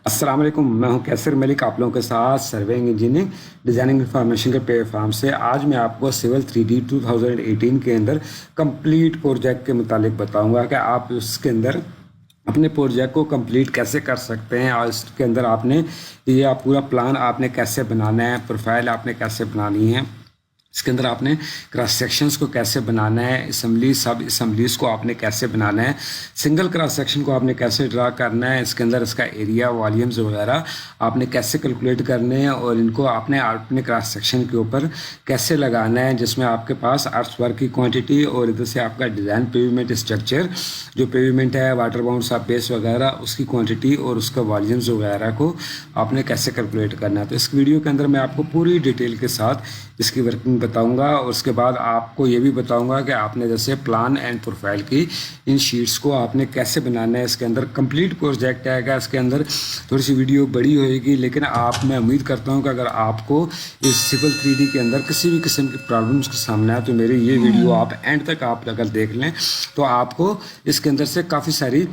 अस्सलाम वालेकुम। मैं हूं कैसर मलिक, आप लोगों के साथ सर्वेइंग इंजीनियरिंग डिज़ाइनिंग इंफॉर्मेशन के प्लेटफॉर्म से। आज मैं आपको सिविल 3D 2018 के अंदर कंप्लीट प्रोजेक्ट के मुतालिक बताऊंगा कि आप उसके अंदर अपने प्रोजेक्ट को कंप्लीट कैसे कर सकते हैं और इसके अंदर आपने ये पूरा प्लान आपने कैसे बनाना है, प्रोफाइल आपने कैसे बनानी है, इसके अंदर आपने क्रॉस सेक्शंस को कैसे बनाना है, असम्बली सब असम्बलीज को आपने कैसे बनाना है, सिंगल क्रॉस सेक्शन को आपने कैसे ड्रा करना है, इसके अंदर इसका एरिया वॉल्यूम्स वगैरह आपने कैसे कैलकुलेट करने हैं और इनको आपने अपने क्रॉस सेक्शन के ऊपर कैसे लगाना है, जिसमें आपके पास अर्थ वर्क की क्वांटिटी और इधर से आपका डिज़ाइन पेवीमेंट स्ट्रक्चर जो पेवीमेंट है, वाटर बाउंड सब बेस वगैरह उसकी क्वान्टिटी और उसका वॉल्यूम्स वगैरह को आपने कैसे कैलकुलेट करना है। तो इस वीडियो के अंदर मैं आपको पूरी डिटेल के साथ इसकी वर्किंग बताऊंगा और उसके बाद आपको ये भी बताऊंगा कि आपने जैसे प्लान एंड प्रोफाइल की इन शीट्स को आपने कैसे बनाना है। इसके अंदर कंप्लीट प्रोजेक्ट आएगा, इसके अंदर थोड़ी सी वीडियो बड़ी होएगी, लेकिन मैं उम्मीद करता हूं कि अगर आपको इस सिविल 3D के अंदर किसी भी किस्म की प्रॉब्लम्स का सामना है तो मेरी ये वीडियो आप एंड तक आप अगर देख लें तो आपको इसके अंदर से काफ़ी सारी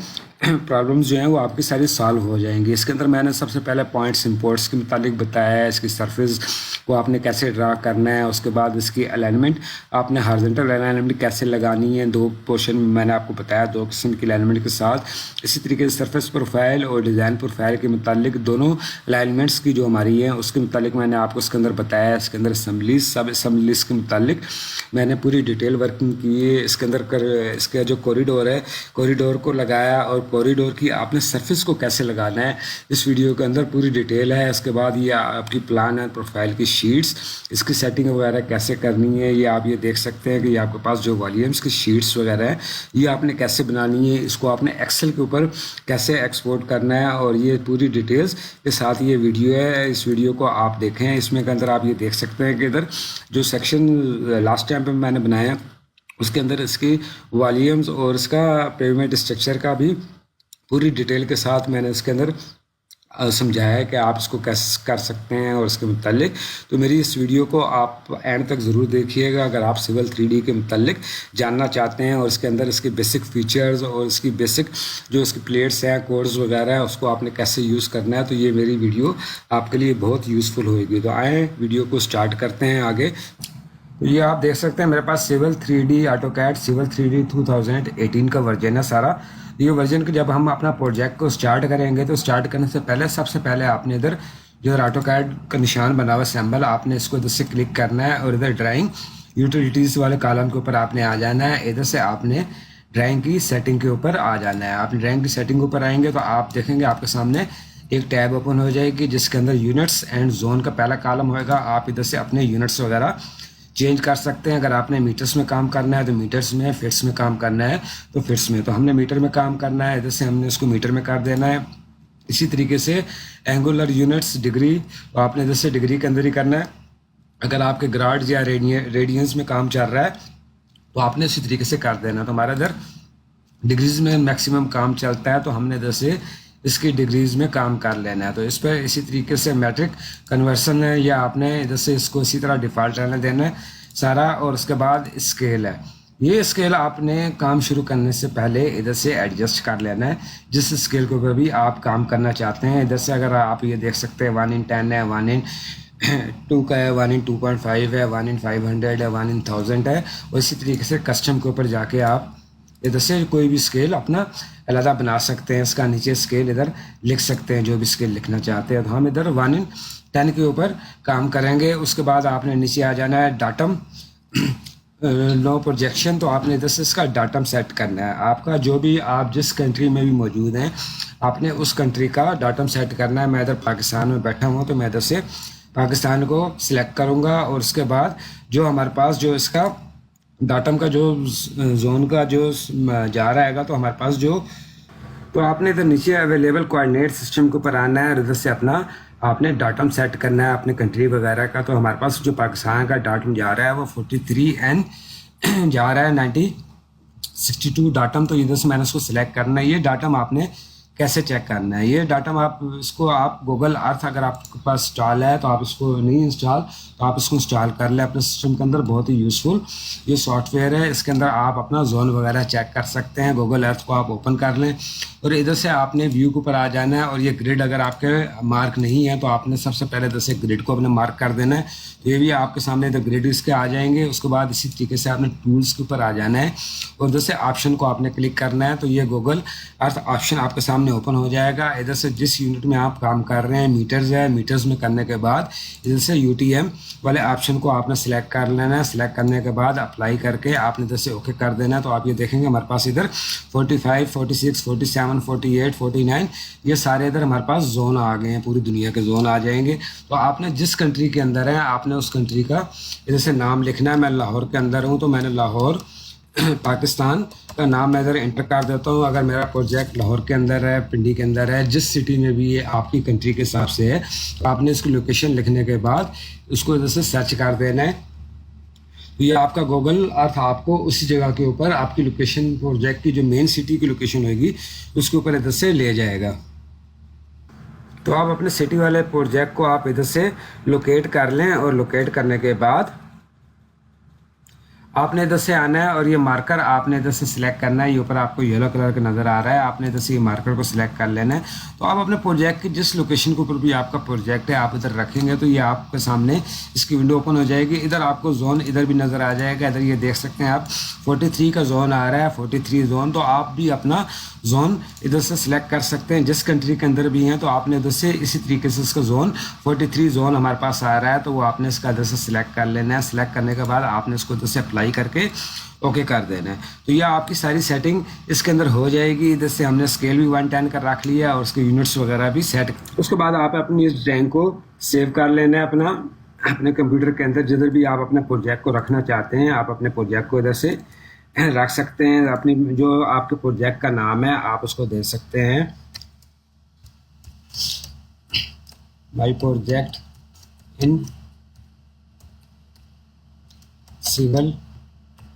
प्रॉब्लम्स जो हैं वो आपकी सारी सॉल्व हो जाएंगी। इसके अंदर मैंने सबसे पहले पॉइंट्स इंपोर्ट्स के मुतालिक बताया है, इसकी सरफेस को आपने कैसे ड्रा करना है, उसके बाद इसकी अलाइनमेंट आपने हॉरिजॉन्टल अलाइनमेंट कैसे लगानी है। दो पोर्शन में मैंने आपको बताया, दो किस्म की अलाइनमेंट के साथ। इसी तरीके से सरफेस प्रोफाइल और डिज़ाइन प्रोफाइल के मुतालिक दोनों अलाइनमेंट्स की जो हमारी है उसके मुतालिक मैंने आपको इसके अंदर बताया। इसके अंदर असम्बलीज सब असम्बलीज के मुतालिक मैंने पूरी डिटेल वर्किंग की है। इसके अंदर इसका जो कॉरिडोर है, कॉरिडोर को लगाया और कॉरिडोर की आपने सरफेस को कैसे लगाना है इस वीडियो के अंदर पूरी डिटेल है। इसके बाद ये आपकी प्लान एंड प्रोफाइल की शीट्स, इसकी सेटिंग वगैरह कैसे करनी है ये आप ये देख सकते हैं कि ये आपके पास जो वॉल्यूम्स की शीट्स वगैरह है ये आपने कैसे बनानी है, इसको आपने एक्सेल के ऊपर कैसे एक्सपोर्ट करना है और ये पूरी डिटेल्स के साथ ये वीडियो है। इस वीडियो को आप देखें, इसमें के अंदर आप ये देख सकते हैं कि इधर जो सेक्शन लास्ट टाइम पे मैंने बनाया उसके अंदर इसकी वॉल्यूम्स और इसका पेमेंट स्ट्रक्चर का भी पूरी डिटेल के साथ मैंने इसके अंदर समझाया है कि आप इसको कैसे कर सकते हैं और इसके मुतालिक। तो मेरी इस वीडियो को आप एंड तक ज़रूर देखिएगा अगर आप सिविल 3D के मुतालिक जानना चाहते हैं और इसके अंदर इसके बेसिक फीचर्स और इसकी बेसिक जो इसकी प्लेट्स हैं, कोड्स वगैरह है, उसको आपने कैसे यूज़ करना है। तो ये मेरी वीडियो आपके लिए बहुत यूज़फुल होएगी। तो आए वीडियो को स्टार्ट करते हैं आगे। तो ये आप देख सकते हैं मेरे पास civil 3D AutoCAD civil 3D 2018 का वर्जन है सारा। ये वर्जन के जब हम अपना प्रोजेक्ट को स्टार्ट करेंगे तो स्टार्ट करने से पहले सबसे पहले आपने इधर जो ऑटोकैड का निशान बना हुआ सिंबल आपने इसको इधर से क्लिक करना है और इधर ड्राइंग यूटिलिटीज़ वाले कॉलम के ऊपर आपने आ जाना है। इधर से आपने ड्राइंग की सेटिंग के ऊपर आ जाना है। आप ड्राइंग की सेटिंग के ऊपर आएंगे तो आप देखेंगे आपके सामने एक टैब ओपन हो जाएगी जिसके अंदर यूनिट्स एंड जोन का पहला कॉलम होएगा। आप इधर से अपने यूनिट्स वगैरह चेंज कर सकते हैं। अगर आपने मीटर्स में काम करना है तो मीटर्स में, फिट्स में काम करना है तो फिट्स में। तो हमने मीटर में काम करना है, इधर से हमने इसको मीटर में कर देना है। इसी तरीके से एंगुलर यूनिट्स डिग्री, तो आपने इधर से डिग्री के अंदर ही करना है। अगर आपके ग्राड या रेडियंस में काम चल रहा है तो आपने इसी तरीके से कर देना। तो हमारा इधर डिग्रीज में मैक्सिमम काम चलता है तो हमने इधर से इसकी डिग्रीज में काम कर लेना है। तो इस पर इसी तरीके से मैट्रिक कन्वर्सन है या आपने इधर से इसको इसी तरह डिफ़ॉल्ट रहने देना है सारा। और उसके बाद स्केल है, ये स्केल आपने काम शुरू करने से पहले इधर से एडजस्ट कर लेना है जिस स्केल के ऊपर भी आप काम करना चाहते हैं। इधर से अगर आप ये देख सकते हैं 1:10 है, 1:2 का है, 1:2.5 है, 1:500 है, 1:1000 है। और इसी तरीके से कस्टम के ऊपर जाके आप इधर से कोई भी स्केल अपना अलग बना सकते हैं। इसका नीचे स्केल इधर लिख सकते हैं जो भी स्केल लिखना चाहते हैं। तो हम इधर 1:10 के ऊपर काम करेंगे। उसके बाद आपने नीचे आ जाना है डाटम नो प्रोजेक्शन। तो आपने इधर से इसका डाटम सेट करना है। आपका जो भी आप जिस कंट्री में भी मौजूद हैं आपने उस कंट्री का डाटम सेट करना है। मैं इधर पाकिस्तान में बैठा हूँ तो मैं इधर से पाकिस्तान को सिलेक्ट करूँगा और उसके बाद जो हमारे पास जो इसका डाटम का जो जोन का जो जा रहा है तो हमारे पास जो, तो आपने इधर नीचे अवेलेबल कोऑर्डिनेट सिस्टम के ऊपर आना है और इधर से अपना आपने डाटम सेट करना है अपने कंट्री वगैरह का। तो हमारे पास जो पाकिस्तान का डाटम जा रहा है वो 43N जा रहा है, 9062 डाटम। तो इधर से मैंने उसको सिलेक्ट करना है। ये डाटम आपने कैसे चेक करना है, ये डाटा आप इसको आप गूगल अर्थ अगर आपके पास इंस्टॉल है तो आप इसको नहीं इंस्टॉल तो आप इसको इंस्टॉल कर लें अपने सिस्टम के अंदर। बहुत ही यूज़फुल ये सॉफ्टवेयर है। इसके अंदर आप अपना जोन वगैरह चेक कर सकते हैं। गूगल अर्थ को आप ओपन कर लें, और इधर से आपने व्यू के ऊपर आ जाना है। और ये ग्रिड अगर आपके मार्क नहीं है तो आपने सबसे पहले इधर से ग्रिड को अपने मार्क कर देना है। तो ये भी आपके सामने इधर ग्रिड इसके आ जाएंगे। उसके बाद इसी तरीके से आपने टूल्स के ऊपर आ जाना है और इधर से ऑप्शन को आपने क्लिक करना है। तो ये गूगल अर्थ ऑप्शन आपके सामने ओपन हो जाएगा। इधर से जिस यूनिट में आप काम कर रहे हैं, मीटर्स है, मीटर्स में करने के बाद इधर से UTM वाले ऑप्शन को आपने सिलेक्ट कर लेना है। सिलेक्ट करने के बाद अप्लाई करके आपने इधर से ओके कर देना है। तो आप ये देखेंगे हमारे पास इधर 45, 46, 47, 48, 49 ये सारे इधर हमारे पास जोन आ गए हैं, पूरी दुनिया के जोन आ जाएंगे। तो आपने जिस कंट्री के अंदर है आपने उस कंट्री का इधर से नाम लिखना है। मैं लाहौर के अंदर हूँ तो मैंने लाहौर पाकिस्तान का नाम मैं इधर एंटर कर देता हूँ। अगर मेरा प्रोजेक्ट लाहौर के अंदर है, पिंडी के अंदर है, जिस सिटी में भी ये आपकी कंट्री के हिसाब से है, तो आपने इसकी लोकेशन लिखने के बाद उसको इधर से सर्च कर देना है। तो ये आपका गूगल अर्थ आपको उसी जगह के ऊपर आपकी लोकेशन, प्रोजेक्ट की जो मेन सिटी की लोकेशन होगी उसके ऊपर इधर से ले जाएगा। तो आप अपने सिटी वाले प्रोजेक्ट को आप इधर से लोकेट कर लें और लोकेट करने के बाद आपने इधर से आना है और ये मार्कर आपने इधर से सिलेक्ट करना है। ये ऊपर आपको येलो कलर का नज़र आ रहा है, आपने इधर से ये मार्कर को सिलेक्ट कर लेना है। तो आप अपने प्रोजेक्ट की जिस लोकेशन के ऊपर भी आपका प्रोजेक्ट है आप इधर रखेंगे तो ये आपके सामने इसकी विंडो ओपन हो जाएगी। इधर आपको जोन इधर भी नज़र आ जाएगा। इधर ये देख सकते हैं आप 43 का जोन आ रहा है, 43 जोन। तो आप भी अपना जोन इधर से सिलेक्ट कर सकते हैं जिस कंट्री के अंदर भी हैं। तो आपने इधर से इसी तरीके से इसका जोन 43 जोन हमारे पास आ रहा है तो वो आपने इसका इधर से सिलेक्ट कर लेना है। सिलेक्ट करने के बाद आपने इसको इधर से अप्लाई करके ओके कर देना है। तो यह आपकी सारी सेटिंग इसके अंदर हो जाएगी। इधर से हमने स्केल भी 110 कर रख लिया और उसके यूनिट्स वगैरह भी सेट। उसके बाद आप अपनी इस ड्राइंग को सेव कर लेना है अपने कंप्यूटर के अंदर। जिधर भी आप अपने प्रोजेक्ट को रखना चाहते हैं आप अपने प्रोजेक्ट को इधर से रख सकते हैं। अपनी जो आपके प्रोजेक्ट का नाम है आप उसको दे सकते हैं my project in civil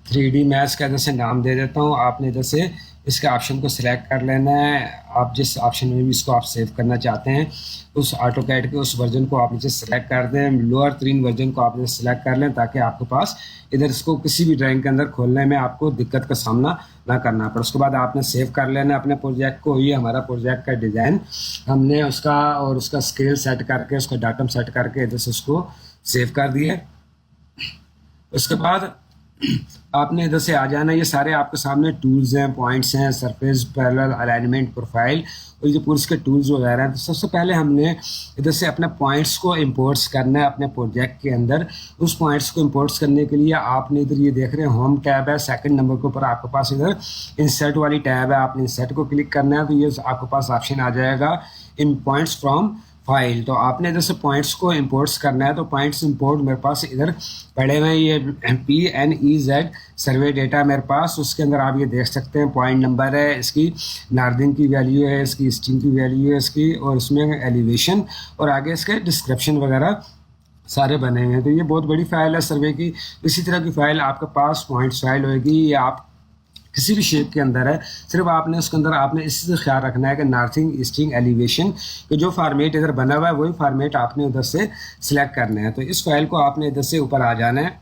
3D। मैं इसका इधर से नाम दे देता हूँ। आपने इधर से इसके ऑप्शन को सिलेक्ट कर लेना है। आप जिस ऑप्शन में भी इसको आप सेव करना चाहते हैं उस ऑटोकैड के उस वर्जन को आप नीचे सेलेक्ट कर दें। लोअर 3 वर्जन को आप सेलेक्ट कर लें ताकि आपके पास इधर इसको किसी भी ड्राइंग के अंदर खोलने में आपको दिक्कत का सामना ना करना पड़े। उसके बाद आपने सेव कर लेना है अपने प्रोजेक्ट को। ये हमारा प्रोजेक्ट का डिज़ाइन हमने उसका और उसका स्केल सेट करके उसका डाटम सेट करके इधर से उसको सेव कर दिया। उसके बाद आपने इधर से आ जाना। ये सारे आपके सामने टूल्स हैं, पॉइंट्स हैं, सरफेस, पैरेलल, अलाइनमेंट, प्रोफाइल और ये पूरे इसके टूल्स वगैरह हैं। तो सबसे पहले हमने इधर से अपने पॉइंट्स को इंपोर्ट्स करना है अपने प्रोजेक्ट के अंदर। उस पॉइंट्स को इंपोर्ट्स करने के लिए आपने इधर ये देख रहे हैं होम टैब है, सेकंड नंबर के ऊपर आपके पास इधर इंसर्ट वाली टैब है। आपने इंसर्ट को क्लिक करना है तो ये आपके पास ऑप्शन आ जाएगा इन पॉइंट्स फ्रॉम फाइल। तो आपने इधर से पॉइंट्स को इंपोर्ट्स करना है। तो पॉइंट्स इंपोर्ट मेरे पास इधर पड़े हुए हैं, ये PNEZ सर्वे डेटा मेरे पास। उसके अंदर आप ये देख सकते हैं पॉइंट नंबर है, इसकी नार्दिंग की वैल्यू है, इसकी स्ट्रिंग की वैल्यू है इसकी, और इसमें एलिवेशन और आगे इसके डिस्क्रिप्शन वगैरह सारे बने हुए हैं। तो ये बहुत बड़ी फाइल है सर्वे की। इसी तरह की फाइल आपके पास पॉइंट्स फाइल होगी या आप किसी भी शेप के अंदर है। सिर्फ आपने उसके अंदर आपने इससे ख्याल रखना है कि नॉर्थिंग, ईस्टिंग, एलिवेशन के जो फार्मेट इधर बना हुआ है वही फार्मेट आपने उधर से सिलेक्ट करना है। तो इस फाइल को आपने इधर से ऊपर आ जाना है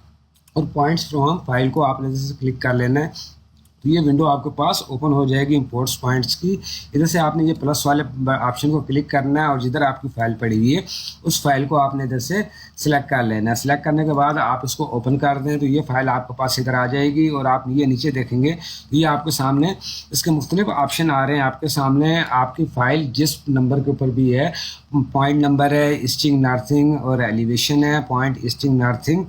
और पॉइंट्स फ्रॉम फाइल को आपने इधर से क्लिक कर लेना है। तो ये विंडो आपके पास ओपन हो जाएगी इंपोर्ट्स पॉइंट्स की। इधर से आपने ये प्लस वाले ऑप्शन को क्लिक करना है और जिधर आपकी फ़ाइल पड़ी हुई है उस फाइल को आपने इधर से सिलेक्ट कर लेना है। सिलेक्ट करने के बाद आप इसको ओपन कर दें तो ये फाइल आपके पास इधर आ जाएगी और आप ये नीचे देखेंगे ये आपके सामने इसके मुख्तलिफ ऑप्शन आ रहे हैं। आपके सामने आपकी फ़ाइल जिस नंबर के ऊपर भी है, पॉइंट नंबर है, ईस्टिंग, नॉर्थिंग और एलिवेशन है, पॉइंट, ईस्टिंग, नॉर्थिंग,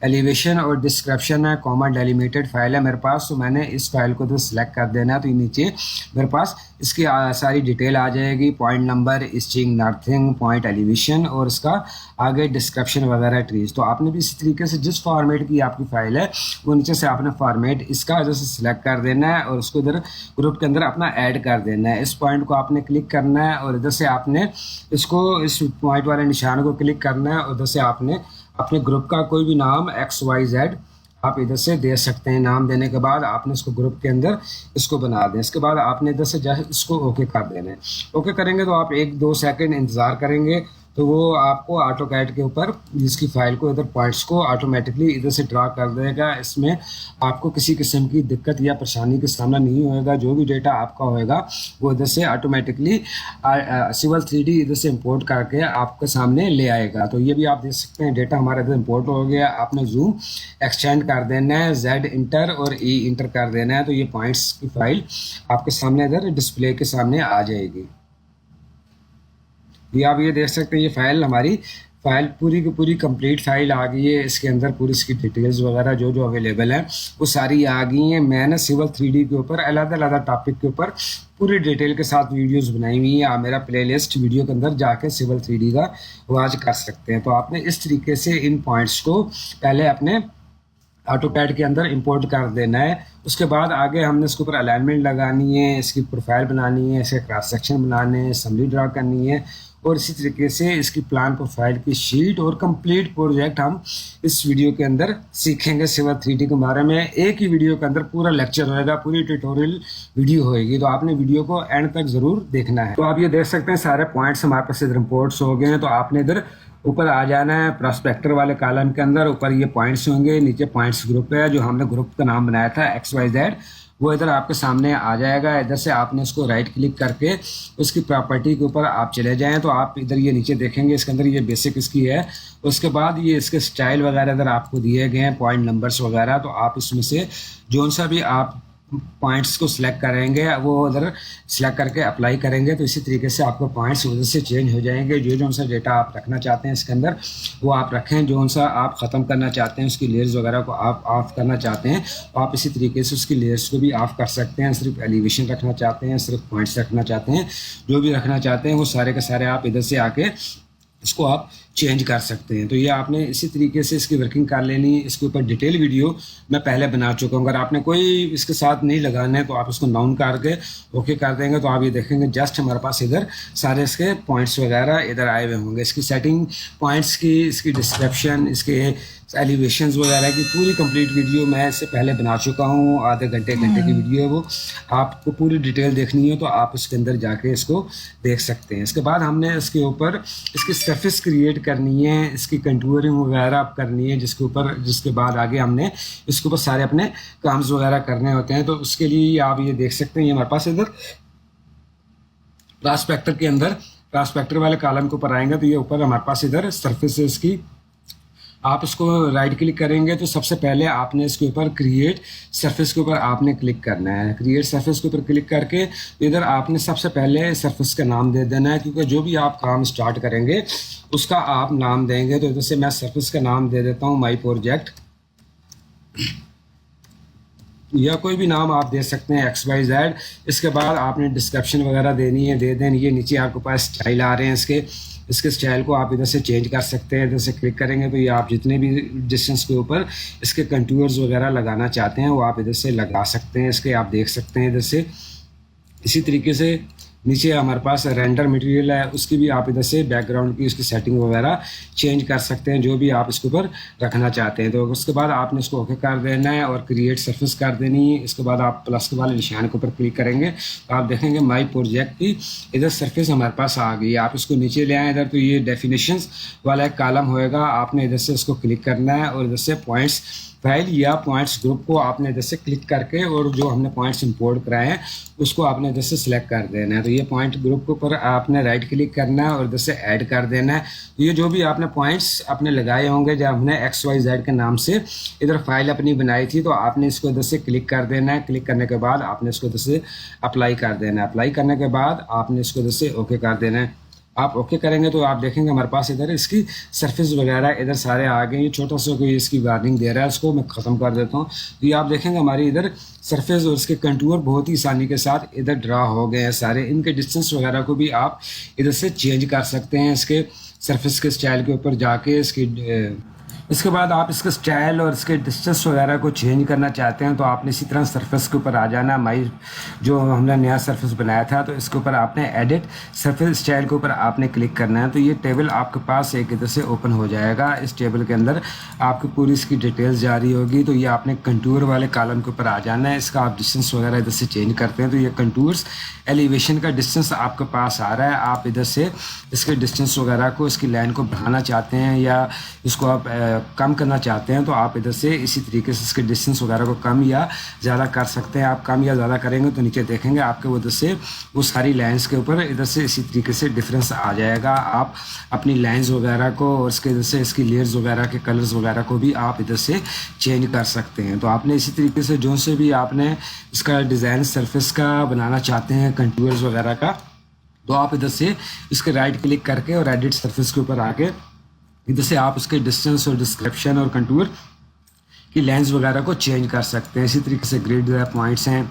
एलिवेशन और डिस्क्रिप्शन है, कॉमा डेलिमिटेड फाइल है मेरे पास। तो मैंने इस फाइल को तो सिलेक्ट कर देना है। तो ये नीचे मेरे पास इसकी सारी डिटेल आ जाएगी, point number, easting, northing, point, elevation और इसका आगे डिस्क्रिप्शन वगैरह ट्रीज। तो आपने भी इसी तरीके से जिस फॉर्मेट की आपकी फ़ाइल है वो नीचे से आपने फॉर्मेट इसका इधर से सिलेक्ट कर देना है और उसको इधर ग्रुप के अंदर अपना ऐड कर देना है। इस पॉइंट को आपने क्लिक करना है और इधर से आपने इसको इस पॉइंट वाले निशान को क्लिक करना है और इधर से आपने अपने ग्रुप का कोई भी नाम XYZ आप इधर से दे सकते हैं। नाम देने के बाद आपने इसको ग्रुप के अंदर इसको बना दें। इसके बाद आपने इधर से इसको ओके कर देना है। ओके करेंगे तो आप 1-2 सेकंड इंतज़ार करेंगे तो वो आपको ऑटोकैड के ऊपर इसकी फाइल को इधर पॉइंट्स को ऑटोमेटिकली इधर से ड्रा कर देगा। इसमें आपको किसी किस्म की दिक्कत या परेशानी का सामना नहीं होएगा। जो भी डेटा आपका होएगा वो इधर से ऑटोमेटिकली सिविल 3D इधर से इंपोर्ट करके आपके सामने ले आएगा। तो ये भी आप देख सकते हैं डेटा हमारा इधर इंपोर्ट हो गया। आपने जूम एक्सटेंड कर देना है, Z इंटर और E इंटर कर देना है, तो ये पॉइंट्स की फाइल आपके सामने इधर डिस्प्ले के सामने आ जाएगी। ये आप ये देख सकते हैं ये फाइल हमारी फाइल पूरी की पूरी कंप्लीट फाइल आ गई है। इसके अंदर पूरी इसकी डिटेल्स वगैरह जो जो अवेलेबल है वो सारी आ गई हैं। मैंने सिविल 3D के ऊपर अलग-अलग टॉपिक के ऊपर पूरी डिटेल के साथ वीडियोस बनाई हुई है। आप मेरा प्लेलिस्ट वीडियो के अंदर जाके सिविल 3D का वॉच कर सकते हैं। तो आपने इस तरीके से इन पॉइंट्स को पहले अपने ऑटोकैड के अंदर इंपोर्ट कर देना है। उसके बाद आगे हमने इसके ऊपर अलाइनमेंट लगानी है, इसकी प्रोफाइल बनानी है, इसके क्रॉस सेक्शन बनाने हैं, असम्बली ड्रा करनी है और इसी तरीके से इसकी प्लान प्रोफाइल की शीट और कंप्लीट प्रोजेक्ट हम इस वीडियो के अंदर सीखेंगे। सिविल 3D के बारे में एक ही वीडियो के अंदर पूरा लेक्चर होएगा, पूरी ट्यूटोरियल वीडियो होएगी। तो आपने वीडियो को एंड तक ज़रूर देखना है। तो आप ये देख सकते हैं सारे पॉइंट्स हमारे पास इधर रिपोर्ट्स हो गए हैं। तो आपने इधर ऊपर आ जाना है प्रॉस्पेक्टर वाले कॉलम के अंदर। ऊपर ये पॉइंट्स होंगे, नीचे पॉइंट्स ग्रुप है जो हमने ग्रुप का नाम बनाया था XYZ, वो इधर आपके सामने आ जाएगा। इधर से आपने इसको राइट क्लिक करके उसकी प्रॉपर्टी के ऊपर आप चले जाएं तो आप इधर ये नीचे देखेंगे इसके अंदर ये बेसिक इसकी है। उसके बाद ये इसके स्टाइल वगैरह इधर आपको दिए गए हैं, पॉइंट नंबर्स वगैरह। तो आप इसमें से जो सा भी आप पॉइंट्स को सिलेक्ट करेंगे वो उधर सिलेक्ट करके अप्लाई करेंगे तो इसी तरीके से आपको पॉइंट्स उधर से चेंज हो जाएंगे। जो सा डेटा आप रखना चाहते हैं इसके अंदर वो आप रखें, जो सा आप ख़त्म करना चाहते हैं उसकी लेयर्स वगैरह को आप ऑफ करना चाहते हैं तो आप इसी तरीके से उसकी लेयर्स को भी ऑफ कर सकते हैं। सिर्फ एलिवेशन रखना चाहते हैं, सिर्फ पॉइंट्स रखना चाहते हैं, जो भी रखना चाहते हैं वो सारे के सारे आप इधर से आके इसको आप चेंज कर सकते हैं। तो ये आपने इसी तरीके से इसकी वर्किंग कर लेनी है। इसके ऊपर डिटेल वीडियो मैं पहले बना चुका हूँ। अगर आपने कोई इसके साथ नहीं लगाना है तो आप इसको डाउन करके ओके कर देंगे तो आप ये देखेंगे जस्ट हमारे पास इधर सारे इसके पॉइंट्स वगैरह इधर आए हुए होंगे। इसकी सेटिंग पॉइंट्स की, इसकी डिस्क्रिप्शन, इसके एलिवेशंस वगैरह की पूरी कंप्लीट वीडियो मैं इससे पहले बना चुका हूँ। आधे घंटे की वीडियो है वो। आपको पूरी डिटेल देखनी है तो आप उसके अंदर जाके इसको देख सकते हैं। इसके बाद हमने इसके ऊपर इसकी सरफेस क्रिएट करनी है, इसकी कंटूरिंग वगैरह करनी है, जिसके बाद आगे हमने इसके ऊपर सारे अपने काम्स वगैरह करने होते हैं। तो उसके लिए आप ये देख सकते हैं ये हमारे पास इधर प्रॉस्पेक्टर के अंदर प्रॉस्पेक्टर वाले कॉलम के ऊपर आएंगे तो ये ऊपर हमारे पास इधर सरफेस है इसकी। आप इसको राइट क्लिक करेंगे तो सबसे पहले आपने इसके ऊपर क्रिएट सरफेस के ऊपर आपने क्लिक करना है। क्रिएट सरफेस के ऊपर क्लिक करके इधर आपने सबसे पहले सरफेस का नाम दे देना है, क्योंकि जो भी आप काम स्टार्ट करेंगे उसका आप नाम देंगे। तो इधर से मैं सरफेस का नाम दे देता हूँ माई प्रोजेक्ट, या कोई भी नाम आप दे सकते हैं XYZ। इसके बाद आपने डिस्क्रिप्शन वगैरह देनी है, दे दें। ये नीचे आपके पास स्टाइल आ रहे हैं इसके स्टाइल को आप इधर से चेंज कर सकते हैं। इधर से क्लिक करेंगे तो ये आप जितने भी डिस्टेंस के ऊपर इसके कंटूर्स वगैरह लगाना चाहते हैं वो आप इधर से लगा सकते हैं। इसके आप देख सकते हैं इधर से। इसी तरीके से नीचे हमारे पास रेंडर मटेरियल है, उसकी भी आप इधर से बैकग्राउंड की उसकी सेटिंग वगैरह चेंज कर सकते हैं, जो भी आप इसके ऊपर रखना चाहते हैं। तो उसके बाद आपने इसको ओके कर देना है और क्रिएट सरफेस कर देनी है। इसके बाद आप प्लस के वाले निशान के ऊपर क्लिक करेंगे तो आप देखेंगे माई प्रोजेक्ट की इधर सरफेस हमारे पास आ गई है। आप इसको नीचे ले आए इधर तो ये डेफिनेशंस वाला एक कॉलम होएगा, आपने इधर से इसको क्लिक करना है और इधर से पॉइंट्स फाइल या पॉइंट्स ग्रुप को आपने इधर से क्लिक करके और जो हमने पॉइंट्स इंपोर्ट कराए हैं उसको आपने इधर से सिलेक्ट कर देना है। तो ये पॉइंट ग्रुप के ऊपर आपने राइट क्लिक करना है और इधर से ऐड कर देना है। तो ये जो भी आपने पॉइंट्स अपने लगाए होंगे जब हमने XYZ के नाम से इधर फाइल अपनी बनाई थी तो आपने इसको इधर से क्लिक कर देना है। क्लिक करने के बाद आपने इसको इधर से अप्लाई कर देना है। अप्लाई करने के बाद आपने इसको इधर से ओके कर देना है। आप ओके करेंगे तो आप देखेंगे हमारे पास इधर इसकी सरफेस वगैरह इधर सारे आ गए। ये छोटा सा कोई इसकी वार्निंग दे रहा है, उसको मैं ख़त्म कर देता हूँ। तो ये आप देखेंगे हमारी इधर सरफेस और इसके कंटूर बहुत ही आसानी के साथ इधर ड्रा हो गए हैं सारे। इनके डिस्टेंस वगैरह को भी आप इधर से चेंज कर सकते हैं। इसके सरफेस के स्टाइल के ऊपर जाके इसकी इसके बाद आप इसका स्टाइल और इसके डिस्टेंस वगैरह को चेंज करना चाहते हैं तो आपने इसी तरह सरफेस के ऊपर आ जाना। माई जो हमने नया सरफेस बनाया था तो इसके ऊपर आपने एडिट सरफेस स्टाइल के ऊपर आपने क्लिक करना है। तो ये टेबल आपके पास एक इधर से ओपन हो जाएगा। इस टेबल के अंदर आपकी पूरी इसकी डिटेल्स जारी होगी। तो ये आपने कंटूर वाले कॉलम के ऊपर आ जाना है। इसका आप डिस्टेंस वगैरह इधर से चेंज करते हैं तो ये कंटूर्स एलिवेशन का डिस्टेंस आपके पास आ रहा है। आप इधर से इसके डिस्टेंस वगैरह को, इसकी लाइन को बढ़ाना चाहते हैं या इसको आप कम करना चाहते हैं तो आप इधर से इसी तरीके से इसके डिस्टेंस वगैरह को कम या ज़्यादा कर सकते हैं। आप कम या ज़्यादा करेंगे तो नीचे देखेंगे आपके उधर से वो सारी लाइंस के ऊपर इधर से इसी तरीके से डिफरेंस आ जाएगा। आप अपनी लाइंस वगैरह को और इसके इधर से इसकी लेयर्स वगैरह के कलर्स वगैरह को भी आप इधर से चेंज कर सकते हैं। तो आपने इसी तरीके से जो से भी आपने इसका डिज़ाइन सरफेस का बनाना चाहते हैं कंटूर्स वगैरह का, तो आप इधर से इसके राइट क्लिक करके और एडिट सरफेस के ऊपर आके इधर से आप उसके डिस्टेंस और डिस्क्रिप्शन और कंटूर की लेंस वगैरह को चेंज कर सकते हैं। इसी तरीके से ग्रिड पॉइंट्स हैं,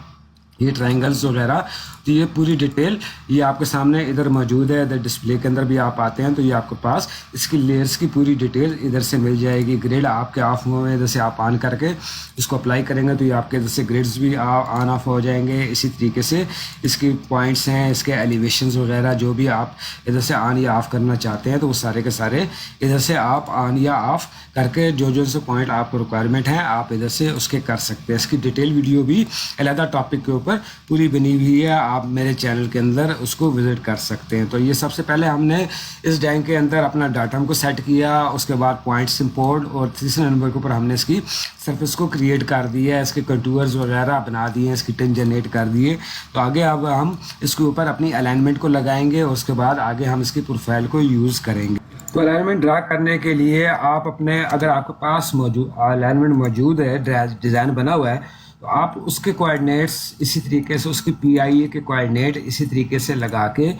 ये ट्रायंगल्स वगैरह, तो ये पूरी डिटेल ये आपके सामने इधर मौजूद है। इधर डिस्प्ले के अंदर भी आप आते हैं तो ये आपके पास इसकी लेयर्स की पूरी डिटेल इधर से मिल जाएगी। ग्रिड आपके ऑफ हुए हैं, इधर से आप ऑन करके इसको अप्लाई करेंगे तो ये आपके इधर से ग्रिड्स भी ऑन ऑफ हो जाएंगे। इसी तरीके से इसकी पॉइंट्स हैं, इसके एलिवेशंस वगैरह जो भी आप इधर से ऑन या ऑफ करना चाहते हैं तो वो सारे के सारे इधर से आप ऑन या ऑफ करके जो से पॉइंट आपको रिक्वायरमेंट है आप इधर से उसके कर सकते हैं। इसकी डिटेल वीडियो भी अलग टॉपिक के ऊपर पूरी बनी हुई है, आप मेरे चैनल के अंदर उसको विजिट कर सकते हैं। तो ये सबसे पहले हमने इस ड्राइंग के अंदर अपना डाटम को सेट किया, उसके बाद पॉइंट्स इंपोर्ट और तीसरे नंबर के ऊपर हमने इसकी सरफेस को क्रिएट कर दिया, इसके कंटूर्स वगैरह बना दिए, इसकी टिन जनरेट कर दिए। तो आगे अब हम इसके ऊपर अपनी अलाइनमेंट को लगाएंगे और उसके बाद आगे हम इसकी प्रोफाइल को यूज़ करेंगे। तो अलाइनमेंट ड्रा करने के लिए आप अपने, अगर आपके पास मौजूद अलाइनमेंट मौजूद है, डिज़ाइन बना हुआ है, तो आप उसके कोऑर्डिनेट्स इसी तरीके से, उसकी PIA के कोऑर्डिनेट इसी तरीके से लगा के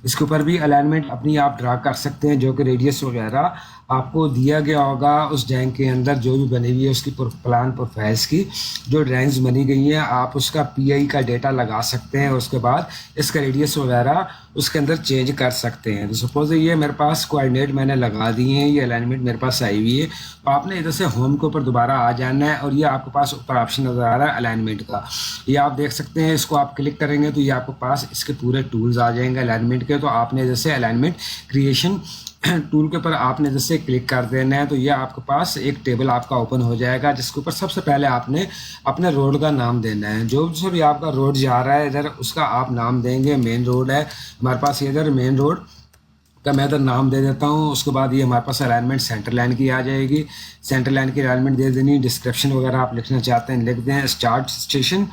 इसके ऊपर भी अलाइनमेंट अपनी आप ड्रा कर सकते हैं। जो कि रेडियस वगैरह आपको दिया गया होगा उस ड्राइंग के अंदर जो भी बनी हुई है उसकी प्लान प्रोफाइल्स की जो ड्राइंग्स बनी गई हैं आप उसका PI का डेटा लगा सकते हैं। उसके बाद इसका रेडियस वगैरह उसके अंदर चेंज कर सकते हैं। तो सपोज ये मेरे पास कोऑर्डिनेट मैंने लगा दिए हैं, ये अलाइनमेंट मेरे पास आई हुई है, तो आपने इधर से होम के ऊपर दोबारा आ जाना है और ये आपके पास ऊपर ऑप्शन नज़र आ रहा है अलाइनमेंट का, ये आप देख सकते हैं। इसको आप क्लिक करेंगे तो ये आपके पास इसके पूरे टूल्स आ जाएंगे अलाइनमेंट के। तो आपने जैसे अलाइनमेंट क्रिएशन टूल के ऊपर आपने जैसे क्लिक कर देना है तो ये आपके पास एक टेबल आपका ओपन हो जाएगा जिसके ऊपर सबसे पहले आपने अपने रोड का नाम देना है। जो भी आपका रोड जा रहा है इधर उसका आप नाम देंगे। मेन रोड है हमारे पास, इधर मेन रोड का मैं इधर नाम दे देता हूँ। उसके बाद ये हमारे पास अलाइनमेंट सेंटर लाइन की आ जाएगी, सेंटर लाइन की अलाइनमेंट दे देनी। डिस्क्रिप्शन वगैरह आप लिखना चाहते हैं लिख दें। स्टार्ट स्टेशन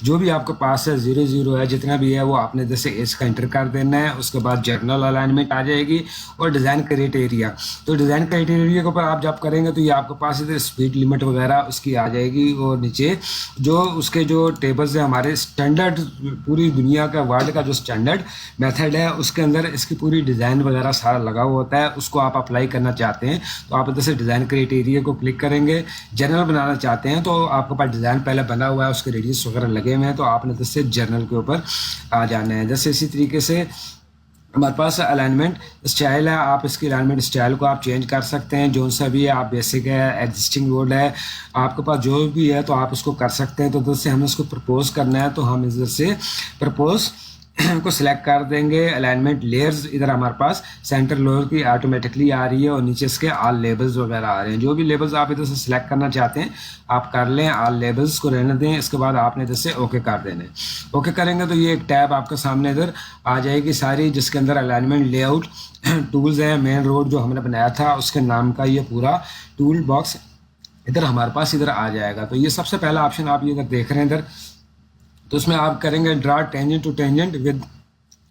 जो भी आपके पास है 00 है जितना भी है वो आपने जैसे एज का एंटर कर देना है। उसके बाद जर्नल अलाइनमेंट आ जाएगी और डिज़ाइन क्राइटेरिया। तो डिज़ाइन क्राइटेरिया के ऊपर आप जब करेंगे तो ये आपके पास इधर स्पीड लिमिट वगैरह उसकी आ जाएगी और नीचे जो उसके जो टेबल्स है हमारे स्टैंडर्ड, पूरी दुनिया का वर्ल्ड का जो स्टैंडर्ड मेथड है उसके अंदर इसकी पूरी डिज़ाइन वगैरह सारा लगा हुआ होता है। उसको आप अप्लाई करना चाहते हैं तो आप इधर से डिज़ाइन क्राइटेरिया को क्लिक करेंगे। जर्नल बनाना चाहते हैं तो आपके पास डिज़ाइन पहले बना हुआ है, उसके रेडियस वगैरह लगे हुए हैं, तो आपने इधर से जर्नल के ऊपर आ जाना है। जैसे इसी तरीके से हमारे पास अलाइनमेंट स्टाइल है, आप इसकी अलाइनमेंट स्टाइल को आप चेंज कर सकते हैं। जो सा भी है आप बेसिक है, एग्जिस्टिंग रोड है, आपके पास जो भी है तो आप उसको कर सकते हैं। तो इधर से हमें उसको प्रपोज करना है तो हम इधर से प्रपोज को सिलेक्ट कर देंगे। अलाइनमेंट लेयर्स इधर हमारे पास सेंटर लोअर की ऑटोमेटिकली आ रही है और नीचे इसके ऑल लेबल्स वगैरह आ रहे हैं। जो भी लेबल्स आप इधर से सिलेक्ट करना चाहते हैं आप कर लें, ऑल लेबल्स को रहने दें। इसके बाद आपने इधर से ओके कर देना है। ओके करेंगे तो ये एक टैब आपके सामने इधर आ जाएगी सारी, जिसके अंदर अलाइनमेंट लेआउट टूल्स हैं। मेन रोड जो हमने बनाया था उसके नाम का ये पूरा टूल बॉक्स इधर हमारे पास इधर आ जाएगा। तो ये सबसे पहला ऑप्शन आप ये इधर देख रहे हैं इधर, तो उसमें आप करेंगे draw tangent to tangent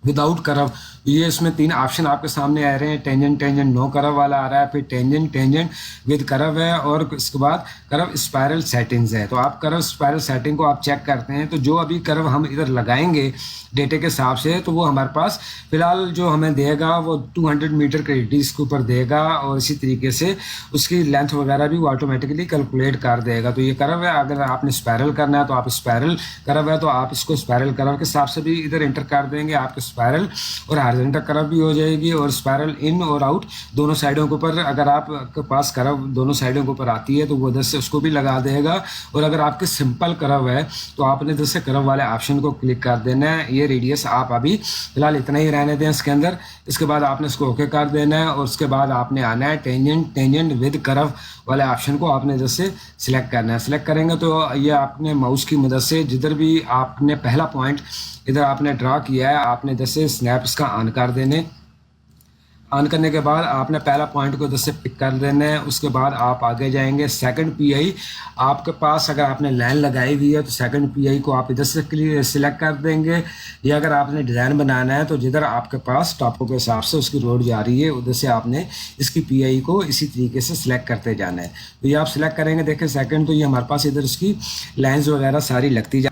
without curve. ये इसमें 3 ऑप्शन आपके सामने आ रहे हैं। टेंजेंट टेंजेंट नो कर्व वाला आ रहा है, फिर टेंजेंट टेंजेंट विद कर्व है और इसके बाद कर्व स्पाइरल सेटिंग्स है। तो आप कर्व स्पाइरल सेटिंग को आप चेक करते हैं तो जो अभी कर्व हम इधर लगाएंगे डेटे के हिसाब से तो वो हमारे पास फिलहाल जो हमें देगा वो 200 मीटर के रेडियस के ऊपर देगा और इसी तरीके से उसकी लेंथ वगैरह भी वो ऑटोमेटिकली कैलकुलेट कर देगा। तो ये कर्व है, अगर आपने स्पाइरल करना है तो आप स्पाइरल कर्व है तो आप इसको स्पाइरल कर्व के हिसाब से भी इधर एंटर कर देंगे। आपके स्पायरल और हॉरिजॉन्टल कर्व भी हो जाएगी, और स्पायरल इन और आउट दोनों साइडों के ऊपर अगर आपके पास कर्व दोनों साइडों के ऊपर आती है तो वो इधर से उसको भी लगा देगा। और अगर आपके सिंपल कर्व है तो आपने इधर से कर्व वाले ऑप्शन को क्लिक कर देना है। ये रेडियस आप अभी फिलहाल इतना ही रहने दें इसके अंदर। इसके बाद आपने इसको ओके कर देना है और उसके बाद आपने आना है टेंजेंट विद कर्व वाले ऑप्शन को आपने इधर से सिलेक्ट करना है। सिलेक्ट करेंगे तो ये आपने माउस की मदद से जिधर भी आपने पहला पॉइंट इधर आपने ड्रा किया है आपने इधर से स्नैप इसका ऑन कर देने। ऑन करने के बाद आपने पहला पॉइंट को इधर से पिक कर देना है। उसके बाद आप आगे जाएंगे। सेकंड पीआई आपके पास अगर आपने लाइन लगाई हुई है तो सेकंड पीआई को आप इधर से सिलेक्ट कर देंगे, या अगर आपने डिज़ाइन बनाना है तो जिधर आपके पास टॉपों के हिसाब से उसकी रोड जा रही है उधर से आपने इसकी पीआई को इसी तरीके से सिलेक्ट करते जाना है। तो ये आप सिलेक्ट करेंगे। देखें सेकंड तो ये हमारे पास इधर उसकी लाइन्स वगैरह सारी लगती जा।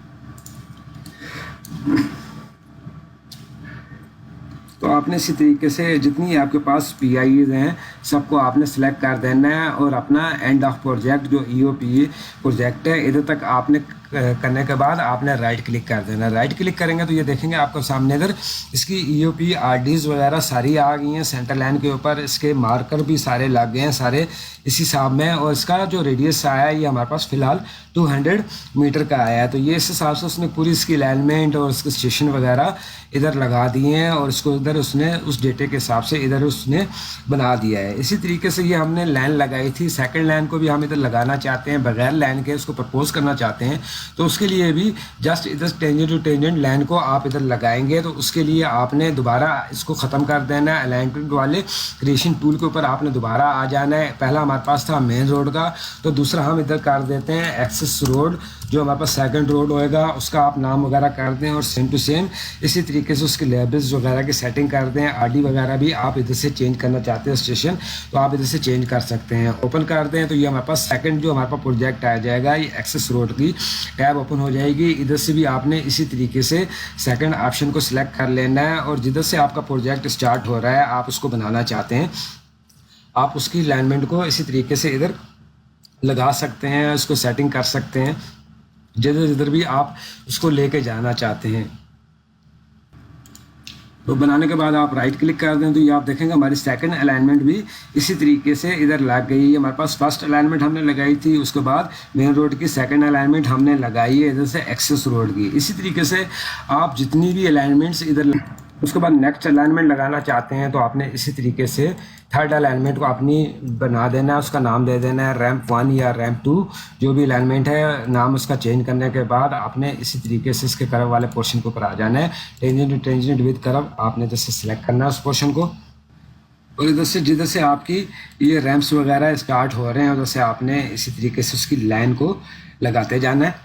तो आपने इसी तरीके से जितनी आपके पास पीआईज हैं सबको आपने सेलेक्ट कर देना है और अपना एंड ऑफ प्रोजेक्ट जो ईओपी प्रोजेक्ट है इधर तक आपने करने के बाद आपने राइट क्लिक कर देना। राइट क्लिक करेंगे तो ये देखेंगे आपको सामने इधर इसकी ईओपी आरडीज वगैरह सारी आ गई हैं। सेंटर लाइन के ऊपर इसके मार्कर भी सारे लग गए हैं सारे इस हिसाब में, और इसका जो रेडियस आया है ये हमारे पास फिलहाल 200 मीटर का आया है। तो ये इस हिसाब से उसने पूरी इसकी अलाइनमेंट और इसके स्टेशन वगैरह इधर लगा दिए हैं और इसको इधर उसने उस डेटे के हिसाब से इधर उसने बना दिया है। इसी तरीके से ये हमने लाइन लगाई थी। सेकंड लाइन को भी हम इधर लगाना चाहते हैं बगैर लाइन के, उसको प्रपोज करना चाहते हैं तो उसके लिए भी जस्ट इधर टेंजेंट टू टेंजेंट लाइन को आप इधर लगाएंगे। तो उसके लिए आपने दोबारा इसको ख़त्म कर देना है। अलाइनमेंट वाले क्रिएशन टूल के ऊपर आपने दोबारा आ जाना है। पहला हमारे पास था मेन रोड का, तो दूसरा हम इधर कर देते हैं एक्सेस रोड। जो हमारे पास सेकंड रोड होएगा उसका आप नाम वगैरह कर दें और सेम टू सेम इसी तरीके से उसके लेबल्स वगैरह की सेटिंग कर दें। आरडी वगैरह भी आप इधर से चेंज करना चाहते हैं स्टेशन तो आप इधर से चेंज कर सकते हैं। ओपन कर दें तो ये हमारे पास सेकंड जो हमारे पास प्रोजेक्ट आ जाएगा, ये एक्सेस रोड की टैब ओपन हो जाएगी। इधर से भी आपने इसी तरीके से सेकंड ऑप्शन को सिलेक्ट कर लेना है और जिधर से आपका प्रोजेक्ट स्टार्ट हो रहा है आप उसको बनाना चाहते हैं आप उसकी अलाइनमेंट को इसी तरीके से इधर लगा सकते हैं, उसको सेटिंग कर सकते हैं जिधर जिधर भी आप उसको लेके जाना चाहते हैं। तो बनाने के बाद आप राइट क्लिक कर दें तो ये आप देखेंगे हमारी सेकंड अलाइनमेंट भी इसी तरीके से इधर लग गई है। हमारे पास फर्स्ट अलाइनमेंट हमने लगाई थी, उसके बाद मेन रोड की सेकंड अलाइनमेंट हमने लगाई है इधर से एक्सेस रोड की। इसी तरीके से आप जितनी भी अलाइनमेंट्स इधर उसके बाद नेक्स्ट अलाइनमेंट लगाना चाहते हैं तो आपने इसी तरीके से थर्ड अलाइनमेंट को अपनी बना देना है, उसका नाम दे देना है रैम्प 1 या रैम्प 2 जो भी अलाइनमेंट है। नाम उसका चेंज करने के बाद आपने इसी तरीके से इसके कर्व वाले पोर्शन के ऊपर आ जाना है। टेंजेंट विद कर्व आपने जैसे सिलेक्ट करना है उस पोर्शन को और इधर से जिधर से आपकी ये रैम्प्स वगैरह स्टार्ट हो रहे हैं उधर से आपने इसी तरीके से उसकी लाइन को लगाते जाना है।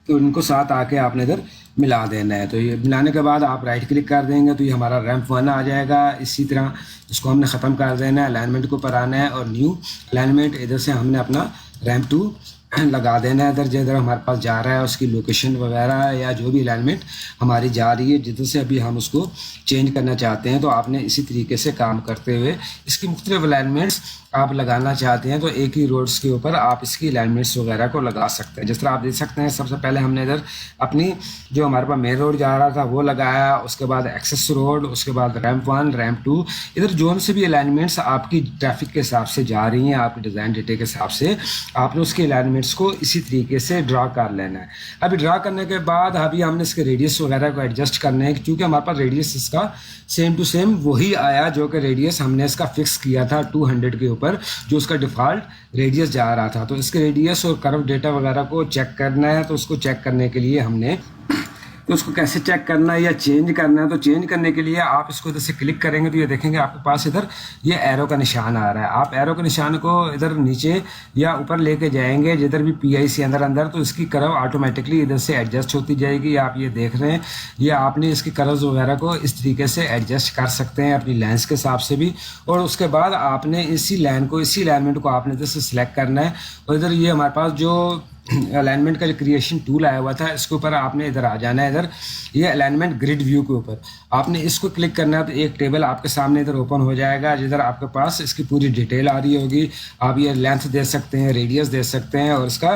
तो उनको साथ आके आपने इधर मिला देना है। तो ये मिलाने के बाद आप राइट क्लिक कर देंगे तो ये हमारा रैम्प 1 आ जाएगा। इसी तरह इसको हमने ख़त्म कर देना है, अलाइनमेंट के ऊपर आना है और न्यू अलाइनमेंट इधर से हमने अपना रैम्प 2 लगा देना है। इधर जिधर हमारे पास जा रहा है उसकी लोकेशन वगैरह या जो भी अलाइनमेंट हमारी जा रही है जिधर से अभी हम उसको चेंज करना चाहते हैं तो आपने इसी तरीके से काम करते हुए इसकी मुख्तलिफ अलाइनमेंट्स आप लगाना चाहते हैं तो एक ही रोड्स के ऊपर आप इसकी अलाइनमेंट्स वगैरह को लगा सकते हैं। जिस तरह आप देख सकते हैं सबसे पहले हमने इधर अपनी जो हमारे पास मेन रोड जा रहा था वो लगाया, उसके बाद एक्सेस रोड, उसके बाद रैम्प 1 रैम्प 2 इधर जोन से भी अलाइनमेंट्स आपकी ट्रैफिक के हिसाब से जा रही हैं आपके डिज़ाइन डेटे के हिसाब से आपने उसके अलाइनमेंट्स को इसी तरीके से ड्रा कर लेना है। अभी ड्रा करने के बाद अभी हमने इसके रेडियस वगैरह को एडजस्ट करना है क्योंकि हमारे पास रेडियस इसका सेम टू सेम वही आया जो कि रेडियस हमने इसका फिक्स किया था 200 के ऊपर जो उसका डिफ़ॉल्ट रेडियस जा रहा था। तो इसके रेडियस और कर्व डेटा वगैरह को चेक करना है तो उसको चेक करने के लिए हमने तो उसको कैसे चेक करना है या चेंज करना है तो चेंज करने के लिए आप इसको इधर से क्लिक करेंगे तो ये देखेंगे आपके पास इधर ये एरो का निशान आ रहा है। आप एरो के निशान को इधर नीचे या ऊपर लेके जाएंगे जिधर भी PIC अंदर तो इसकी कर्व ऑटोमेटिकली इधर से एडजस्ट होती जाएगी। आप ये देख रहे हैं ये आपने इसकी कर्व्स वगैरह को इस तरीके से एडजस्ट कर सकते हैं अपनी लेंस के हिसाब से भी। और उसके बाद आपने इसी लाइन को इसी अलाइनमेंट को आपने इधर से सिलेक्ट करना है और इधर ये हमारे पास जो अलाइनमेंट का जो क्रिएशन टूल आया हुआ था, इसके ऊपर आपने इधर आ जाना है। इधर ये अलाइनमेंट ग्रिड व्यू के ऊपर आपने इसको क्लिक करना है, तो एक टेबल आपके सामने इधर ओपन हो जाएगा, जिधर आपके पास इसकी पूरी डिटेल आ रही होगी। आप ये लेंथ दे सकते हैं, रेडियस दे सकते हैं, और इसका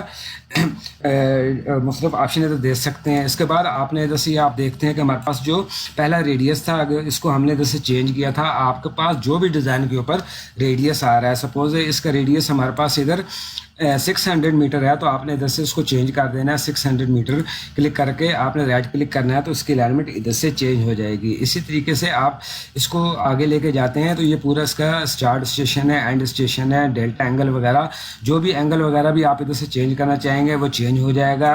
मतलब ऑप्शन इधर दे सकते हैं। इसके बाद आपने इधर से ये आप देखते हैं कि हमारे पास जो पहला रेडियस था, अगर इसको हमने इधर से चेंज किया था, आपके पास जो भी डिज़ाइन के ऊपर रेडियस आ रहा है, सपोज इसका रेडियस हमारे पास इधर 600 मीटर है, तो आपने इधर से उसको चेंज कर देना है। 600 मीटर क्लिक करके आपने राइट क्लिक करना है, तो इसकी अलाइनमेंट इधर से चेंज हो जाएगी। इसी तरीके से आप इसको आगे लेके जाते हैं, तो ये पूरा इसका स्टार्ट स्टेशन है, एंड स्टेशन है, डेल्टा एंगल वगैरह, जो भी एंगल वगैरह भी आप इधर से चेंज करना चाहेंगे वो चेंज हो जाएगा।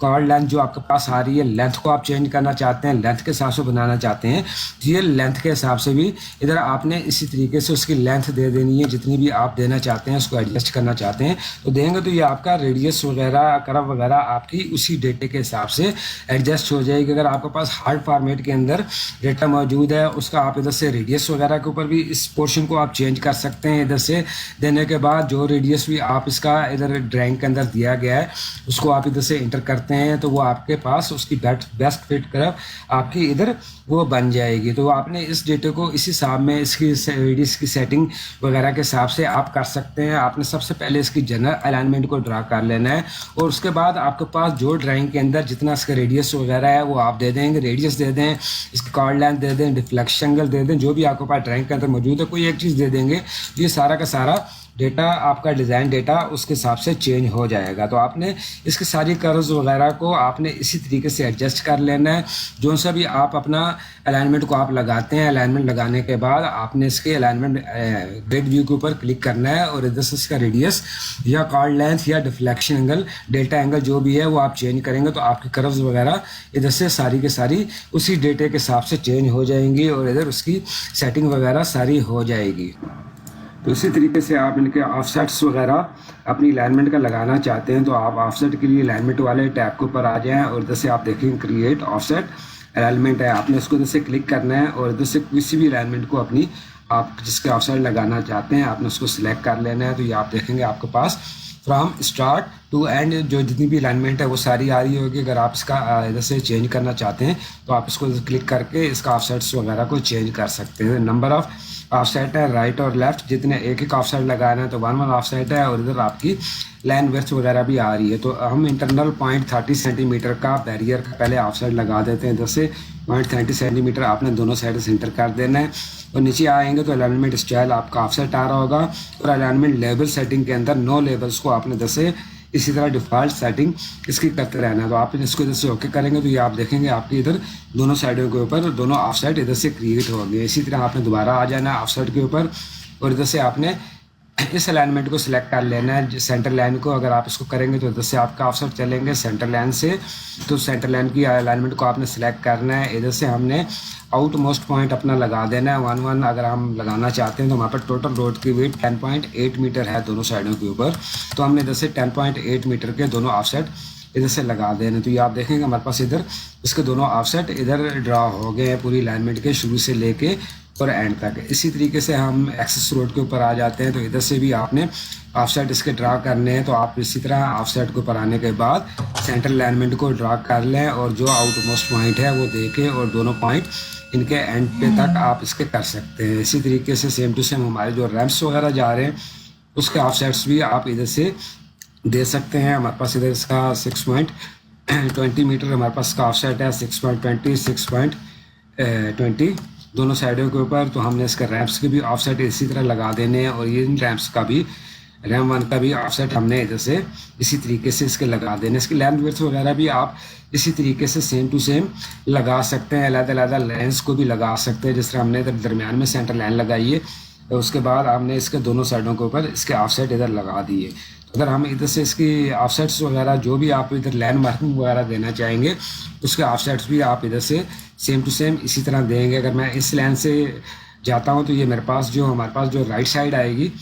कॉर्ड लेंथ जो आपके पास आ रही है, लेंथ को आप चेंज करना चाहते हैं, लेंथ के हिसाब से बनाना चाहते हैं, तो ये लेंथ के हिसाब से भी इधर आपने इसी तरीके से उसकी लेंथ दे देनी है। जितनी भी आप देना चाहते हैं, उसको एडजस्ट करना चाहते हैं तो देंगे, तो ये आपका रेडियस वगैरह कर्व वगैरह आपकी उसी डेटे के हिसाब से एडजस्ट हो जाएगी। अगर आपके पास हार्ड फॉर्मेट के अंदर डेटा मौजूद है, उसका आप इधर से रेडियस वगैरह के ऊपर भी इस पोर्शन को आप चेंज कर सकते हैं। इधर से देने के बाद जो रेडियस भी आप इसका इधर ड्राइंग के अंदर दिया गया है, उसको आप इधर से इंटर करते हैं, तो वो आपके पास उसकी बेस्ट फिट कर्व आपकी इधर वो बन जाएगी। तो आपने इस डेटे को इस हिसाब में इसकी रेडियस की सेटिंग वगैरह के हिसाब से आप कर सकते हैं। आपने सबसे पहले इसकी जनरल अलाइनमेंट को ड्रा कर लेना है, और उसके बाद आपके पास जो ड्राइंग के अंदर जितना इसका रेडियस वगैरह है वो आप दे देंगे। रेडियस दे दें, इसकी कॉर्ड लेंथ दे दें, डिफ्लेक्शन एंगल दे दें, जो भी आपके पास ड्राइंग के अंदर मौजूद है, कोई एक चीज़ दे देंगे। ये सारा का सारा डेटा आपका डिज़ाइन डेटा उसके हिसाब से चेंज हो जाएगा। तो आपने इसकी सारी कर्व्स वगैरह को आपने इसी तरीके से एडजस्ट कर लेना है। जो सा भी आप अपना अलाइनमेंट को आप लगाते हैं, अलाइनमेंट लगाने के बाद आपने इसके अलाइनमेंट ग्रिड व्यू के ऊपर क्लिक करना है, और इधर से इसका रेडियस या कॉर्ड लेंथ या डिफ्लेक्शन एंगल, डेल्टा एंगल जो भी है वो आप चेंज करेंगे, तो आपकी कर्व्स वगैरह इधर से सारी के सारी उसी डेटे के हिसाब से चेंज हो जाएंगी, और इधर उसकी सेटिंग वगैरह सारी हो जाएगी। तो इसी तरीके से आप इनके ऑफसेट्स वगैरह अपनी अलाइनमेंट का लगाना चाहते हैं, तो आप ऑफसेट के लिए अलाइनमेंट वाले टैब के ऊपर आ जाएं, और इधर से आप देखेंगे क्रिएट ऑफसेट अलाइनमेंट है, आपने उसको इधर से क्लिक करना है, और इधर से किसी भी अलाइनमेंट को अपनी आप जिसके ऑफसेट लगाना चाहते हैं आपने उसको सिलेक्ट कर लेना है। तो ये आप देखेंगे आपके पास फ्रॉम स्टार्ट टू एंड जो जितनी भी अलाइनमेंट है वो सारी आ रही होगी। अगर आप इसका इधर से चेंज करना चाहते हैं, तो आप इसको क्लिक करके इसका ऑफसेट्स वगैरह को चेंज कर सकते हैं। नंबर ऑफ ऑफसेट है राइट और लेफ्ट, जितने एक एक ऑफसेट लगाना है तो 1 ऑफसेट है, और इधर आपकी लाइन विड्थ वगैरह भी आ रही है। तो हम इंटरनल पॉइंट 30 सेंटीमीटर का बैरियर का पहले ऑफसेट लगा देते हैं। इधर से 30 सेंटीमीटर आपने दोनों साइड से इंटर कर देना है, और नीचे आएंगे तो अलाइनमेंट स्टाइल आपका ऑफसेट आ रहा होगा, और अलाइनमेंट लेवल सेटिंग के अंदर नो लेवल्स को आपने इधर से इसी तरह डिफ़ॉल्ट सेटिंग इसकी करते रहना है। तो आप इसको इधर से ओके करेंगे, तो ये आप देखेंगे आपके इधर दोनों साइडों के ऊपर दोनों ऑफसेट इधर से क्रिएट हो गए। इसी तरह आपने दोबारा आ जाना है ऑफसेट के ऊपर, और इधर से आपने इस अलाइनमेंट को सिलेक्ट कर लेना है, सेंटर लाइन को। अगर आप इसको करेंगे तो इधर से आपका ऑफसेट चलेंगे सेंटर लाइन से, तो सेंटर लाइन की अलाइनमेंट को आपने सिलेक्ट करना है। इधर से हमने आउट मोस्ट पॉइंट अपना लगा देना है 1 अगर हम लगाना चाहते हैं। तो हमारे पास टोटल रोड की वेट 10.8 मीटर है दोनों साइडों के ऊपर, तो हमने इधर से 10.8 मीटर के दोनों ऑफसेट इधर से लगा देना। तो ये आप देखेंगे हमारे पास इधर इसके दोनों ऑफसेट इधर ड्रा हो गए हैं पूरी अलाइनमेंट के शुरू से लेके और एंड तक। इसी तरीके से हम एक्सेस रोड के ऊपर आ जाते हैं, तो इधर से भी आपने ऑफसेट इसके ड्रा करने हैं। तो आप इसी तरह ऑफसेट के ऊपर आने के बाद सेंटर अलाइनमेंट को ड्रा कर लें, और जो आउट मोस्ट पॉइंट है वो देखें, और दोनों पॉइंट इनके एंड पे तक आप इसके कर सकते हैं। इसी तरीके से सेम टू सेम हमारे जो रैम्प्स वगैरह जा रहे हैं उसके ऑफसेट्स भी आप इधर से दे सकते हैं। हमारे पास इधर इसका 6.20 मीटर हमारे पास इसका ऑफसेट है, 6.20 6.20 दोनों साइडों के ऊपर। तो हमने इसका रैम्प्स के भी ऑफसेट इसी तरह लगा देने हैं, और इन रैम्प्स का भी रैम 1 का भी ऑफसेट हमने इधर से इसी तरीके से इसके लगा देने। इसकी लेंथ विड्थ वगैरह भी आप इसी तरीके से सेम टू सेम लगा सकते हैं। अलग-अलग लेंस को भी लगा सकते हैं, जिस तरह हमने इधर दरमियान में सेंटर लाइन लगाई है, तो उसके बाद हमने इसके दोनों साइडों के ऊपर इसके ऑफसेट इधर लगा दिए। तो अगर हम इधर से इसकी ऑफसेट्स वगैरह जो भी आप इधर लाइन मार्किंग वगैरह देना चाहेंगे, उसके ऑफसेट्स भी आप इधर से सेम टू सेम इसी तरह देंगे। अगर मैं इस लाइन से जाता हूँ तो ये मेरे पास जो हमारे पास जो राइट साइड आएगी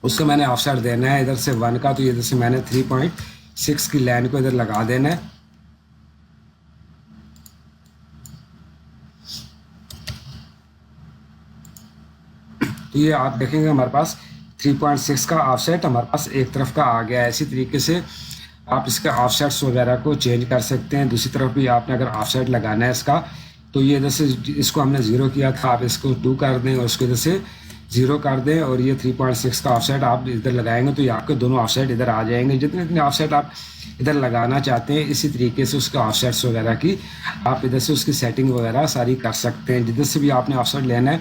उसको मैंने ऑफसेट देना है इधर से 1 का, तो इधर से मैंने 3.6 की लाइन को इधर लगा देना है। तो ये आप देखेंगे हमारे पास 3.6 का ऑफसेट हमारे पास एक तरफ का आ गया है। इसी तरीके से आप इसके ऑफसेट्स वगैरह को चेंज कर सकते हैं। दूसरी तरफ भी आपने अगर ऑफसेट लगाना है इसका, तो ये जैसे इसको हमने 0 किया था, आप इसको 2 कर दें और उसको जैसे 0 कर दें, और ये 3.6 का ऑफसेट आप इधर लगाएंगे तो ये आपके दोनों ऑफसेट इधर आ जाएंगे। जितने जितने ऑफसेट आप इधर लगाना चाहते हैं, इसी तरीके से उसके ऑफसेट्स वगैरह की आप इधर से उसकी सेटिंग वगैरह सारी कर सकते हैं। जिधर से भी आपने ऑफसेट लेना है,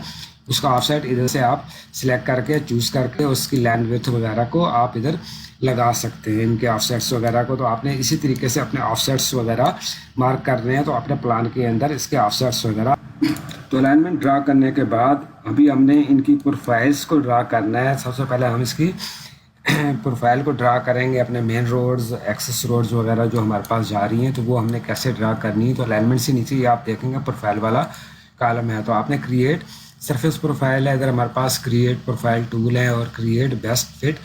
उसका ऑफसेट इधर से आप सिलेक्ट करके चूज़ करके उसकी लैंड विड्थ वगैरह को आप इधर लगा सकते हैं, इनके ऑफसेट्स वगैरह को। तो आपने इसी तरीके से अपने ऑफसेट्स वगैरह मार्क कर रहे हैं, तो अपने प्लान के अंदर इसके ऑफसेट्स वगैरह। तो अलाइनमेंट ड्रा करने के बाद अभी हमने इनकी प्रोफाइल्स को ड्रा करना है। सबसे पहले हम इसकी प्रोफाइल को ड्रा करेंगे, अपने मेन रोड्स, एक्सेस रोड्स वगैरह जो हमारे पास जा रही हैं, तो वो हमने कैसे ड्रा करनी है। तो अलाइनमेंट से नीचे ये आप देखेंगे प्रोफाइल वाला कॉलम है, तो आपने क्रिएट सरफेस प्रोफाइल है, इधर हमारे पास क्रिएट प्रोफाइल टूल है और क्रिएट बेस्ट फिट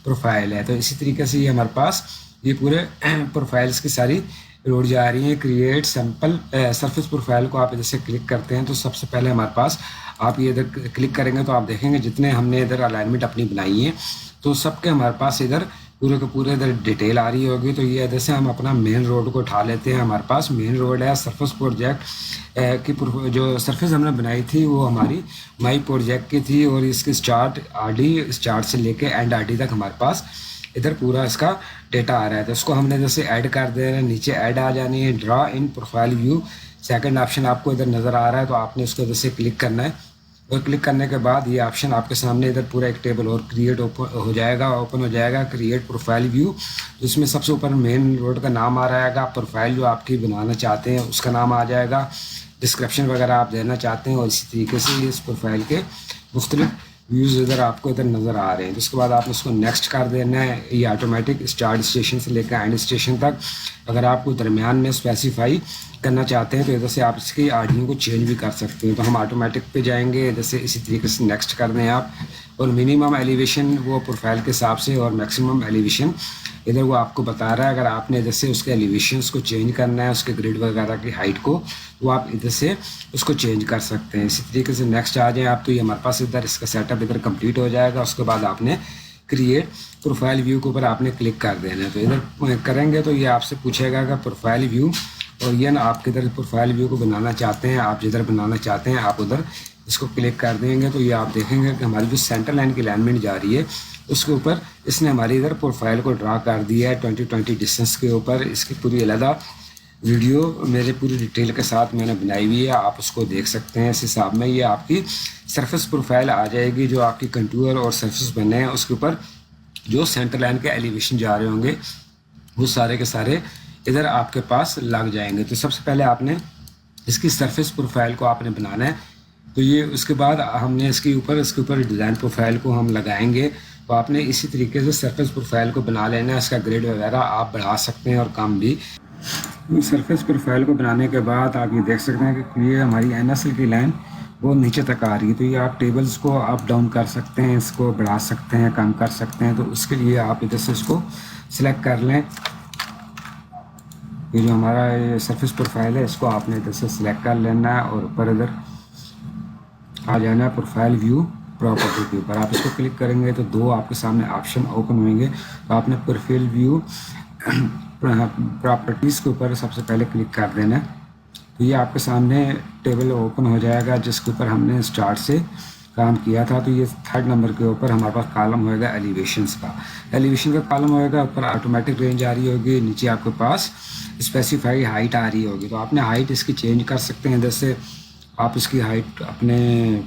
प्रोफाइल है। तो इसी तरीके से ये हमारे पास ये पूरे प्रोफाइल्स की सारी रोड जा रही है। क्रिएट सैम्पल सरफेस प्रोफाइल को आप इधर से क्लिक करते हैं, तो सबसे पहले हमारे पास आप ये इधर क्लिक करेंगे तो आप देखेंगे जितने हमने इधर अलाइनमेंट अपनी बनाई है, तो सबके हमारे पास इधर पूरे के पूरे इधर डिटेल आ रही होगी। तो ये इधर से हम अपना मेन रोड को उठा लेते हैं। हमारे पास मेन रोड है सरफेस प्रोजेक्ट की जो सरफेस हमने बनाई थी वो हमारी माई प्रोजेक्ट की थी, और इसकी स्टार्ट आरडी स्टार्ट से लेके एंड आरडी तक हमारे पास इधर पूरा इसका डेटा आ रहा है। तो इसको हमने जैसे ऐड कर दे रहे हैं, नीचे ऐड आ जानी है, ड्रा इन प्रोफाइल व्यू सेकंड ऑप्शन आपको इधर नज़र आ रहा है, तो आपने इसको इधर से क्लिक करना है। और क्लिक करने के बाद ये ऑप्शन आपके सामने इधर पूरा एक टेबल और क्रिएट ओपन हो जाएगा क्रिएट प्रोफाइल व्यू, जिसमें सबसे ऊपर मेन रोड का नाम आ रहेगा, प्रोफाइल जो आपकी बनाना चाहते हैं उसका नाम आ जाएगा, डिस्क्रिप्शन वगैरह आप देना चाहते हैं, और इसी तरीके से इस प्रोफाइल के मुख्तलिफ व्यूज़ इधर आपको इधर नज़र आ रहे हैं। तो उसके बाद आपने इसको नेक्स्ट कर देना है। ये ऑटोमेटिक स्टार्ट स्टेशन से लेकर एंड स्टेशन तक अगर आपको दरमियान में स्पेसिफाई करना चाहते हैं तो इधर से आप इसकी आरडीओ को चेंज भी कर सकते हैं। तो हम ऑटोमेटिक पे जाएंगे, इधर से इसी तरीके से नेक्स्ट कर दें आप, और मिनिमम एलिवेशन वो प्रोफाइल के हिसाब से और मैक्सिमम एलिवेशन इधर वो आपको बता रहा है। अगर आपने इधर से उसके एलिवेशंस को चेंज करना है, उसके ग्रिड वगैरह की हाइट को, तो आप इधर से उसको चेंज कर सकते हैं। इसी तरीके से नेक्स्ट आ जाएँ आप, तो ये हमारे पास इधर इसका सेटअप इधर कंप्लीट हो जाएगा। उसके बाद आपने क्रिएट प्रोफाइल व्यू के ऊपर आपने क्लिक कर देना है। तो इधर करेंगे तो ये आपसे पूछेगा कि प्रोफाइल व्यू, और ये ना आप किधर प्रोफाइल व्यू को बनाना चाहते हैं, आप जिधर बनाना चाहते हैं आप उधर इसको क्लिक कर देंगे। तो ये आप देखेंगे कि हमारी जो सेंटर लाइन की अलाइनमेंट जा रही है उसके ऊपर इसने हमारी इधर प्रोफाइल को ड्रा कर दिया है 20-20 डिस्टेंस के ऊपर। इसकी पूरी अलग वीडियो मेरे पूरी डिटेल के साथ मैंने बनाई हुई है, आप उसको देख सकते हैं। इस हिसाब में ये आपकी सरफेस प्रोफाइल आ जाएगी, जो आपकी कंटूर और सरफेस बने हैं उसके ऊपर जो सेंटर लाइन के एलिवेशन जा रहे होंगे वो सारे के सारे इधर आपके पास लग जाएंगे। तो सबसे पहले आपने इसकी सरफेस प्रोफाइल को आपने बनाना है। तो ये उसके बाद हमने इसके ऊपर डिज़ाइन प्रोफाइल को हम लगाएंगे। तो आपने इसी तरीके से सरफेस प्रोफाइल को बना लेना है। इसका ग्रेड वगैरह आप बढ़ा सकते हैं और कम भी। सरफेस प्रोफाइल को बनाने के बाद आप ये देख सकते हैं कि ये हमारी NSL की लाइन वो नीचे तक आ रही है। तो ये आप टेबल्स को अप डाउन कर सकते हैं, इसको बढ़ा सकते हैं, कम कर सकते हैं। तो उसके लिए आप इधर से इसको सिलेक्ट कर लें। ये जो हमारा ये सरफेस प्रोफाइल है इसको आपने इधर से सिलेक्ट कर लेना है और ऊपर इधर आ जाना है प्रोफाइल व्यू प्रॉपर्टी के ऊपर। आप इसको क्लिक करेंगे तो दो आपके सामने ऑप्शन ओपन होंगे। तो आपने प्रोफाइल व्यू प्रॉपर्टीज़ के ऊपर सबसे पहले क्लिक कर देना है। तो ये आपके सामने टेबल ओपन हो जाएगा जिसके ऊपर हमने स्टार्ट से काम किया था। तो ये 3rd नंबर के ऊपर हमारे पास कॉलम होएगा एलिवेशंस का। एलिवेशन का कॉलम होएगा, ऊपर ऑटोमेटिक रेंज आ रही होगी, नीचे आपके पास स्पेसिफाई हाइट आ रही होगी। तो आपने हाइट इसकी चेंज कर सकते हैं। जैसे आप इसकी हाइट अपने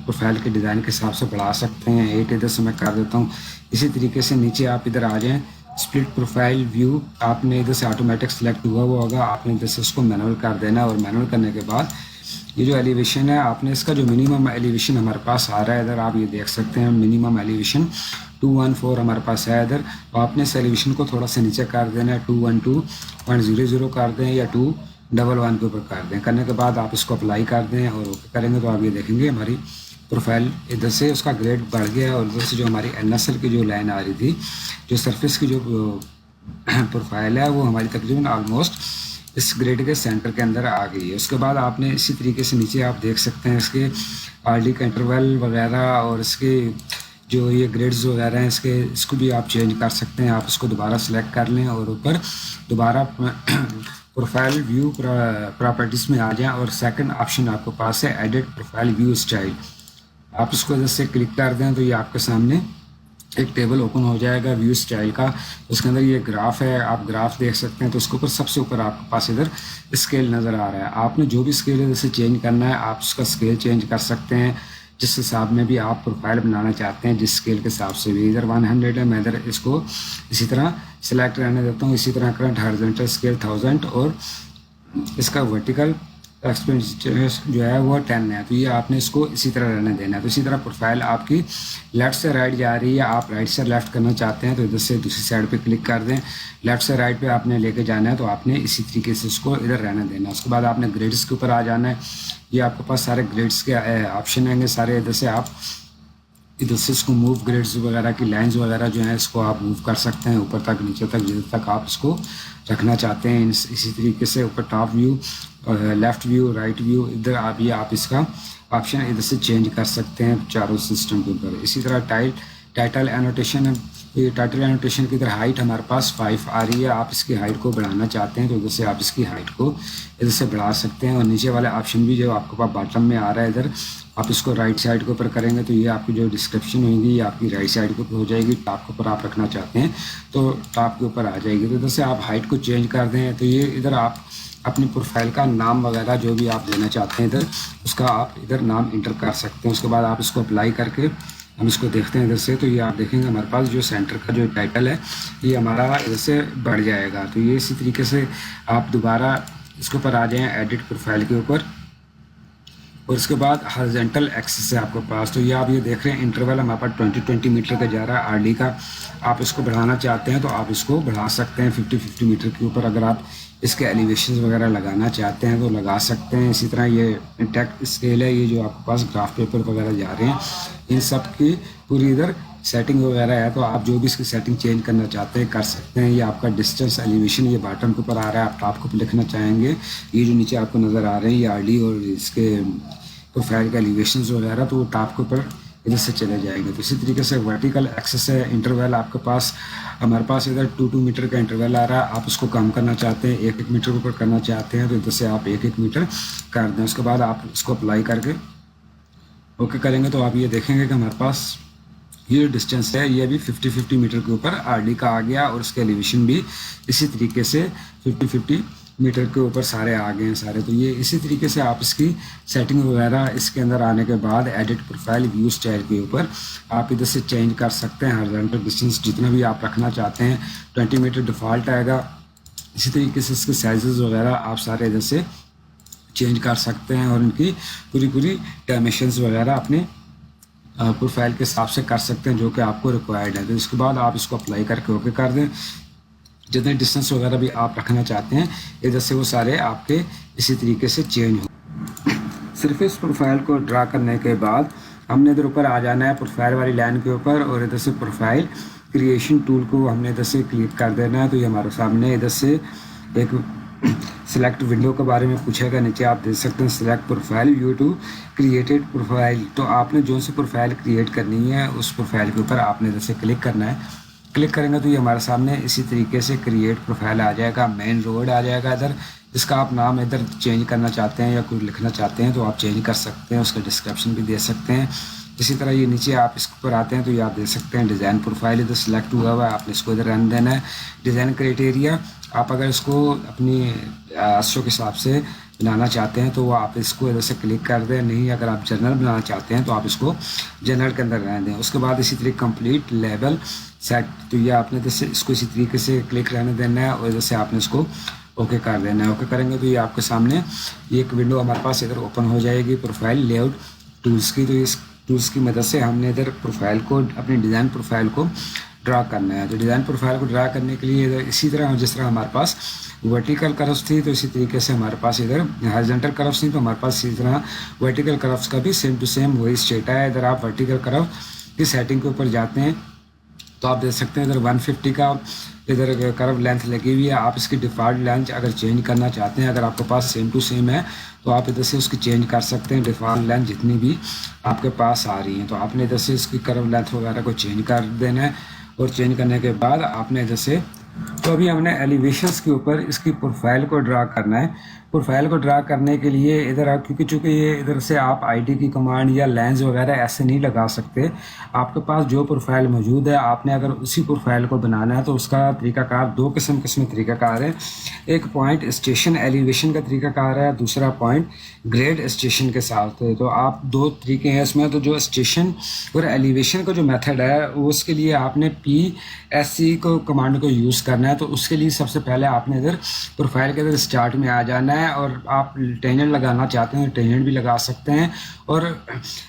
प्रोफाइल के डिज़ाइन के हिसाब से बढ़ा सकते हैं। 8 इधर से मैं कर देता हूँ। इसी तरीके से नीचे आप इधर आ जाएँ, स्प्लिट प्रोफाइल व्यू आपने इधर से ऑटोमेटिक सेलेक्ट हुआ होगा, आपने इधर से उसको मैनुअल कर देना। और मैनुअल करने के बाद ये जो एलिवेशन है आपने इसका जो मिनिमम एलिवेशन हमारे पास आ रहा है इधर आप ये देख सकते हैं, मिनिमम एलिवेशन 214 हमारे पास है इधर। तो आपने इस एलिवेशन को थोड़ा सा नीचे कर देना है, 212.00 कर दें या 211 के ऊपर कर दें। करने के बाद आप इसको अप्लाई कर दें और ओके करेंगे तो आप ये देखेंगे हमारी प्रोफाइल इधर से उसका ग्रेड बढ़ गया। और इधर से जो हमारी NSL की जो लाइन आ रही थी, जो सरफेस की जो प्रोफाइल है वो हमारी तकरीबन ऑलमोस्ट इस ग्रेड के सेंटर के अंदर आ गई है। उसके बाद आपने इसी तरीके से नीचे आप देख सकते हैं इसके RD का इंटरवल वगैरह और इसके जो ये ग्रेड्स वगैरह हैं इसको भी आप चेंज कर सकते हैं। आप इसको दोबारा सेलेक्ट कर लें और ऊपर दोबारा प्रोफाइल व्यू प्रॉपर्टीज़ में आ जाएं और सेकंड ऑप्शन आपके पास है एडिट प्रोफाइल व्यू स्टाइल। आप इसको जैसे क्लिक कर दें तो ये आपके सामने एक टेबल ओपन हो जाएगा व्यू स्टाइल का। उसके अंदर ये ग्राफ है, आप ग्राफ देख सकते हैं। तो उसके ऊपर सबसे ऊपर आपके पास इधर स्केल नज़र आ रहा है। आपने जो भी स्केल है जैसे चेंज करना है आप उसका स्केल चेंज कर सकते हैं जिस हिसाब में भी आप प्रोफाइल बनाना चाहते हैं, जिस स्केल के हिसाब से भी। इधर 100 है, मैं इधर इसको इसी तरह सिलेक्ट रहने देता हूँ। इसी तरह करंट हॉरिजॉन्टल स्केल 1000 और इसका वर्टिकल एक्सपेंडिचर जो है वो 10 है। तो ये आपने इसको इसी तरह रहने देना है। तो इसी तरह प्रोफाइल आपकी लेफ़्ट से राइट जा रही है, आप राइट से लेफ़्ट करना चाहते हैं तो इधर से दूसरी साइड पे क्लिक कर दें। लेफ़्ट से राइट पे आपने लेके जाना है तो आपने इसी तरीके से इसको इधर रहने देना है। उसके बाद आपने ग्रेड्स के ऊपर आ जाना है। ये आपके पास सारे ग्रेड्स के ऑप्शन आएंगे सारे। इधर से आप इधर से इसको मूव ग्रेड्स वगैरह की लाइंस वगैरह जो है इसको आप मूव कर सकते हैं ऊपर तक नीचे तक जिधर तक आप इसको रखना चाहते हैं। इसी तरीके से ऊपर top view, left view, right view, इधर आप इसका ऑप्शन इधर से चेंज कर सकते हैं चारों सिस्टम के ऊपर। इसी तरह टाइटल एनोटेशन, ये टाइटल एनोटेशन की इधर हाइट हमारे पास 5 आ रही है। आप इसकी हाइट को बढ़ाना चाहते हैं तो इधर से आप इसकी हाइट को इधर से बढ़ा सकते हैं। और नीचे वाले ऑप्शन भी जो आपके पास बॉटम में आ रहा है इधर आप इसको राइट साइड के ऊपर करेंगे तो ये आपकी जो डिस्क्रिप्शन होगी ये आपकी राइट साइड के ऊपर हो जाएगी। टॉप के ऊपर आप रखना चाहते हैं तो टॉप के ऊपर आ जाएगी। तो इधर से आप हाइट को चेंज कर दें तो ये इधर आप अपनी प्रोफाइल का नाम वगैरह जो भी आप देना चाहते हैं इधर उसका आप इधर नाम इंटर कर सकते हैं। उसके बाद आप इसको अप्लाई करके हम इसको देखते हैं इधर से। तो ये आप देखेंगे हमारे पास जो सेंटर का जो टाइटल है ये हमारा इधर से बढ़ जाएगा। तो ये इसी तरीके से आप दोबारा इसके ऊपर आ जाएं एडिट प्रोफाइल के ऊपर और उसके बाद हॉरिजॉन्टल एक्सिस है आपके पास। तो ये आप ये देख रहे हैं इंटरवल हमारे पास 20 मीटर का जा रहा है आरडी का। आप इसको बढ़ाना चाहते हैं तो आप इसको बढ़ा सकते हैं 50 मीटर के ऊपर। अगर आप इसके एलिवेशन वगैरह लगाना चाहते हैं तो लगा सकते हैं। इसी तरह ये इंटैक्ट स्केल है, ये जो आपके पास ग्राफ पेपर वगैरह जा रहे हैं इन सब की पूरी इधर सेटिंग वगैरह है। तो आप जो भी इसकी सेटिंग चेंज करना चाहते हैं कर सकते हैं। ये आपका डिस्टेंस एलिवेशन ये बॉटम के ऊपर आ रहा है। आप टॉप के ऊपर लिखना चाहेंगे ये जो नीचे आपको नज़र आ रहे हैं ये आरडी और इसके प्रोफाइल के एलिवेशन वगैरह तो वो टॉप के ऊपर इधर से चले जाएंगे। तो इसी तरीके से वर्टिकल एक्सेस है। इंटरवल आपके पास हमारे पास इधर 2 मीटर का इंटरवल आ रहा है। आप उसको कम करना चाहते हैं 1 मीटर के ऊपर करना चाहते हैं तो इधर से आप 1 मीटर कर दें। उसके बाद आप इसको अप्लाई करके ओके करेंगे तो आप ये देखेंगे कि हमारे पास ये डिस्टेंस है ये भी 50 मीटर के ऊपर आरडी का आ गया और उसके एलिवेशन भी इसी तरीके से 50 मीटर के ऊपर सारे आ गए हैं सारे। तो ये इसी तरीके से आप इसकी सेटिंग वगैरह इसके अंदर आने के बाद एडिट प्रोफाइल व्यू स्टाइल के ऊपर आप इधर से चेंज कर सकते हैं। हॉरिजॉन्टल डिस्टेंस जितना भी आप रखना चाहते हैं 20 मीटर डिफ़ॉल्ट आएगा। इसी तरीके से इसके साइजेस वगैरह आप सारे इधर से चेंज कर सकते हैं और उनकी पूरी डायमेंशंस वगैरह अपने प्रोफाइल के हिसाब से कर सकते हैं जो कि आपको रिक्वायर्ड है। तो इसके बाद आप इसको अप्लाई करके ओके कर दें। जितने डिस्टेंस वगैरह भी आप रखना चाहते हैं इधर से वो सारे आपके इसी तरीके से चेंज हो। सिर्फ इस प्रोफाइल को ड्रा करने के बाद हमने इधर ऊपर आ जाना है प्रोफाइल वाली लाइन के ऊपर और इधर से प्रोफाइल क्रिएशन टूल को हमने इधर से क्लिक कर देना है। तो ये हमारे सामने इधर से एक सिलेक्ट विंडो के बारे में पूछेगा। नीचे आप देख सकते हैं select profile view to created profile. तो आपने जो सी प्रोफाइल क्रिएट करनी है उस प्रोफाइल के ऊपर आपने इधर से क्लिक करना है। क्लिक करेंगे तो ये हमारे सामने इसी तरीके से क्रिएट प्रोफाइल आ जाएगा। मेन रोड आ जाएगा इधर, जिसका आप नाम इधर चेंज करना चाहते हैं या कुछ लिखना चाहते हैं तो आप चेंज कर सकते हैं। उसका डिस्क्रिप्शन भी दे सकते हैं। इसी तरह ये नीचे आप इसके ऊपर आते हैं तो ये आप देख सकते हैं डिज़ाइन प्रोफाइल इधर सिलेक्ट हुआ हुआ है। आपने इसको इधर रन देना है। डिज़ाइन क्राइटेरिया आप अगर इसको अपनी आशो के हिसाब से बनाना चाहते हैं तो वो आप इसको इधर से क्लिक कर दें। नहीं अगर आप जनरल बनाना चाहते हैं तो आप इसको जनरल के अंदर रहने दें। उसके बाद इसी तरीके कंप्लीट लेवल सेट तो ये आपने इधर से इसको इसी तरीके से क्लिक रहने देना है और इधर से आपने इसको ओके कर देना है। ओके करेंगे तो ये आपके सामने एक विंडो हमारे पास इधर ओपन हो जाएगी प्रोफाइल लेआउट टूल्स की। तो इस टूल्स की मदद से हमने इधर प्रोफाइल को अपनी डिज़ाइन प्रोफाइल को ड्रा करना है। तो डिज़ाइन प्रोफाइल को ड्रा करने के लिए इधर इसी तरह जिस तरह हमारे पास वर्टिकल कर्व्स थी तो इसी तरीके से हमारे पास इधर हॉरिजॉन्टल कर्व्स थी तो हमारे पास इसी तरह वर्टिकल कर्व्स का भी सेम टू सेम वही स्टेट है। इधर आप वर्टिकल कर्व की सेटिंग के ऊपर जाते हैं तो आप देख सकते हैं इधर 150 का इधर कर्व लेंथ लगी हुई है। आप इसकी डिफ़ॉल्ट लेंथ अगर चेंज करना चाहते हैं, अगर आपके पास सेम टू सेम है तो आप इधर से उसकी चेंज कर सकते हैं। डिफ़ॉल्ट लेंथ जितनी भी आपके पास आ रही हैं तो आपने इधर से इसकी कर्व लेंथ वगैरह को चेंज कर देना है। और चेंज करने के बाद आपने इधर से, तो अभी हमने एलिवेशंस के ऊपर इसकी प्रोफाइल को ड्रा करना है। प्रोफाइल को ड्रा करने के लिए इधर आप, क्योंकि चूँकि ये इधर से आप आईडी की कमांड या लेंस वगैरह ऐसे नहीं लगा सकते। आपके पास जो प्रोफाइल मौजूद है, आपने अगर उसी प्रोफाइल को बनाना है तो उसका तरीकाकार दो किस्म में तरीकाकार है। एक पॉइंट स्टेशन एलिवेशन का तरीकाकार है, दूसरा पॉइंट ग्रेड स्टेशन के साथ है। तो आप दो तरीके हैं इसमें। तो जो स्टेशन और एलिवेशन का जो मेथड है उसके लिए आपने PSC को कमांड को यूज़ करना है। तो उसके लिए सबसे पहले आपने इधर प्रोफाइल के इधर स्टार्ट में आ जाना है, और आप टेंजेंट लगाना चाहते हैं टेंजेंट भी लगा सकते हैं, और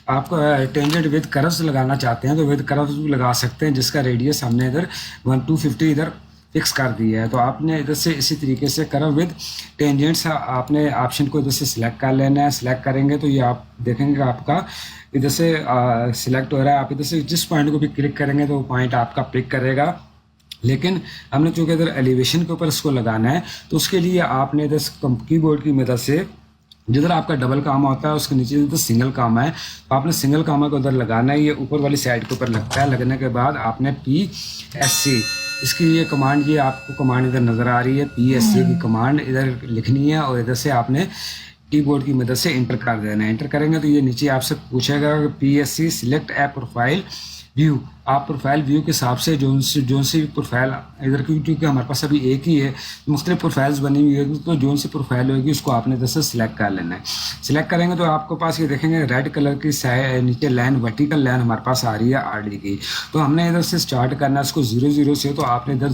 आपको टेंजेंट विद कर्व्स लगाना चाहते हैं तो विद कर्व्स भी लगा सकते हैं, जिसका रेडियस हमने इधर 250 इधर फिक्स कर दिया है। तो आपने इधर से इसी तरीके से कर्व विद टेंजेंट्स आपने ऑप्शन को इधर से सिलेक्ट कर लेना है। सिलेक्ट करेंगे तो ये आप देखेंगे आपका इधर से सिलेक्ट हो रहा है। आप इधर से जिस पॉइंट को भी क्लिक करेंगे तो वो पॉइंट आपका पिक करेगा। लेकिन हमने चूँकि इधर एलिवेशन के ऊपर इसको लगाना है तो उसके लिए आपने इधर कीबोर्ड की मदद से जिधर आपका डबल कामा होता है उसके नीचे तो सिंगल कामा है, तो आपने सिंगल कामा को उधर लगाना है। ये ऊपर वाली साइड के ऊपर लगता है। लगने के बाद आपने PSC इसकी ये कमांड, ये आपको कमांड इधर नज़र आ रही है, PSC की कमांड इधर लिखनी है और इधर से आपने कीबोर्ड की मदद से इंटर कर देना है। इंटर करेंगे तो ये नीचे आपसे पूछेगा PSC सिलेक्ट ए प्रोफाइल व्यू। आप प्रोफाइल व्यू के हिसाब से जो सी प्रोफाइल इधर, क्योंकि हमारे पास अभी एक ही है, मुख्तलिफ प्रोफाइल्स बनी हुई है, तो जो सी प्रोफाइल होगी उसको आपने इधर से सिलेक्ट कर लेना है। सिलेक्ट करेंगे तो आपके पास ये देखेंगे रेड कलर की नीचे लाइन, वर्टिकल लाइन हमारे पास आ रही है RD की। तो हमने इधर से स्टार्ट करना है इसको 0 से, तो आपने इधर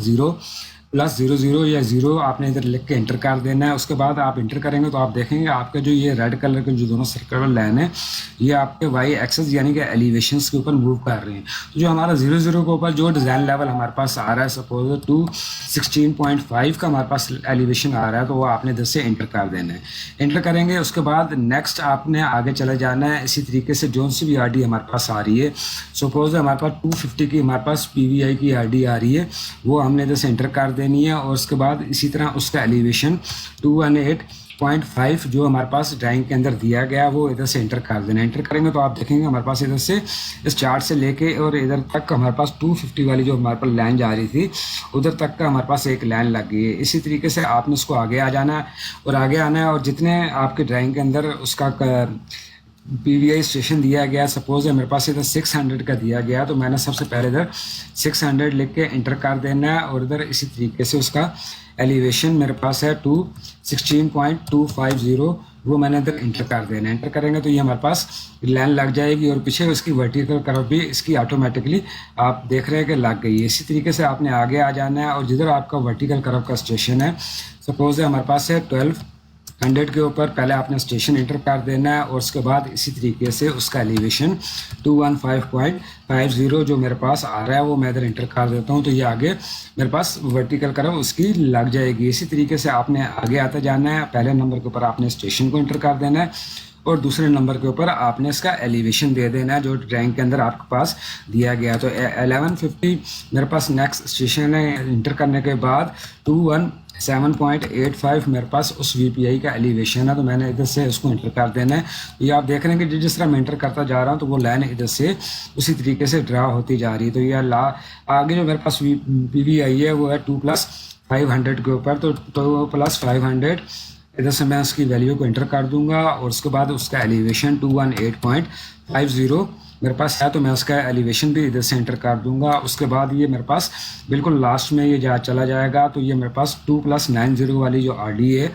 0+00 या 0 आपने इधर लिख के इंटर कर देना है। उसके बाद आप इंटर करेंगे तो आप देखेंगे आपके जो ये रेड कलर के जो दोनों सर्कल लाइन है ये आपके वाई एक्सेस यानी कि एलिवेशंस के ऊपर मूव कर रहे हैं। तो जो हमारा 0 के ऊपर जो डिज़ाइन लेवल हमारे पास आ रहा है, सपोज 216.5 का हमारे पास एलिवेशन आ रहा है, तो वो आपने इधर से इंटर कर देना है। इंटर करेंगे उसके बाद नेक्स्ट आपने आगे चले जाना है। इसी तरीके से जो सी भी RD हमारे पास आ रही है, सपोज हमारे पास 250 की हमारे पास PVI की RD आ रही है, वो हमने इधर से इंटर कर देनी है। और उसके बाद इसी तरह उसका एलिवेशन 218.5 जो हमारे पास ड्राइंग के अंदर दिया गया वो इधर से इंटर कर देना। इंटर करेंगे तो आप देखेंगे हमारे पास इधर से इस चार्ट से लेके और इधर तक हमारे पास 250 वाली जो हमारे पास लाइन जा रही थी उधर तक का हमारे पास एक लाइन लग गई है। इसी तरीके से आपने उसको आगे आ जाना है और आगे आना है, और जितने आपके ड्राइंग के अंदर उसका PVI स्टेशन दिया गया, सपोज है मेरे पास इधर 600 का दिया गया, तो मैंने सबसे पहले इधर 600 लिख के इंटर कर देना है। और इधर इसी तरीके से उसका एलिवेशन मेरे पास है 216.250, वो मैंने इधर इंटर कर देना है। इंटर करेंगे तो ये हमारे पास लाइन लग जाएगी और पीछे उसकी वर्टिकल कर्व भी इसकी ऑटोमेटिकली आप देख रहे हैं कि लग गई है। इसी तरीके से आपने आगे आ जाना है और जिधर आपका वर्टिकल कर्व का स्टेशन है, सपोज है हमारे पास है 1200 के ऊपर, पहले आपने स्टेशन इंटर कर देना है और उसके बाद इसी तरीके से उसका एलिवेशन 215.50 जो मेरे पास आ रहा है वो मैं इधर इंटर कर देता हूँ, तो ये आगे मेरे पास वर्टिकल कर्व उसकी लग जाएगी। इसी तरीके से आपने आगे आते जाना है। पहले नंबर के ऊपर आपने स्टेशन को इंटर कर देना है और दूसरे नंबर के ऊपर आपने इसका एलिवेशन दे देना है जो ड्राइंग के अंदर आपके पास दिया गया। तो 1150 मेरे पास नेक्स्ट स्टेशन है। इंटर करने के बाद 217.85 मेरे पास उस VPI का एलिवेशन है, तो मैंने इधर से उसको इंटर कर देना है। तो ये आप देख रहे हैं कि जिस तरह मैं इंटर करता जा रहा हूँ तो वो लाइन इधर से उसी तरीके से ड्रा होती जा रही है। तो ये आगे जो मेरे पास PVI है वो है 2+500 के ऊपर, तो 2+500 इधर से मैं उसकी वैल्यू को इंटर कर दूंगा और उसके बाद उसका एलिवेशन 218.50 मेरे पास है, तो मैं उसका एलिवेशन भी इधर से इंटर कर दूंगा। उसके बाद ये मेरे पास बिल्कुल लास्ट में ये चला जाएगा, तो ये मेरे पास 2+90 वाली जो RD है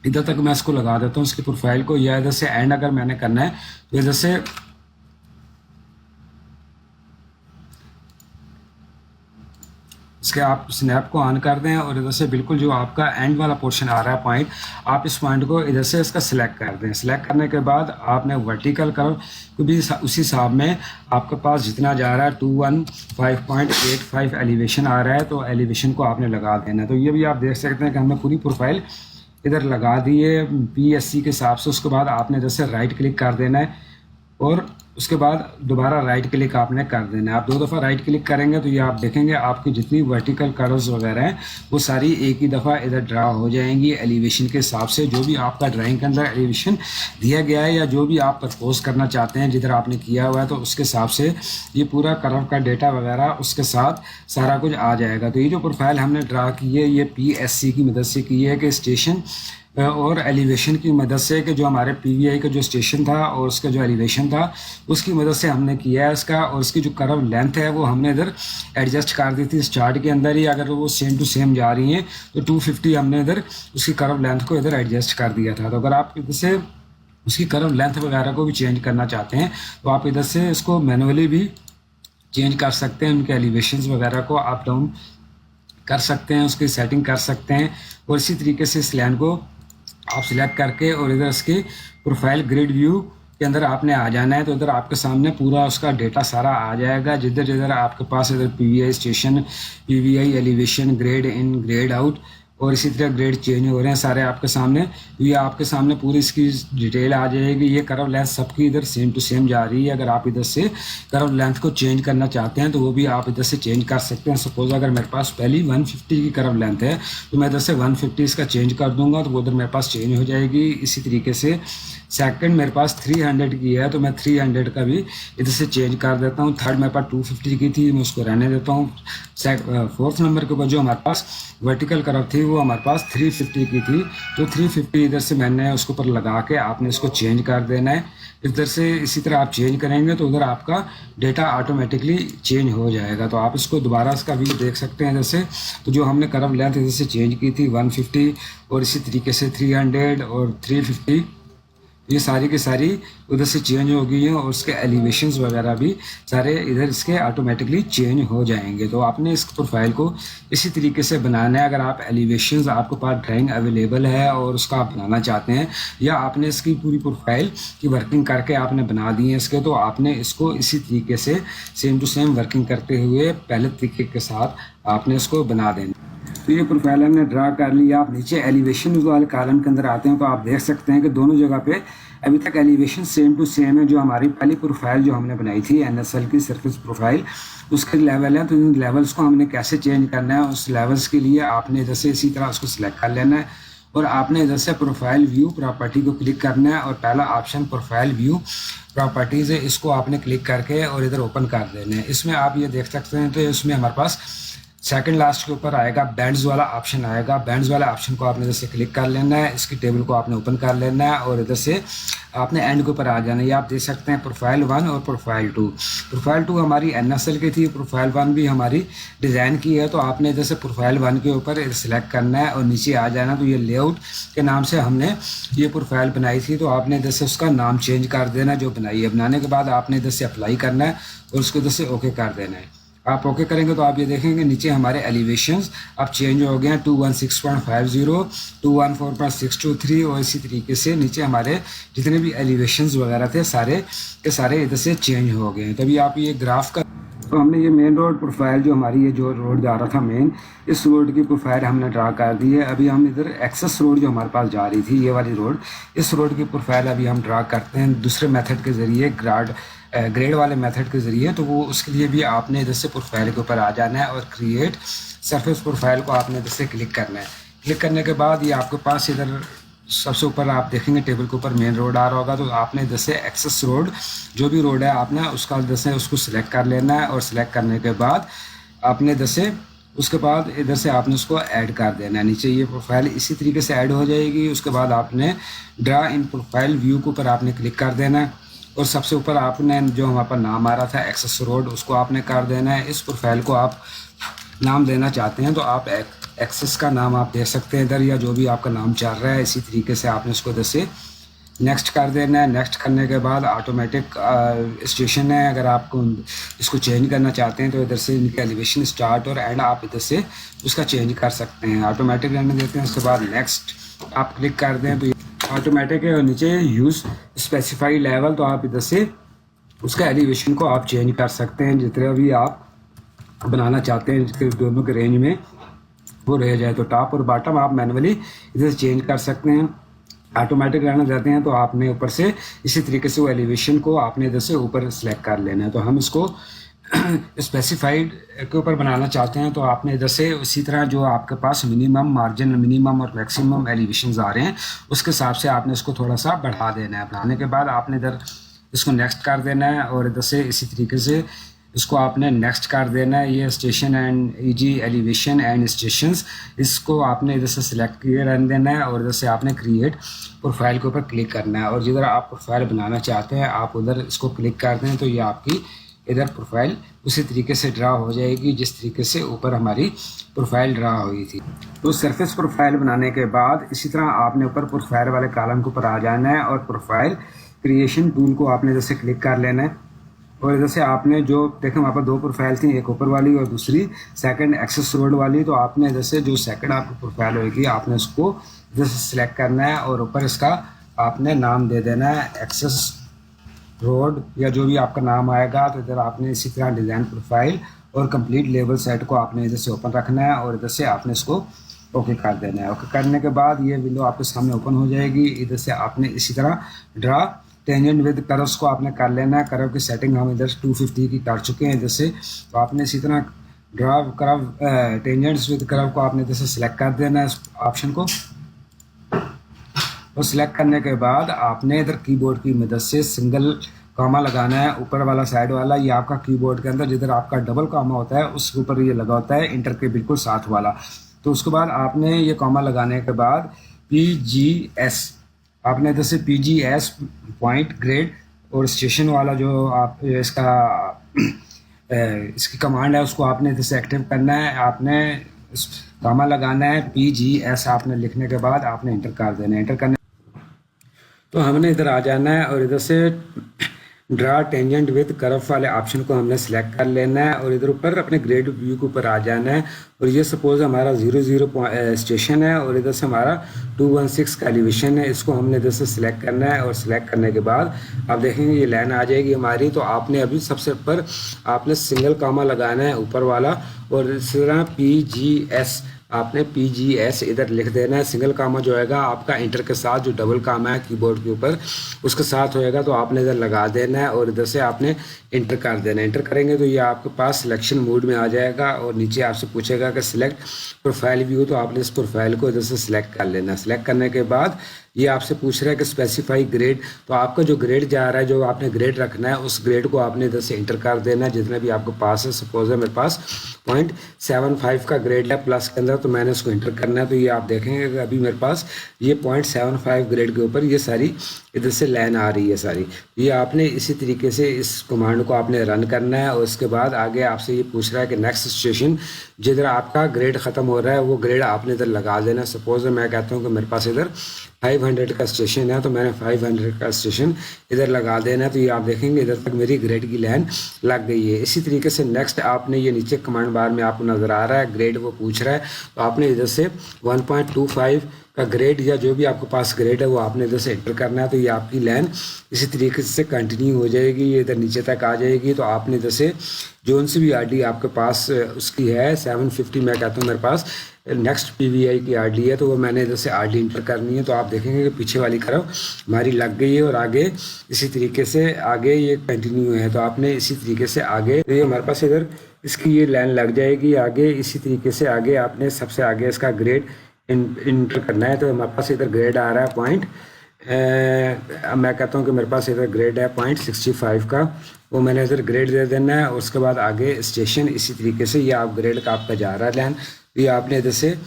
इधर तक मैं इसको लगा देता हूँ इसकी प्रोफाइल को, या इधर से एंड अगर मैंने करना है तो इधर से इसके आप स्नैप को ऑन कर दें और इधर से बिल्कुल जो आपका एंड वाला पोर्शन आ रहा है पॉइंट, आप इस पॉइंट को इधर से इसका सिलेक्ट कर दें। सिलेक्ट करने के बाद आपने वर्टिकल कर्व को भी उसी हिसाब में आपके पास जितना जा रहा है 215.85 एलिवेशन आ रहा है, तो एलिवेशन को आपने लगा देना है। तो ये भी आप देख सकते हैं कि हमने पूरी प्रोफाइल इधर लगा दी है PSC के हिसाब से। उसके बाद आपने इधर से राइट क्लिक कर देना है और उसके बाद दोबारा राइट क्लिक आपने कर देना है। आप 2 दफ़ा राइट क्लिक करेंगे तो ये आप देखेंगे आपकी जितनी वर्टिकल कर्व्स वगैरह हैं वो सारी एक ही दफ़ा इधर ड्रा हो जाएंगी एलिवेशन के हिसाब से। जो भी आपका ड्राइंग के अंदर एलिवेशन दिया गया है या जो भी आप प्रपोज करना चाहते हैं जिधर आपने किया हुआ है तो उसके हिसाब से ये पूरा कर्व का डेटा वगैरह उसके साथ सारा कुछ आ जाएगा। तो ये जो प्रोफाइल हमने ड्रा की है ये PSC की मदद से की है कि स्टेशन और एलिवेशन की मदद से कि जो हमारे PVI का जो स्टेशन था और उसका जो एलिवेशन था उसकी मदद से हमने किया है इसका। और इसकी जो कर्व लेंथ है वो हमने इधर एडजस्ट कर दी थी स्टार्ट के अंदर ही। अगर वो सेम टू सेम जा रही हैं तो 250 हमने इधर उसकी कर्व लेंथ को इधर एडजस्ट कर दिया था। तो अगर आप इधर से उसकी कर्व लेंथ वगैरह को भी चेंज करना चाहते हैं तो आप इधर से इसको मैनुअली भी चेंज कर सकते हैं। उनके एलिवेशंस वगैरह को अप डाउन कर सकते हैं, उसकी सेटिंग कर सकते हैं। और इसी तरीके से इस लाइन को आप सिलेक्ट करके और इधर इसके प्रोफाइल ग्रिड व्यू के अंदर आपने आ जाना है। तो इधर आपके सामने पूरा उसका डेटा सारा आ जाएगा। जिधर जिधर आपके पास इधर PVI station, PVI elevation, grade इन, ग्रेड आउट और इसी तरह ग्रेड चेंज हो रहे हैं सारे आपके सामने। तो ये आपके सामने पूरी इसकी डिटेल आ जाएगी। ये कर्व लेंथ सबकी इधर सेम टू सेम जा रही है। अगर आप इधर से कर्व लेंथ को चेंज करना चाहते हैं तो वो भी आप इधर से चेंज कर सकते हैं। सपोज अगर मेरे पास पहली 150 की कर्व लेंथ है तो मैं इधर से 150 इसका चेंज कर दूंगा तो वो उधर मेरे पास चेंज हो जाएगी। इसी तरीके से सेकंड मेरे पास 300 की है तो मैं 300 का भी इधर से चेंज कर देता हूँ। थर्ड मेरे पास 250 की थी, मैं उसको रहने देता हूँ। फोर्थ नंबर के ऊपर जो हमारे पास वर्टिकल कर्व थी वो हमारे पास 350 की थी तो 350 इधर से मैंने उसके ऊपर लगा के आपने इसको चेंज कर देना है। इधर से इसी तरह आप चेंज करेंगे तो उधर आपका डेटा ऑटोमेटिकली चेंज हो जाएगा। तो आप इसको दोबारा इसका व्यू देख सकते हैं। इधर से तो जो हमने कर्व लेंथ इधर से चेंज की थी 150 और इसी तरीके से 300 और 350 ये सारी की सारी उधर से चेंज हो गई हैं और उसके एलिवेशंस वगैरह भी सारे इधर इसके ऑटोमेटिकली चेंज हो जाएंगे। तो आपने इस प्रोफाइल को इसी तरीके से बनाना है। अगर आप एलिवेशंस आपके पास ड्राइंग अवेलेबल है और उसका आप बनाना चाहते हैं या आपने इसकी पूरी प्रोफाइल की वर्किंग करके आपने बना दी है इसके, तो आपने इसको इसी तरीके से सेम टू सेम वर्किंग करते हुए पहले तरीके के साथ आपने इसको बना देना। तो ये प्रोफाइल हमने ड्रा कर लिया। आप नीचे एलिवेशन वाले कॉलम के अंदर आते हैं तो आप देख सकते हैं कि दोनों जगह पे अभी तक एलिवेशन सेम टू सेम है। जो हमारी पहली प्रोफाइल जो हमने बनाई थी NSL की सरफेस प्रोफाइल उसके लेवल है। तो इन लेवल्स को हमने कैसे चेंज करना है, उस लेवल्स के लिए आपने इधर से इसी तरह उसको सिलेक्ट कर लेना है और आपने इधर से प्रोफाइल व्यू प्रॉपर्टी को क्लिक करना है और पहला ऑप्शन प्रोफाइल व्यू प्रॉपर्टीज़ है, इसको आपने क्लिक करके और इधर ओपन कर देना है। इसमें आप ये देख सकते हैं तो इसमें हमारे पास सेकंड लास्ट के ऊपर आएगा बैंड्स वाला ऑप्शन आएगा। बैंड्स वाला ऑप्शन को आपने इधर से क्लिक कर लेना है, इसकी टेबल को आपने ओपन कर लेना है और इधर से आपने एंड के ऊपर आ जाना है। ये आप देख सकते हैं प्रोफाइल 1 और प्रोफाइल 2। प्रोफाइल 2 हमारी NSL की थी, प्रोफाइल 1 भी हमारी डिज़ाइन की है। तो आपने इधर से प्रोफाइल 1 के ऊपर सिलेक्ट करना है और नीचे आ जाना। तो ये लेआउट के नाम से हमने ये प्रोफाइल बनाई थी तो आपने इधर से उसका नाम चेंज कर देना जो बनाई है। बनाने के बाद आपने इधर से अप्लाई करना है और उसको इधर से ओके कर देना है। आप ओके करेंगे तो आप ये देखेंगे नीचे हमारे एलिवेशंस अब चेंज हो गए हैं 216.50, 214.623 और इसी तरीके से नीचे हमारे जितने भी एलिवेशंस वगैरह थे सारे के सारे इधर से चेंज हो गए हैं। तभी आप ये ग्राफ का तो हमने ये मेन रोड प्रोफाइल जो हमारी ये जो रोड जा रहा था मेन, इस रोड की प्रोफाइल हमने ड्रा कर दी है। अभी हम इधर एक्सेस रोड जो हमारे पास जा रही थी ये वाली रोड, इस रोड की प्रोफाइल अभी हम ड्रा करते हैं दूसरे मेथड के ज़रिए, ग्रेड वाले मेथड के ज़रिए। तो वो उसके लिए भी आपने इधर से प्रोफाइल के ऊपर आ जाना है और क्रिएट सरफेस प्रोफाइल को आपने इधर से क्लिक करना है। क्लिक करने के बाद ये आपके पास इधर सबसे ऊपर आप देखेंगे टेबल के ऊपर मेन रोड आ रहा होगा। तो आपने इधर से एक्सेस रोड जो भी रोड है आपने उसका इधर से उसको सिलेक्ट कर लेना है और सिलेक्ट करने के बाद आपने इधर से उसके बाद इधर से आपने उसको ऐड कर देना है। नीचे ये प्रोफाइल इसी तरीके से ऐड हो जाएगी। उसके बाद आपने ड्रा इन प्रोफाइल व्यू के ऊपर आपने क्लिक कर देना है और सबसे ऊपर आपने जो हमारे पास नाम आ रहा था एक्सेस रोड उसको आपने कर देना है। इस प्रोफाइल को आप नाम देना चाहते हैं तो आप एक्सेस का नाम आप दे सकते हैं इधर, या जो भी आपका नाम चल रहा है। इसी तरीके से आपने इसको इधर से नेक्स्ट कर देना है। नेक्स्ट करने के बाद ऑटोमेटिक स्टेशन है, अगर आपको इसको चेंज करना चाहते हैं तो इधर से इनके एलिवेशन स्टार्ट और एंड आप इधर से उसका चेंज कर सकते हैं। ऑटोमेटिक रहने देते हैं। उसके बाद नेक्स्ट आप क्लिक कर दें तो ऑटोमेटिक है और नीचे यूज़ स्पेसिफाई लेवल, तो आप इधर से उसका एलिवेशन को आप चेंज कर सकते हैं जितना भी आप बनाना चाहते हैं जिसके दोनों के रेंज में वो रह जाए। तो टॉप और बॉटम आप मैनुअली इधर से चेंज कर सकते हैं। ऑटोमेटिक रहना चाहते हैं तो आपने ऊपर से इसी तरीके से वो एलिवेशन को आपने इधर से ऊपर सेलेक्ट कर लेना है। तो हम इसको स्पेसिफाइड के ऊपर बनाना चाहते हैं तो आपने इधर से उसी तरह जो आपके पास मिनिमम मार्जिन, मिनिमम और मैक्सिमम एलिवेशंस आ रहे हैं उसके हिसाब से आपने इसको थोड़ा सा बढ़ा देना है। बढ़ाने के बाद आपने इधर इसको नेक्स्ट कर देना है और इधर से इसी तरीके से इसको आपने नेक्स्ट कर देना है। ये station and easy elevation and stations, इसको आपने इधर से सिलेक्ट किए रहने देना है और इधर से आपने क्रिएट प्रोफाइल के ऊपर क्लिक करना है और जिधर आप प्रोफाइल बनाना चाहते हैं आप उधर इसको क्लिक कर दें तो ये आपकी इधर प्रोफाइल उसी तरीके से ड्रा हो जाएगी जिस तरीके से ऊपर हमारी प्रोफाइल ड्रा हुई थी। तो सरफेस प्रोफाइल बनाने के बाद इसी तरह आपने ऊपर प्रोफाइल वाले कॉलम के ऊपर आ जाना है और प्रोफाइल क्रिएशन टूल को आपने इधर से क्लिक कर लेना है और इधर से आपने जो देखें वहाँ पर दो प्रोफाइल थी, एक ऊपर वाली और दूसरी सेकंड एक्सेस रोड वाली। तो आपने इधर से जो सेकंड आपकी प्रोफाइल होगी आपने उसको इधर से सिलेक्ट करना है और ऊपर इसका आपने नाम दे देना है एक्सेस रोड या जो भी आपका नाम आएगा। तो इधर आपने इसी तरह डिज़ाइन प्रोफाइल और कंप्लीट लेवल सेट को आपने इधर से ओपन रखना है और इधर से आपने इसको ओके कर देना है। ओके करने के बाद ये विंडो आपके सामने ओपन हो जाएगी। इधर से आपने इसी तरह ड्रा टेंजेंट विद कर्व्स को आपने कर लेना है। कर्व की सेटिंग हम इधर 250 की कर चुके हैं इधर से। तो आपने इसी तरह draw curve tangents with curve को आपने इधर से सिलेक्ट कर देना है इस ऑप्शन को। और सिलेक्ट करने के बाद आपने इधर कीबोर्ड की मदद से सिंगल कॉमा लगाना है ऊपर वाला साइड वाला। ये आपका कीबोर्ड के अंदर जिधर आपका डबल कॉमा होता है उसके ऊपर ये लगा होता है इंटर के बिल्कुल साथ वाला। तो उसके बाद आपने ये कॉमा लगाने के बाद PGS आपने इधर से PGS पॉइंट ग्रेड और स्टेशन वाला जो आप इसका इसकी कमांड है उसको आपने इधर से एक्टिव करना है। आपने कॉमा लगाना है PGS आपने लिखने के बाद आपने इंटर कर देना है। इंटर करने तो हमने इधर आ जाना है और इधर से ड्रा टेंजेंट विद कर्व वाले ऑप्शन को हमने सेलेक्ट कर लेना है और इधर ऊपर अपने ग्रेड व्यू के ऊपर आ जाना है। और ये सपोज हमारा 00 स्टेशन है और इधर से हमारा 216 का एलिवेशन है। इसको हमने इधर से सिलेक्ट करना है और सिलेक्ट करने के बाद आप देखेंगे ये लाइन आ जाएगी हमारी। तो आपने अभी सबसे ऊपर आपने सिंगल कॉमा लगाना है ऊपर वाला और इस तरह PGS आपने PGS इधर लिख देना है। सिंगल कामा जो होएगा आपका इंटर के साथ जो डबल कामा है कीबोर्ड के ऊपर उसके साथ होएगा तो आपने इधर लगा देना है और इधर से आपने इंटर कर देना है। इंटर करेंगे तो ये आपके पास सिलेक्शन मोड में आ जाएगा और नीचे आपसे पूछेगा कि सिलेक्ट प्रोफाइल व्यू। तो आपने इस प्रोफाइल को इधर से सिलेक्ट कर लेना है। सिलेक्ट करने के बाद ये आपसे पूछ रहा है कि स्पेसिफाई ग्रेड। तो आपका जो ग्रेड जा रहा है जो आपने ग्रेड रखना है उस ग्रेड को आपने इधर से इंटर कर देना है जितना भी आपके पास है। सपोज है मेरे पास 0.75 का ग्रेड है प्लस के अंदर तो मैंने इसको इंटर करना है। तो ये आप देखेंगे कि अभी मेरे पास ये 0.75 ग्रेड के ऊपर ये सारी इधर से लाइन आ रही है सारी। ये आपने इसी तरीके से इस कमांड को आपने रन करना है और उसके बाद आगे आपसे ये पूछ रहा है कि नेक्स्ट स्टेशन जिधर आपका ग्रेड ख़त्म हो रहा है वो ग्रेड आपने इधर लगा देना। सपोज मैं कहता हूँ कि मेरे पास इधर 500 का स्टेशन है तो मैंने 500 का स्टेशन इधर लगा देना है। तो ये आप देखेंगे इधर तक मेरी ग्रेड की लाइन लग गई है। इसी तरीके से नेक्स्ट आपने ये नीचे कमांड बार में आपको नज़र आ रहा है ग्रेड वो पूछ रहा है तो आपने इधर से 1.25 का ग्रेड या जो भी आपके पास ग्रेड है वो आपने इधर से एंटर करना है। तो ये आपकी लाइन इसी तरीके से कंटिन्यू हो जाएगी, ये इधर नीचे तक आ जाएगी। तो आपने इधर से जोन सी भी RD आपके पास उसकी है 750, मैं कहता हूँ मेरे पास नेक्स्ट PVI की RD है तो वो मैंने इधर से RD इंटर करनी है। तो आप देखेंगे कि पीछे वाली कर्व हमारी लग गई है और आगे इसी तरीके से आगे ये कंटिन्यू है। तो आपने इसी तरीके से आगे तो ये हमारे पास इधर इसकी ये लाइन लग जाएगी आगे। इसी तरीके से आगे आपने सबसे आगे इसका ग्रेड इंटर करना है। तो हमारे पास इधर ग्रेड आ रहा है पॉइंट मैं कहता हूँ कि मेरे पास इधर ग्रेड है 0.65 का, वो मैंने इधर ग्रेड दे देना है। उसके बाद आगे स्टेशन इसी तरीके से ये आप ग्रेड का आपका जा रहा है लाइन। ये आपने इधर से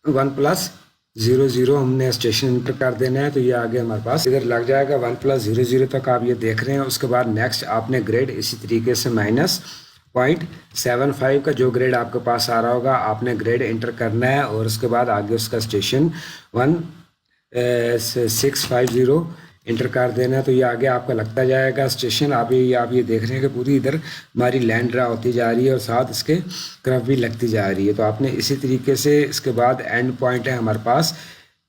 1+00 हमने स्टेशन इंटर कर देना है। तो ये आगे हमारे पास इधर लग जाएगा 1+00 तक आप ये देख रहे हैं। उसके बाद नेक्स्ट आपने ग्रेड इसी तरीके से -0.75 का जो ग्रेड आपके पास आ रहा होगा आपने ग्रेड इंटर करना है और उसके बाद आगे उसका स्टेशन 1650 इंटर कर देना है। तो ये आगे आपका लगता जाएगा स्टेशन। आप ये देख रहे हैं कि पूरी इधर हमारी लैंड ड्रा होती जा रही है और साथ इसके कर्व भी लगती जा रही है। तो आपने इसी तरीके से इसके बाद एंड पॉइंट है हमारे पास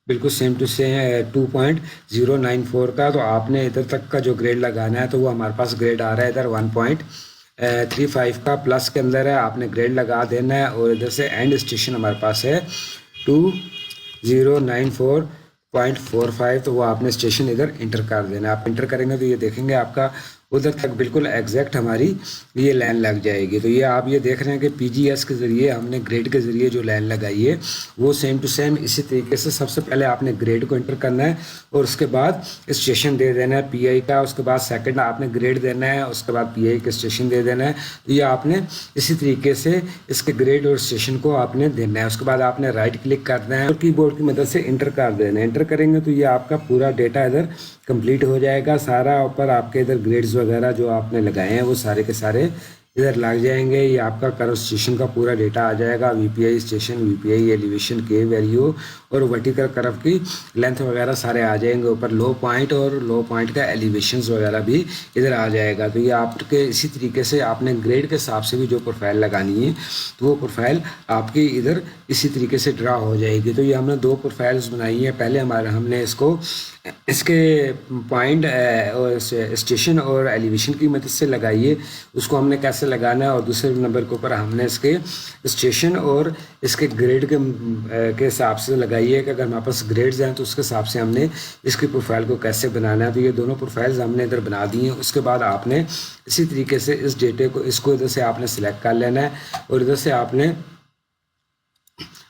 बिल्कुल सेम टू सेम 2.094 का। तो आपने इधर तक का जो ग्रेड लगाना है तो वो हमारे पास ग्रेड आ रहा है इधर 1.35 का प्लस के अंदर है। आपने ग्रेड लगा देना है और इधर से एंड स्टेशन हमारे पास है 2094 0.45, तो वो आपने स्टेशन इधर इंटर कर देना है। आप इंटर करेंगे तो ये देखेंगे आपका उधर तक बिल्कुल एग्जैक्ट हमारी ये लाइन लग जाएगी। तो ये आप ये देख रहे हैं कि पीजीएस के ज़रिए हमने ग्रेड के ज़रिए जो लाइन लगाई है वो सेम टू सेम इसी तरीके से सबसे पहले आपने ग्रेड को इंटर करना है और उसके बाद स्टेशन दे देना है पीआई का, उसके बाद सेकंड आपने ग्रेड देना है, उसके बाद पीआई का स्टेशन दे देना है। तो ये आपने इसी तरीके से इसके ग्रेड और स्टेशन को आपने देना है। उसके बाद आपने राइट क्लिक करना है और कीबोर्ड की मदद से इंटर कर देना है। इंटर करेंगे तो ये आपका पूरा डेटा इधर कंप्लीट हो जाएगा। सारा ऊपर आपके इधर ग्रेड्स वगैरह जो आपने लगाए हैं वो सारे के सारे इधर लग जाएंगे। ये आपका कर्व स्टेशन का पूरा डेटा आ जाएगा, वीपीआई स्टेशन, वीपीआई एलिवेशन के वैल्यू और वर्टिकल कर्व की लेंथ वगैरह सारे आ जाएंगे। ऊपर लो पॉइंट और लो पॉइंट का एलिवेशंस वगैरह भी इधर आ जाएगा। तो ये आपके इसी तरीके से आपने ग्रेड के हिसाब से भी जो प्रोफाइल लगानी है तो वो प्रोफाइल आपकी इधर इसी तरीके से ड्रा हो जाएगी। तो ये हमने दो प्रोफाइल्स बनाई हैं। पहले हमने इसके पॉइंट और स्टेशन और एलिवेशन की मदद से लगाई है, उसको हमने कैसे लगाना है, और दूसरे नंबर के ऊपर हमने इसके स्टेशन और इसके ग्रेड के हिसाब से लगाई है कि अगर हमारे पास ग्रेड्स हैं तो उसके हिसाब से हमने इसकी प्रोफाइल को कैसे बनाना है। तो ये दोनों प्रोफाइल्स हमने इधर बना दी हैं। उसके बाद आपने इसी तरीके से इस डेटे को इसको इधर से आपने सिलेक्ट कर लेना है और इधर से आपने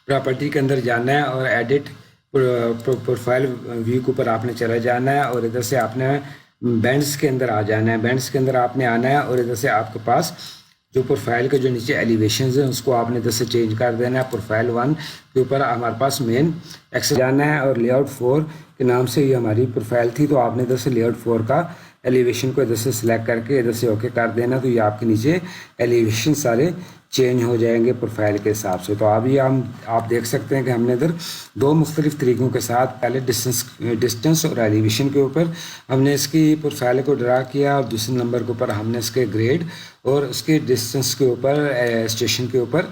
प्रॉपर्टी के अंदर जाना है और एडिट प्रोफाइल व्यू के ऊपर आपने चला जाना है और इधर से आपने बैंड्स के अंदर आ जाना है। बैंड्स के अंदर आपने आना है और इधर से आपके पास जो प्रोफाइल के जो नीचे एलिवेशंस हैं उसको आपने इधर से चेंज कर देना है। प्रोफाइल 1 के ऊपर हमारे पास मेन एक्सेस जाना है और लेआउट 4 के नाम से ये हमारी प्रोफाइल थी, तो आपने इधर से लेआउट 4 का एलिवेशन को इधर से सिलेक्ट करके इधर से ओके कर देना। तो ये आपके नीचे एलिवेशन सारे चेंज हो जाएंगे प्रोफाइल के हिसाब से। तो अभी आप देख सकते हैं कि हमने इधर दो मुख्तलिफ तरीक़ों के साथ पहले डिस्टेंस और एलिवेशन के ऊपर हमने इसकी प्रोफाइल को ड्रा किया और दूसरे नंबर के ऊपर हमने इसके ग्रेड और उसके डिस्टेंस के ऊपर स्टेशन के ऊपर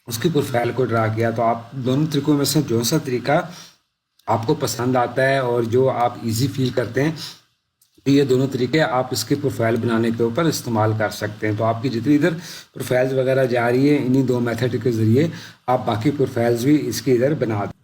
उसकी प्रोफाइल को ड्रा किया। तो आप दोनों तरीक़ों में से जो सा तरीका आपको पसंद आता है और जो आप ईजी फील करते हैं, तो ये दोनों तरीके आप इसकी प्रोफाइल बनाने के ऊपर इस्तेमाल कर सकते हैं। तो आपकी जितनी इधर प्रोफाइल्स वगैरह जा रही है इन्हीं दो मेथड के ज़रिए आप बाकी प्रोफाइल्स भी इसकी इधर बना दें।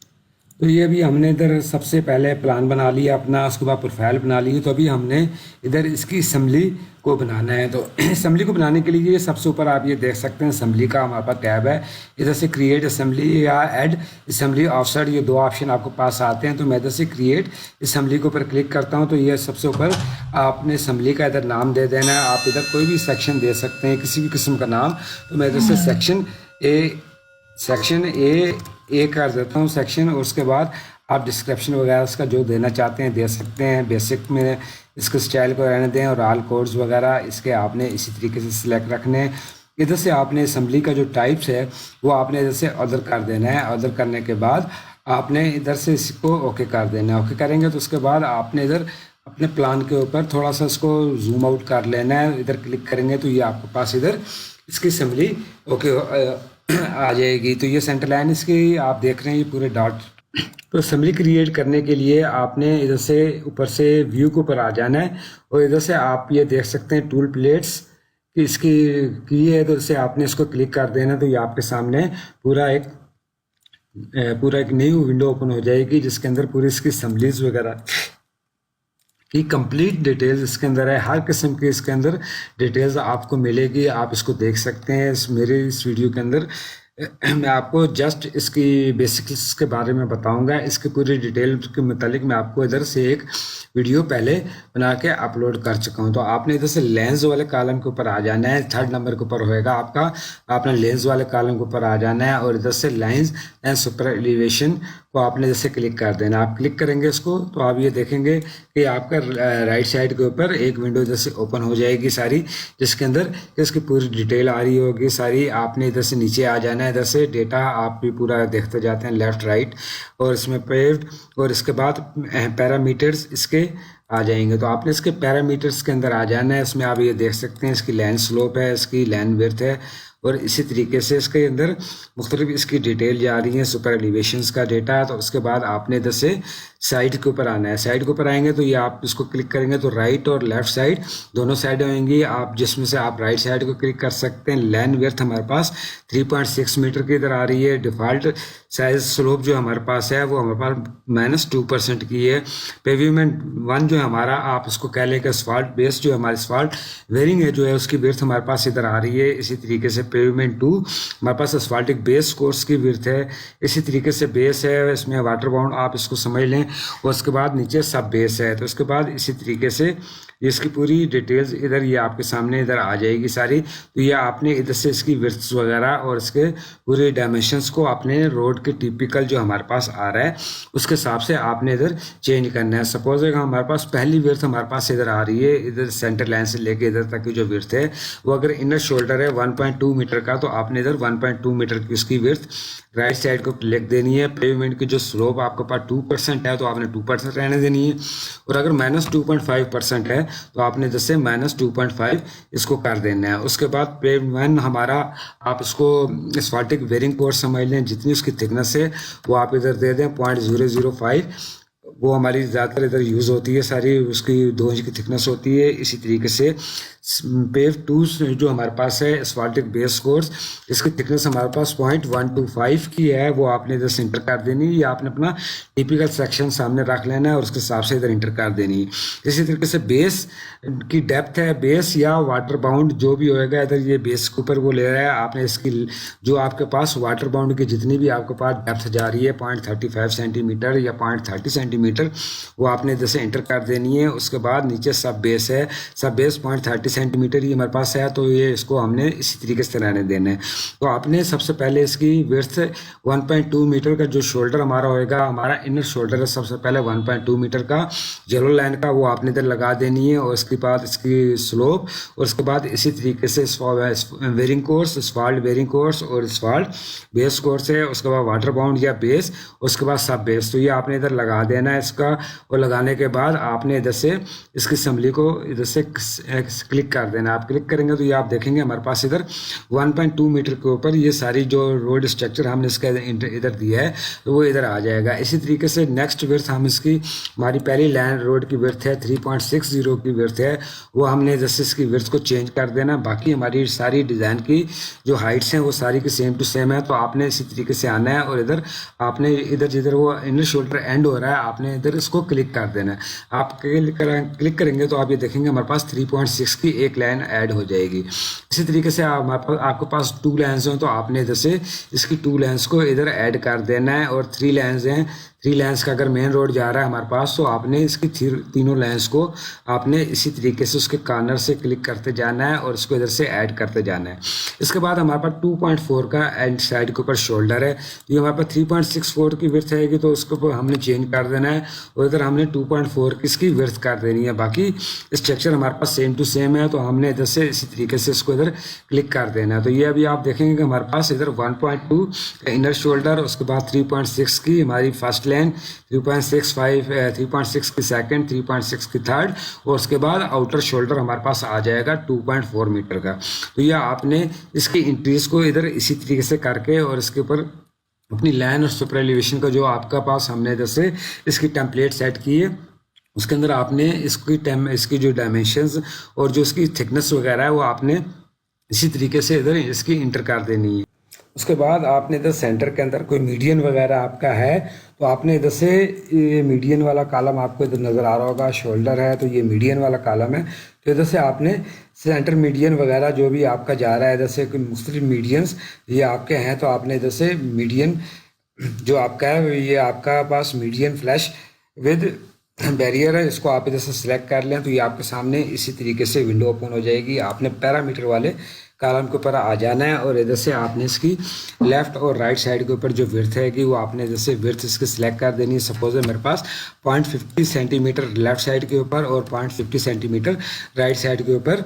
तो ये भी हमने इधर सबसे पहले प्लान बना लिया अपना, उसके बाद प्रोफाइल बना ली। तो अभी हमने इधर इसकी असम्बली को बनाना है। तो असम्बली को बनाने के लिए सबसे ऊपर आप ये देख सकते हैं असम्बली का हमारे पास टैब है। इधर से क्रिएट असम्बली या ऐड असम्बली ऑफसेट ये दो ऑप्शन आपको पास आते हैं। तो मैं इधर से क्रिएट असम्बली के ऊपर क्लिक करता हूँ। तो ये सबसे ऊपर आपने असम्बली का इधर नाम दे देना है। आप इधर कोई भी सेक्शन दे सकते हैं, किसी भी किस्म का नाम। तो मैं इधर से सेक्शन ए कर देता हूँ सेक्शन, और उसके बाद आप डिस्क्रिप्शन वगैरह इसका जो देना चाहते हैं दे सकते हैं। बेसिक में इसके स्टाइल को रहने दें और ऑल कोड्स वगैरह इसके आपने इसी तरीके से सिलेक्ट रखने हैं। इधर से आपने असम्बली का जो टाइप्स है वो आपने इधर से ऑर्डर कर देना है। ऑर्डर करने के बाद आपने इधर से इसको ओके कर देना है। ओके करेंगे तो उसके बाद आपने इधर अपने प्लान के ऊपर थोड़ा सा इसको जूम आउट कर लेना है। इधर क्लिक करेंगे तो ये आपके पास इधर इसकी असम्बली ओके आ जाएगी। तो ये सेंटर लाइन इसकी आप देख रहे हैं ये पूरे डॉट। तो असम्बली क्रिएट करने के लिए आपने इधर से ऊपर से व्यू के ऊपर आ जाना है और इधर से आप ये देख सकते हैं टूल प्लेट्स की इसकी की है। तो इधर से आपने इसको क्लिक कर देना। तो ये आपके सामने पूरा एक न्यू विंडो ओपन हो जाएगी जिसके अंदर पूरी इसकी असम्बलीज वगैरह की कंप्लीट डिटेल्स इसके अंदर है। हर किस्म की इसके अंदर डिटेल्स आपको मिलेगी, आप इसको देख सकते हैं। मेरे इस वीडियो के अंदर मैं आपको जस्ट इसकी बेसिक्स के बारे में बताऊंगा। इसके पूरी डिटेल के मुतालिक मैं आपको इधर से एक वीडियो पहले बना के अपलोड कर चुका हूं। तो आपने इधर से लेंस वाले कॉलम के ऊपर आ जाना है। 3rd नंबर के ऊपर होएगा आपका, आपने लेंस वाले कॉलम के ऊपर आ जाना है और इधर से लाइंस एंड सुपर एलिवेशन को आपने जैसे क्लिक कर देना। आप क्लिक करेंगे इसको तो आप ये देखेंगे कि आपका राइट साइड के ऊपर एक विंडो जैसे ओपन हो जाएगी सारी, जिसके अंदर इसकी पूरी डिटेल आ रही होगी सारी। आपने इधर से नीचे आ जाना है, इधर से डेटा आप भी पूरा देखते जाते हैं लेफ्ट राइट, और इसमें पेव्ड और इसके बाद पैरामीटर्स इसके आ जाएंगे। तो आपने इसके पैरामीटर्स के अंदर आ जाना है। इसमें आप ये देख सकते हैं इसकी लाइन स्लोप है, इसकी लाइन विड्थ है, और इसी तरीके से इसके अंदर मुख्तलिफ इसकी डिटेल जा रही है, सुपर एलिवेशंस का डेटा। तो उसके बाद आपने इधर से साइड के ऊपर आना है। साइड के ऊपर आएंगे तो ये आप इसको क्लिक करेंगे तो राइट और लेफ्ट साइड दोनों साइड होंगी, आप जिसमें से आप राइट साइड को क्लिक कर सकते हैं। लाइन विड्थ हमारे पास 3.6 मीटर की इधर आ रही है। डिफ़ॉल्ट साइज स्लोप जो हमारे पास है वो हमारे पास -2% की है। पेविमेंट 1 जो है हमारा, आप इसको कह लें कि asphalt बेस जो हमारी asphalt वेयरिंग है जो है उसकी विड्थ हमारे पास इधर आ रही है। इसी तरीके से पेविमेंट 2 हमारे पास asphalt बेस कोर्स की विड्थ है। इसी तरीके से बेस है, इसमें वाटर बाउंड आप इसको समझ लें, और उसके बाद नीचे सब बेस है। तो उसके बाद इसी तरीके से इसकी पूरी डिटेल्स इधर ये आपके सामने इधर आ जाएगी सारी। तो ये आपने इधर से इसकी विड्थ वगैरह और इसके पूरे डायमेंशंस को अपने रोड के टिपिकल जो हमारे पास आ रहा है उसके हिसाब से आपने इधर चेंज करना है। सपोज अगर हमारे पास पहली विड्थ हमारे पास इधर आ रही है, इधर सेंटर लाइन से लेके इधर तक की जो विड्थ है वो अगर इनर शोल्डर है 1.2 मीटर का, तो आपने इधर 1.2 मीटर की उसकी विड्थ राइट साइड को लिख देनी है। पेमेंट की जो स्लोप आपके पास 2% है तो आपने 2% रहने देनी है, और अगर -2.5% है तो आपने जैसे -2.5 इसको कर देना है। उसके बाद पेमेंट हमारा, आप इसको एस्फाल्टिक वेयरिंग कोर्स समझ लें, जितनी उसकी थिकनेस है वो आप इधर दे दें 0.005। वो हमारी ज़्यादातर इधर यूज़ होती है, सारी उसकी 2 इंच की थिकनेस होती है। इसी तरीके से पेव 2 जो हमारे पास है एस्फाल्टिक बेस कोर्स, इसकी थिकनेस हमारे पास 0.125 की है, वो आपने इधर से इंटर कर देनी है, या आपने अपना टिपिकल सेक्शन सामने रख लेना है और उसके हिसाब से इधर इंटर कर देनी है। इसी तरीके से बेस की डेप्थ है, बेस या वाटर बाउंड जो भी होएगा इधर ये बेस के ऊपर वो ले रहा है। आपने इसकी जो आपके पास वाटर बाउंड की जितनी भी आपके पास डेप्थ जा रही है 0.35 सेंटीमीटर या 0.30 सेंटीमीटर, वो आपने इधर से इंटर कर देनी है। उसके बाद नीचे सब बेस है, सब बेस 0.30 सेंटीमीटर ये हमारे पास है, तो ये इसको हमने इसी तरीके से रहने देना है। तो आपने सबसे पहले इसकी विड्थ 1.2 मीटर का जो शोल्डर हमारा होएगा, हमारा इनर शोल्डर है सबसे पहले 1.2 मीटर का येलो लाइन का, वो आपने इधर लगा देनी है। और इसके बाद इसकी स्लोप, और उसके बाद इसी तरीके से wearing course, asphalt wearing course और asphalt बेस कोर्स है। उसके बाद वाटर बाउंड या बेस, उसके बाद सब बेस, तो ये आपने इधर लगा देना है इसका। और लगाने के बाद आपने इधर से इसकी असम्बली को इधर से क्लिक कर देना। आप क्लिक करेंगे तो ये आप देखेंगे हमारे पास इधर 1.2 मीटर के ऊपर ये सारी जो रोड स्ट्रक्चर हमने इसका इधर दिया है तो वो इधर आ जाएगा। इसी तरीके से नेक्स्ट विड्थ हम इसकी, हमारी पहली लाइन रोड की विड्थ है 3.60 की विड्थ है, वो हमने जैसे इसकी विड्थ को चेंज कर देना। बाकी हमारी सारी डिज़ाइन की जो हाइट्स हैं वो सारी की सेम टू सेम है। तो आपने इसी तरीके से आना है और इधर आपने इधर जिधर वो इनर शोल्डर एंड हो रहा है आपने इधर इसको क्लिक कर देना है। आप क्लिक करेंगे तो आप ये देखेंगे हमारे पास 3.6 की एक लाइन ऐड हो जाएगी। इसी तरीके से आपके पास 2 लाइन्स हैं तो आपने इधर से इसकी 2 लाइन्स को इधर ऐड कर देना है। और 3 लाइन्स हैं, 3 लाइन्स का अगर मेन रोड जा रहा है हमारे पास तो आपने इसकी तीनों लाइन्स को आपने इसी तरीके से उसके कॉर्नर से क्लिक करते जाना है और इसको इधर से ऐड करते जाना है। इसके बाद हमारे पास 2.4 का एंड साइड के ऊपर शोल्डर है, ये हमारे पास 3.64 की विड्थ रहेगी तो उसको हमने चेंज कर देना है और इधर हमने 2.4 की इसकी विड्थ कर देनी है। बाकी स्ट्रक्चर हमारे पास सेम टू सेम है तो हमने इधर से इसी तरीके से इसको इधर क्लिक कर देना है। तो ये अभी आप देखेंगे कि हमारे पास इधर 1.2 इनर शोल्डर, उसके बाद 3.6 की हमारी फर्स्ट लाइन, 3.6 की सेकंड, 3.6 की थर्ड, और उसके बाद आउटर शोल्डर हमारे पास आ जाएगा 2.4 मीटर का। तो ये आपने इसकी इंक्रीज को इधर इसी तरीके से करके और इसके ऊपर अपनी लाइन और सुपर एलिवेशन का जो आपका पास हमने इधर से इसकी टेम्पलेट सेट की है उसके अंदर आपने इसकी जो डायमेंशंस और जो इसकी थिकनेस वगैरह है वो आपने इसी तरीके से इधर इसकी इंटर कर देनी है। उसके बाद आपने इधर सेंटर के अंदर कोई मीडियन वगैरह आपका है तो आपने इधर से ये मीडियन वाला कॉलम आपको इधर नज़र आ रहा होगा, शोल्डर है तो ये मीडियन वाला कॉलम है, तो इधर से आपने सेंटर मीडियन वगैरह जो भी आपका जा रहा है इधर से कोई मुख्तलिफ मीडियंस ये आपके हैं तो आपने इधर से मीडियन जो आपका है ये आपका पास मीडियन फ्लैश विद बैरियर है, इसको आप इधर से सिलेक्ट कर लें तो ये आपके सामने इसी तरीके से विंडो ओपन हो जाएगी। आपने पैरामीटर वाले कॉलम के ऊपर आ जाना है और इधर से आपने इसकी लेफ़्ट और राइट साइड के ऊपर जो विड्थ है कि वो आपने जैसे विड्थ इसकी सिलेक्ट कर देनी है। सपोज है मेरे पास 0.50 सेंटीमीटर लेफ़्ट साइड के ऊपर और 0.50 सेंटीमीटर राइट साइड के ऊपर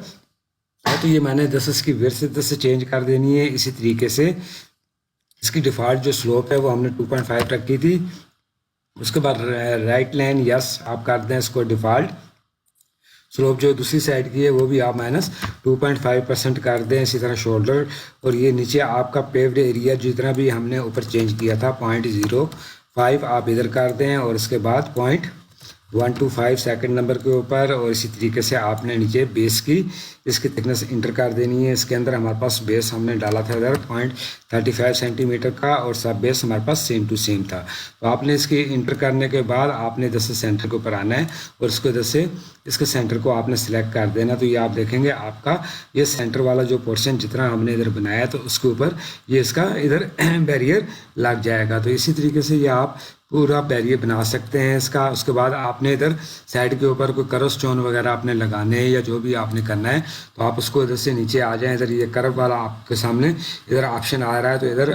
है, तो ये मैंने जैसे इसकी विड्थ इधर से चेंज कर देनी है। इसी तरीके से इसकी डिफ़ॉल्ट जो स्लोप है वो हमने 2.5 रखी थी। उसके बाद राइट लाइन यस आप कर दें इसको डिफ़ॉल्ट, स्लोप जो दूसरी साइड की है वो भी आप -2.5% कर दें। इसी तरह शोल्डर और ये नीचे आपका पेव्ड एरिया जितना भी हमने ऊपर चेंज किया था 5 आप इधर कर दें और इसके बाद 0.125 सेकंड नंबर के ऊपर, और इसी तरीके से आपने नीचे बेस की इसकी थिकनेस इंटर कर देनी है। इसके अंदर हमारे पास बेस हमने डाला था इधर 0.35 सेंटीमीटर का, और सब बेस हमारे पास सेम टू सेम था। तो आपने इसकी इंटर करने के बाद आपने इधर से सेंटर के ऊपर आना है और इसको इधर से इसके सेंटर को आपने सिलेक्ट कर देना। तो ये आप देखेंगे आपका ये सेंटर वाला जो पोर्शन जितना हमने इधर बनाया तो उसके ऊपर ये इसका इधर बैरियर लग जाएगा। तो इसी तरीके से ये आप पूरा बैरियर बना सकते हैं इसका। उसके बाद आपने इधर साइड के ऊपर कोई कर्व स्टोन वगैरह आपने लगाने हैं या जो भी आपने करना है तो आप उसको इधर से नीचे आ जाएं। इधर ये कर्व वाला आपके सामने इधर ऑप्शन आ रहा है, तो इधर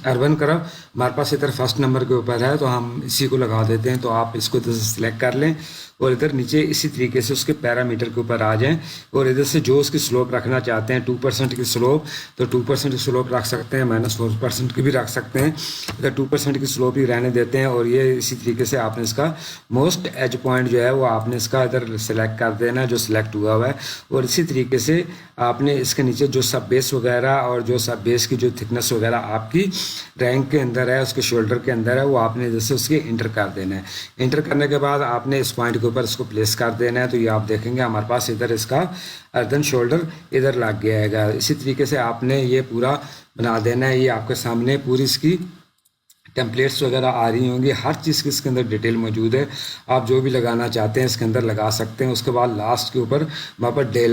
अर्बन कर्व हमारे पास इधर फर्स्ट नंबर के ऊपर है, तो हम इसी को लगा देते हैं। तो आप इसको इधर से सिलेक्ट कर लें और इधर नीचे इसी तरीके से उसके पैरामीटर के ऊपर आ जाएं, और इधर से जो उसकी स्लोप रखना चाहते हैं 2% की स्लोप, तो 2% की स्लोप रख सकते हैं, -4% की भी रख सकते हैं। इधर 2% की स्लोप ही रहने देते हैं। और ये इसी तरीके से आपने इसका मोस्ट एज पॉइंट जो है वो आपने इसका इधर सेलेक्ट कर देना जो सिलेक्ट हुआ हुआ है। और इसी तरीके से आपने इसके नीचे जो सब बेस वगैरह और जो सब बेस की जो थिकनेस वगैरह आपकी ड्राइंग के अंदर है, उसके शोल्डर के अंदर है, वो आपने जैसे उसके इंटर कर देना है। इंटर करने के बाद आपने इस पॉइंट के ऊपर इसको प्लेस कर देना है। तो ये आप देखेंगे हमारे पास इधर इसका अर्दन शोल्डर इधर लग गया है। इसी तरीके से आपने ये पूरा बना देना है। ये आपके सामने पूरी इसकी टेम्पलेट्स वगैरह आ रही होंगी, हर चीज़ की इसके अंदर डिटेल मौजूद है। आप जो भी लगाना चाहते हैं इसके अंदर लगा सकते हैं। उसके बाद लास्ट के ऊपर वहाँ पर डे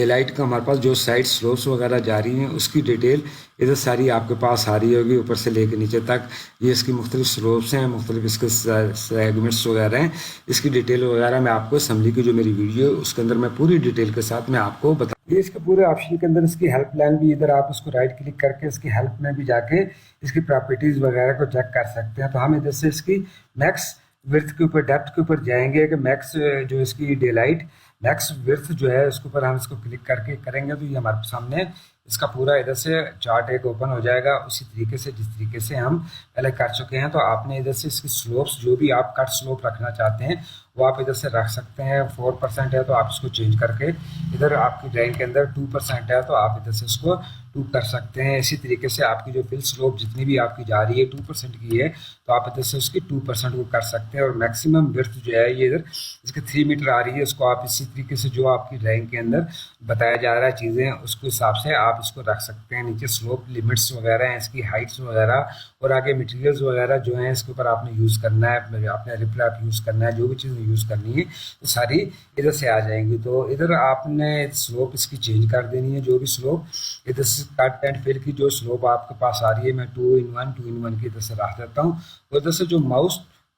लाइट का हमारे पास जो साइड स्लोप्स वगैरह जा रही हैं उसकी डिटेल इधर सारी आपके पास आ रही होगी, ऊपर से लेकर नीचे तक। ये इसकी मुख्तलिफ स्लोप्स हैं, मुख्तलिफ इसके सेगमेंट्स वगैरह हैं। इसकी डिटेल वगैरह मैं आपको असम्बली की जो मेरी वीडियो उसके अंदर मैं पूरी डिटेल के साथ मैं आपको बता। ये इसके पूरे ऑप्शन के अंदर इसकी हेल्प लाइन भी इधर आप इसको राइट क्लिक करके इसकी हेल्प में भी जाके इसकी प्रॉपर्टीज़ वगैरह को चेक कर सकते हैं। तो हम इधर से इसकी मैक्स विड्थ के ऊपर डेप्थ के ऊपर जाएंगे कि मैक्स जो इसकी डे लाइट मैक्स विड्थ जो है उसके ऊपर हम इसको क्लिक करके करेंगे तो ये हमारे सामने इसका पूरा इधर से चार्ट एक ओपन हो जाएगा। उसी तरीके से जिस तरीके से हम पहले कर चुके हैं। तो आपने इधर से इसकी स्लोप्स जो भी आप कट स्लोप रखना चाहते हैं वो आप इधर से रख सकते हैं। 4% है तो आप इसको चेंज करके इधर आपकी ड्राइंग के अंदर 2% है तो आप इधर से इसको 2 कर सकते हैं। इसी तरीके से आपकी जो फिल स्लोप जितनी भी आपकी जा रही है 2% की है तो आप इधर से उसकी 2% को कर सकते हैं। और मैक्सिमम विड्थ जो है ये इधर इसकी 3 मीटर आ रही है, उसको आप इसी तरीके से जो आपकी ड्राइंग के अंदर बताया जा रहा है चीज़ें उसके हिसाब से आप इसको रख सकते हैं। नीचे स्लोप लिमिट्स वगैरह हैं, इसकी हाइट्स वगैरह, और आगे मटेरियल्स वगैरह जो हैं इसके ऊपर आपने यूज़ करना है, आपने रिप्लैप यूज़ करना है, जो भी चीज़ें यूज़ करनी है तो सारी इधर से आ जाएंगी। तो इधर आपने स्लोप इसकी चेंज कर देनी है। जो भी स्लोप इधर से कट एंड फिल की जो स्लोप आपके पास आ रही है मैं 2 in 1 की इधर से रख देता हूँ। उधर से जो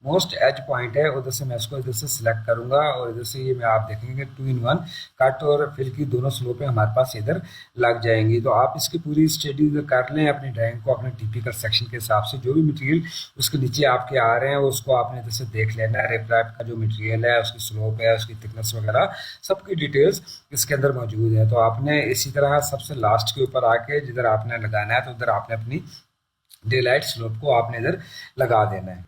मोस्ट एज पॉइंट है उधर से मैं इसको इधर से सिलेक्ट करूंगा और इधर से ये मैं आप देखेंगे 2 in 1 कट और फिल की दोनों स्लोपें हमारे पास इधर लग जाएंगी। तो आप इसकी पूरी स्टडी इधर कर लें अपनी ड्राइंग को अपने टिपिकल सेक्शन के हिसाब से। जो भी मटेरियल उसके नीचे आपके आ रहे हैं उसको आपने इधर से देख लेना है। रिप्लैप का जो मटेरियल है उसकी स्लोप है उसकी थिकनेस वगैरह सबकी डिटेल्स इसके अंदर मौजूद है। तो आपने इसी तरह सबसे लास्ट के ऊपर आके जिधर आपने लगाना है तो उधर आपने अपनी डे लाइट स्लोप को आपने इधर लगा देना है।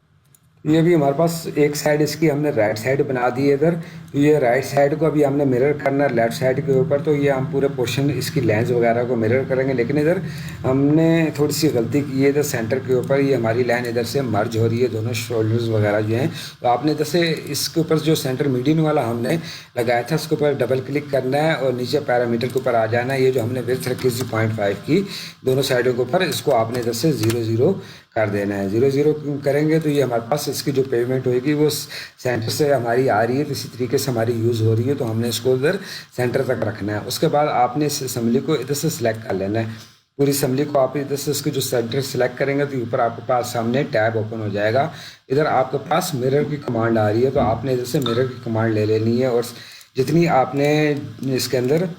ये भी हमारे पास एक साइड इसकी हमने राइट साइड बना दी है इधर। तो ये राइट साइड को अभी हमने मिरर करना है लेफ्ट साइड के ऊपर, तो ये हम पूरे पोर्शन इसकी लेंस वगैरह को मिरर करेंगे। लेकिन इधर हमने थोड़ी सी गलती की है, इधर सेंटर के ऊपर ये हमारी लाइन इधर से मर्ज हो रही है, दोनों शोल्डर्स वगैरह जो हैं। तो आपने इधर से इसके ऊपर जो सेंटर मीडियन वाला हमने लगाया था उसके ऊपर डबल क्लिक करना है और नीचे पैरामीटर के ऊपर आ जाना है। ये जो हमने विड्थ रखी थी 0.5 की दोनों साइडों के ऊपर, इसको आपने इधर से 0 कर देना है। 0 करेंगे तो ये हमारे पास इसकी जो पेमेंट होगी वो सेंटर से हमारी आ रही है, तो इसी तरीके से हमारी यूज़ हो रही है। तो हमने इसको इधर सेंटर तक रखना है। उसके बाद आपने इस असम्बली को इधर से सिलेक्ट कर लेना है। पूरी असम्बली को आप इधर से इसके जो सेंटर सेलेक्ट करेंगे तो ऊपर आपके पास सामने टैब ओपन हो जाएगा। इधर आपके पास मिरर की कमांड आ रही है तो आपने इधर से मिरर की कमांड ले लेनी है और जितनी आपने इसके अंदर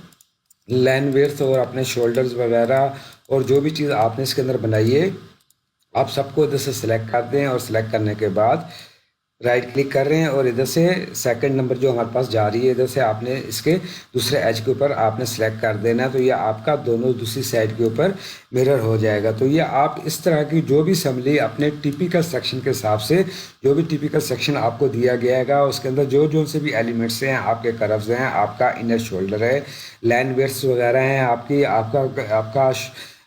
लाइन विड्थ और अपने शोल्डर्स वगैरह और जो भी चीज़ आपने इसके अंदर बनाई है आप सबको इधर से सिलेक्ट कर दें। और सिलेक्ट करने के बाद राइट क्लिक कर रहे हैं और इधर से सेकंड नंबर जो हमारे पास जा रही है इधर से आपने इसके दूसरे एज के ऊपर आपने सेलेक्ट कर देना है। तो ये आपका दोनों दूसरी साइड के ऊपर मिरर हो जाएगा। तो ये आप इस तरह की जो भी असम्बली अपने टिपिकल सेक्शन के हिसाब से जो भी टिपिकल सेक्शन आपको दिया गया है उसके अंदर जो से भी एलिमेंट्स हैं, आपके कर्व्स हैं, आपका इनर शोल्डर है, लाइन विड्थ वगैरह हैं, आपका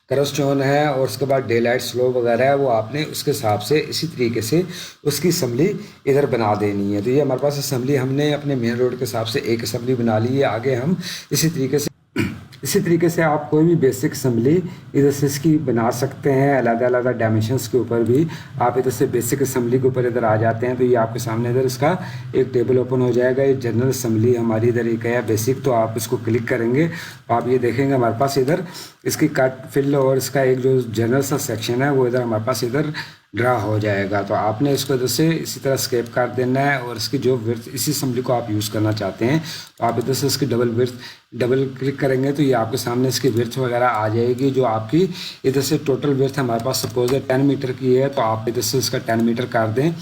करस्टोन है और उसके बाद डे लाइट स्लो वगैरह है, वो आपने उसके हिसाब से इसी तरीके से उसकी असम्बली इधर बना देनी है। तो ये हमारे पास असम्बली हमने अपने मेन रोड के हिसाब से एक असम्बली बना ली है। आगे हम इसी तरीके से आप कोई भी बेसिक असम्बली इधर से इसकी बना सकते हैं। अलग अलग डायमेंशंस के ऊपर भी आप इधर से बेसिक असम्बली के ऊपर इधर आ जाते हैं तो ये आपके सामने इधर इसका एक टेबल ओपन हो जाएगा। ये जनरल असम्बली हमारी इधर एक है बेसिक, तो आप इसको क्लिक करेंगे तो आप ये देखेंगे हमारे पास इधर इसकी कट फिल और इसका एक जो जनरल सा सेक्शन है वो इधर हमारे पास इधर ड्रा हो जाएगा। तो आपने इसको इधर से इसी तरह स्केप कर देना है और इसकी जो विड्थ इसी असम्बली को आप यूज़ करना चाहते हैं तो आप इधर से इसकी डबल क्लिक करेंगे तो ये आपके सामने इसकी विड्थ वगैरह आ जाएगी। जो आपकी इधर से टोटल विड्थ हमारे पास सपोज है 10 मीटर की है तो आप इधर से इसका 10 मीटर कर दें।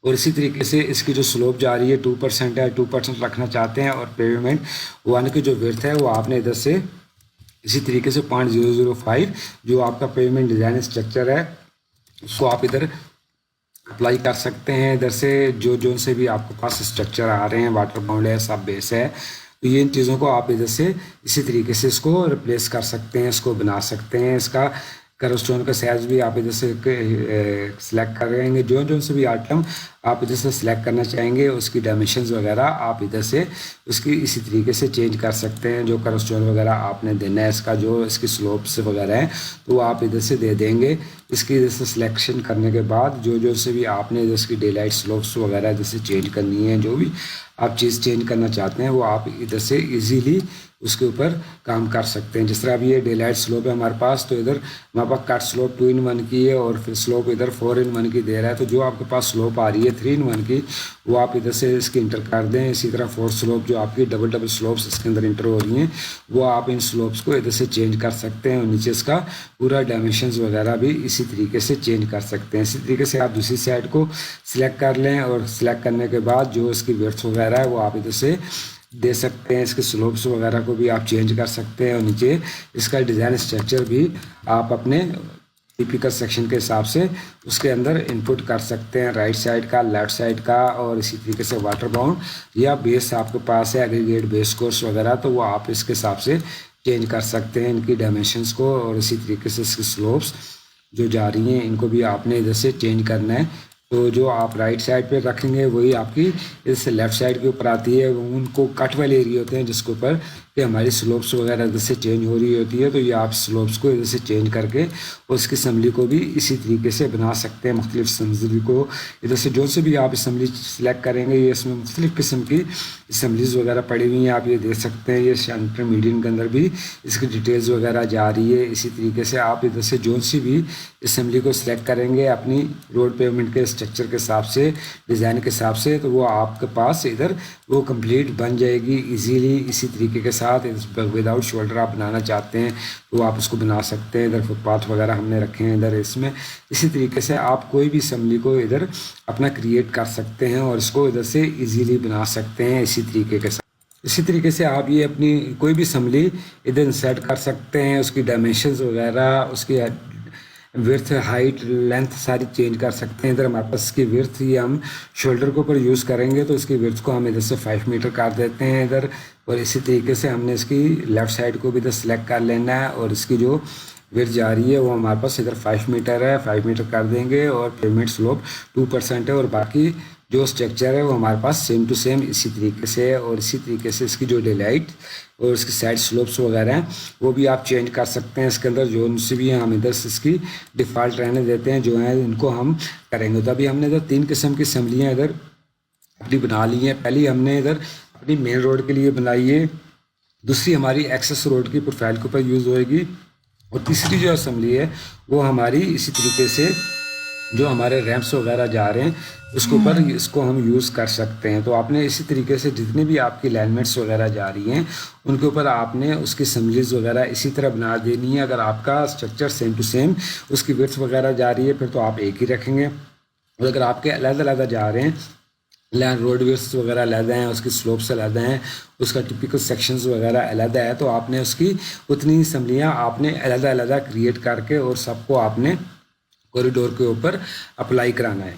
और इसी तरीके से इसकी जो स्लोप जा रही है 2% है, 2% रखना चाहते हैं। और पेमेंट 1 की जो विड्थ है वो आपने इधर से इसी तरीके से 0.005 जो आपका पेमेंट डिज़ाइन स्ट्रक्चर है उसको आप इधर अप्लाई कर सकते हैं। इधर से जो से भी आपके पास स्ट्रक्चर आ रहे हैं, वाटर बाउंड है, सब बेस है, तो ये इन चीज़ों को आप इधर से इसी तरीके से इसको रिप्लेस कर सकते हैं, इसको बना सकते हैं। इसका करस्टोन का साइज भी आप इधर से सिलेक्ट करेंगे। जो से भी आइटम आप इधर से सिलेक्ट करना चाहेंगे उसकी डायमेंशंस वगैरह आप इधर से उसकी इसी तरीके से चेंज कर सकते हैं। जो करस्टोन वगैरह आपने देना है इसका जो इसकी स्लोप्स वगैरह है तो आप इधर से दे देंगे। इसकी इधर से सिलेक्शन करने के बाद जो से भी आपने इधर इसकी डे लाइट स्लोप्स वगैरह इधर से चेंज करनी है, जो भी आप चीज़ चेंज करना चाहते हैं वो आप इधर से इजीली उसके ऊपर काम कर सकते हैं। जिस तरह अभी ये डे लाइट स्लोप है हमारे पास तो इधर हमारे पास कट स्लोप 2-in-1 की है और फिर स्लोप इधर 4-in-1 की दे रहा है। तो जो आपके पास स्लोप आ रही है 3-in-1 की वो आप इधर से इसकी इंटर कर दें। इसी तरह 4 स्लोप जो आपकी डबल स्लोप्स इसके अंदर इंटर हो रही हैं वो आप इन स्लोप्स को इधर से चेंज कर सकते हैं और नीचे इसका पूरा डायमेंशंस वगैरह भी इसी तरीके से चेंज कर सकते हैं। इसी तरीके से आप दूसरी साइड को सिलेक्ट कर लें और सिलेक्ट करने के बाद जो इसकी विड्थ वगैरह है वो आप इधर से दे सकते हैं। इसके स्लोप्स वगैरह को भी आप चेंज कर सकते हैं और नीचे इसका डिज़ाइन स्ट्रक्चर भी आप अपने टिपिकल सेक्शन के हिसाब से उसके अंदर इनपुट कर सकते हैं, राइट साइड का, लेफ्ट साइड का। और इसी तरीके से वाटर बाउंड या बेस आपके पास है एग्रीगेट बेस कोर्स वगैरह तो वो आप इसके हिसाब से चेंज कर सकते हैं इनकी डायमेंशंस को। और इसी तरीके से इसकी स्लोप्स जो जा रही हैं इनको भी आपने इधर से चेंज करना है। तो जो आप राइट साइड पे रखेंगे वही आपकी इधर से लेफ़्ट साइड के ऊपर आती है। उनको कट वाले एरिया होते हैं जिसके ऊपर कि हमारी स्लोप्स वगैरह इधर से चेंज हो रही होती है तो ये आप स्लोप्स को इधर से चेंज करके उसकी असम्बली को भी इसी तरीके से बना सकते हैं। मुख्तलिफ असम्बली को इधर से जो से भी आप असम्बली सेलेक्ट करेंगे ये इसमें मुख्तलिफ किस्म की असम्बलीज़ वगैरह पड़ी हुई हैं, आप ये देख सकते हैं। ये सेंटर मीडियम के अंदर भी इसकी डिटेल्स वगैरह जा रही है। इसी तरीके से आप इधर से जो सी भी असम्बली को सिलेक्ट करेंगे अपनी रोड पेमेंट के स्ट्रक्चर के हिसाब से, डिज़ाइन के हिसाब से, तो वो आपके पास इधर वो कंप्लीट बन जाएगी इजीली। इसी तरीके के साथ विदाउट शोल्डर आप बनाना चाहते हैं तो आप उसको बना सकते हैं। इधर फुटपाथ वगैरह हमने रखे हैं इधर इसमें। इसी तरीके से आप कोई भी असम्बली को इधर अपना क्रिएट कर सकते हैं और इसको इधर से इजीली बना सकते हैं इसी तरीके के साथ। इसी तरीके से आप ये अपनी कोई भी असम्बली इधर इंसर्ट कर सकते हैं, उसकी डायमेंशंस वगैरह, उसकी विड्थ, हाइट, लेंथ सारी चेंज कर सकते हैं। इधर हमारे पास इसकी विड्थ ये हम शोल्डर के ऊपर यूज़ करेंगे तो इसकी विड्थ को हम इधर से 5 मीटर कर देते हैं इधर। और इसी तरीके से हमने इसकी लेफ़्ट साइड को भी इधर सेलेक्ट कर लेना है और इसकी जो विड्थ जा रही है वो हमारे पास इधर 5 मीटर है, 5 मीटर कर देंगे। और पेमेंट स्लोप 2% है और बाकी जो स्ट्रक्चर है वो हमारे पास सेम टू सेम इसी तरीके से है। और इसी तरीके से इसकी जो डिलाइट और इसकी साइड स्लोप्स वगैरह हैं वो भी आप चेंज कर सकते हैं। इसके अंदर जो से भी हम इधर से इसकी डिफ़ॉल्ट रहने देते हैं, जो है इनको हम करेंगे। तो अभी हमने इधर 3 किस्म की असम्बलियाँ इधर अपनी बना ली हैं। पहली हमने इधर अपनी मेन रोड के लिए बनाई है, दूसरी हमारी एक्सेस रोड की प्रोफाइल के ऊपर यूज़ होएगी और तीसरी जो असम्बली है वो हमारी इसी तरीके से जो हमारे रैम्प्स वगैरह जा रहे हैं उसके ऊपर इसको हम यूज़ कर सकते हैं। तो आपने इसी तरीके से जितनी भी आपकी लाइनमेंट्स वगैरह जा रही हैं उनके ऊपर आपने उसकी असम्बलीज़ वगैरह इसी तरह बना देनी है। अगर आपका स्ट्रक्चर सेम टू सेम उसकी विड्थ वगैरह जा रही है फिर तो आप एक ही रखेंगे, और अगर आपके अलग जा रहे हैं, लैंड रोड विड्थ वगैरह अलग हैं, उसकी स्लोप्स अलग हैं, उसका टिपिकल सेक्शंस वगैरह अलग है, तो आपने उसकी उतनी असम्बलियाँ आपने अलग क्रिएट करके और सबको आपने कॉरिडोर के ऊपर अप्लाई कराना है।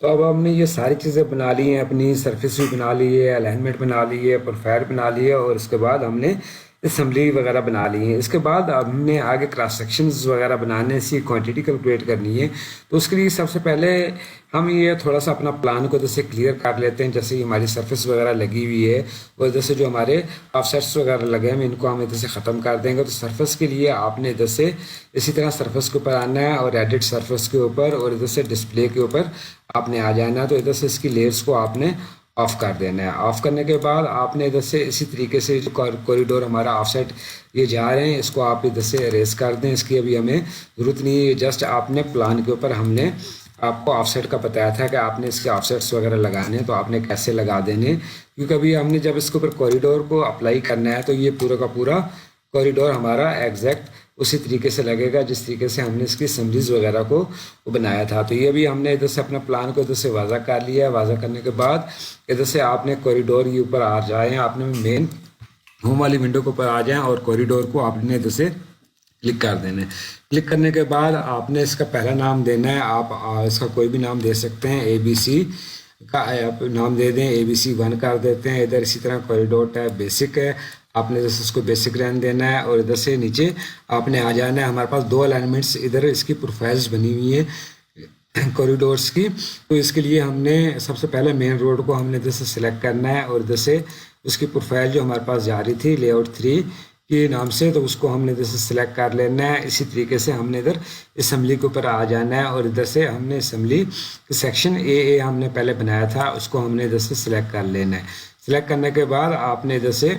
तो अब हमने ये सारी चीज़ें बना ली हैं, अपनी सरफेस भी बना ली है, अलाइनमेंट बना ली है, प्रोफाइल बना ली है और उसके बाद हमने असम्बली वगैरह बना ली है। इसके बाद हमने आगे क्रॉस सेक्शंस वगैरह बनाने से क्वांटिटी कैलकुलेट करनी है। तो उसके लिए सबसे पहले हम ये थोड़ा सा अपना प्लान को जैसे क्लियर कर लेते हैं। जैसे हमारी सरफेस वगैरह लगी हुई है और जैसे जो हमारे ऑफसेट्स वगैरह लगे हैं इनको हम इधर से ख़त्म कर देंगे। तो सरफेस के लिए आपने इधर से इसी तरह सरफेस के ऊपर आना है और एडिट सरफेस के ऊपर और इधर से डिस्प्ले के ऊपर आपने आ जाना है। तो इधर से इसकी लेयर्स को आपने ऑफ कर देना है। ऑफ करने के बाद आपने इधर से इसी तरीके से जो कॉरिडोर हमारा ऑफसेट ये जा रहे हैं इसको आप इधर से इरेज कर दें। इसकी अभी हमें ज़रूरत नहीं है, जस्ट आपने प्लान के ऊपर हमने आपको ऑफसेट का बताया था कि आपने इसके ऑफसेट्स वगैरह लगाने हैं तो आपने कैसे लगा देने, क्योंकि अभी हमने जब इसके ऊपर कॉरिडोर को अप्लाई करना है तो ये पूरा का पूरा कॉरिडोर हमारा एग्जैक्ट उसी तरीके से लगेगा जिस तरीके से हमने इसकी असम्बलीज वगैरह को बनाया था। तो ये भी हमने इधर से अपना प्लान को इधर से वाज़ा कर लिया है। वाज़ा करने के बाद इधर से आपने कॉरिडोर के ऊपर आ जाए, आपने मेन होम वाली विंडो के ऊपर आ जाएं और कॉरिडोर को आपने इधर से क्लिक कर देना है। क्लिक करने के बाद आपने इसका पहला नाम देना है। आप इसका कोई भी नाम दे सकते हैं, ABC का आप नाम दे दें, ABC 1 कर देते हैं। इधर इसी तरह कॉरिडोर टैब बेसिक है, आपने जैसे इसको बेसिक रहने देना है और इधर से नीचे आपने आ जाना है। हमारे पास 2 अलाइनमेंट्स इधर इसकी प्रोफाइल्स बनी हुई है कॉरिडोर्स की। तो इसके लिए हमने सबसे पहले मेन रोड को हमने इधर से सिलेक्ट करना है और इधर से उसकी प्रोफाइल जो हमारे पास जा रही थी लेआउट 3 के नाम से, तो उसको हमने इधर से सिलेक्ट कर लेना है। इसी तरीके से हमने इधर असम्बली के ऊपर आ जाना है और इधर से हमने असम्बली सेक्शन AA हमने पहले बनाया था उसको हमने इधर से सिलेक्ट कर लेना है। सिलेक्ट करने के बाद आपने इधर से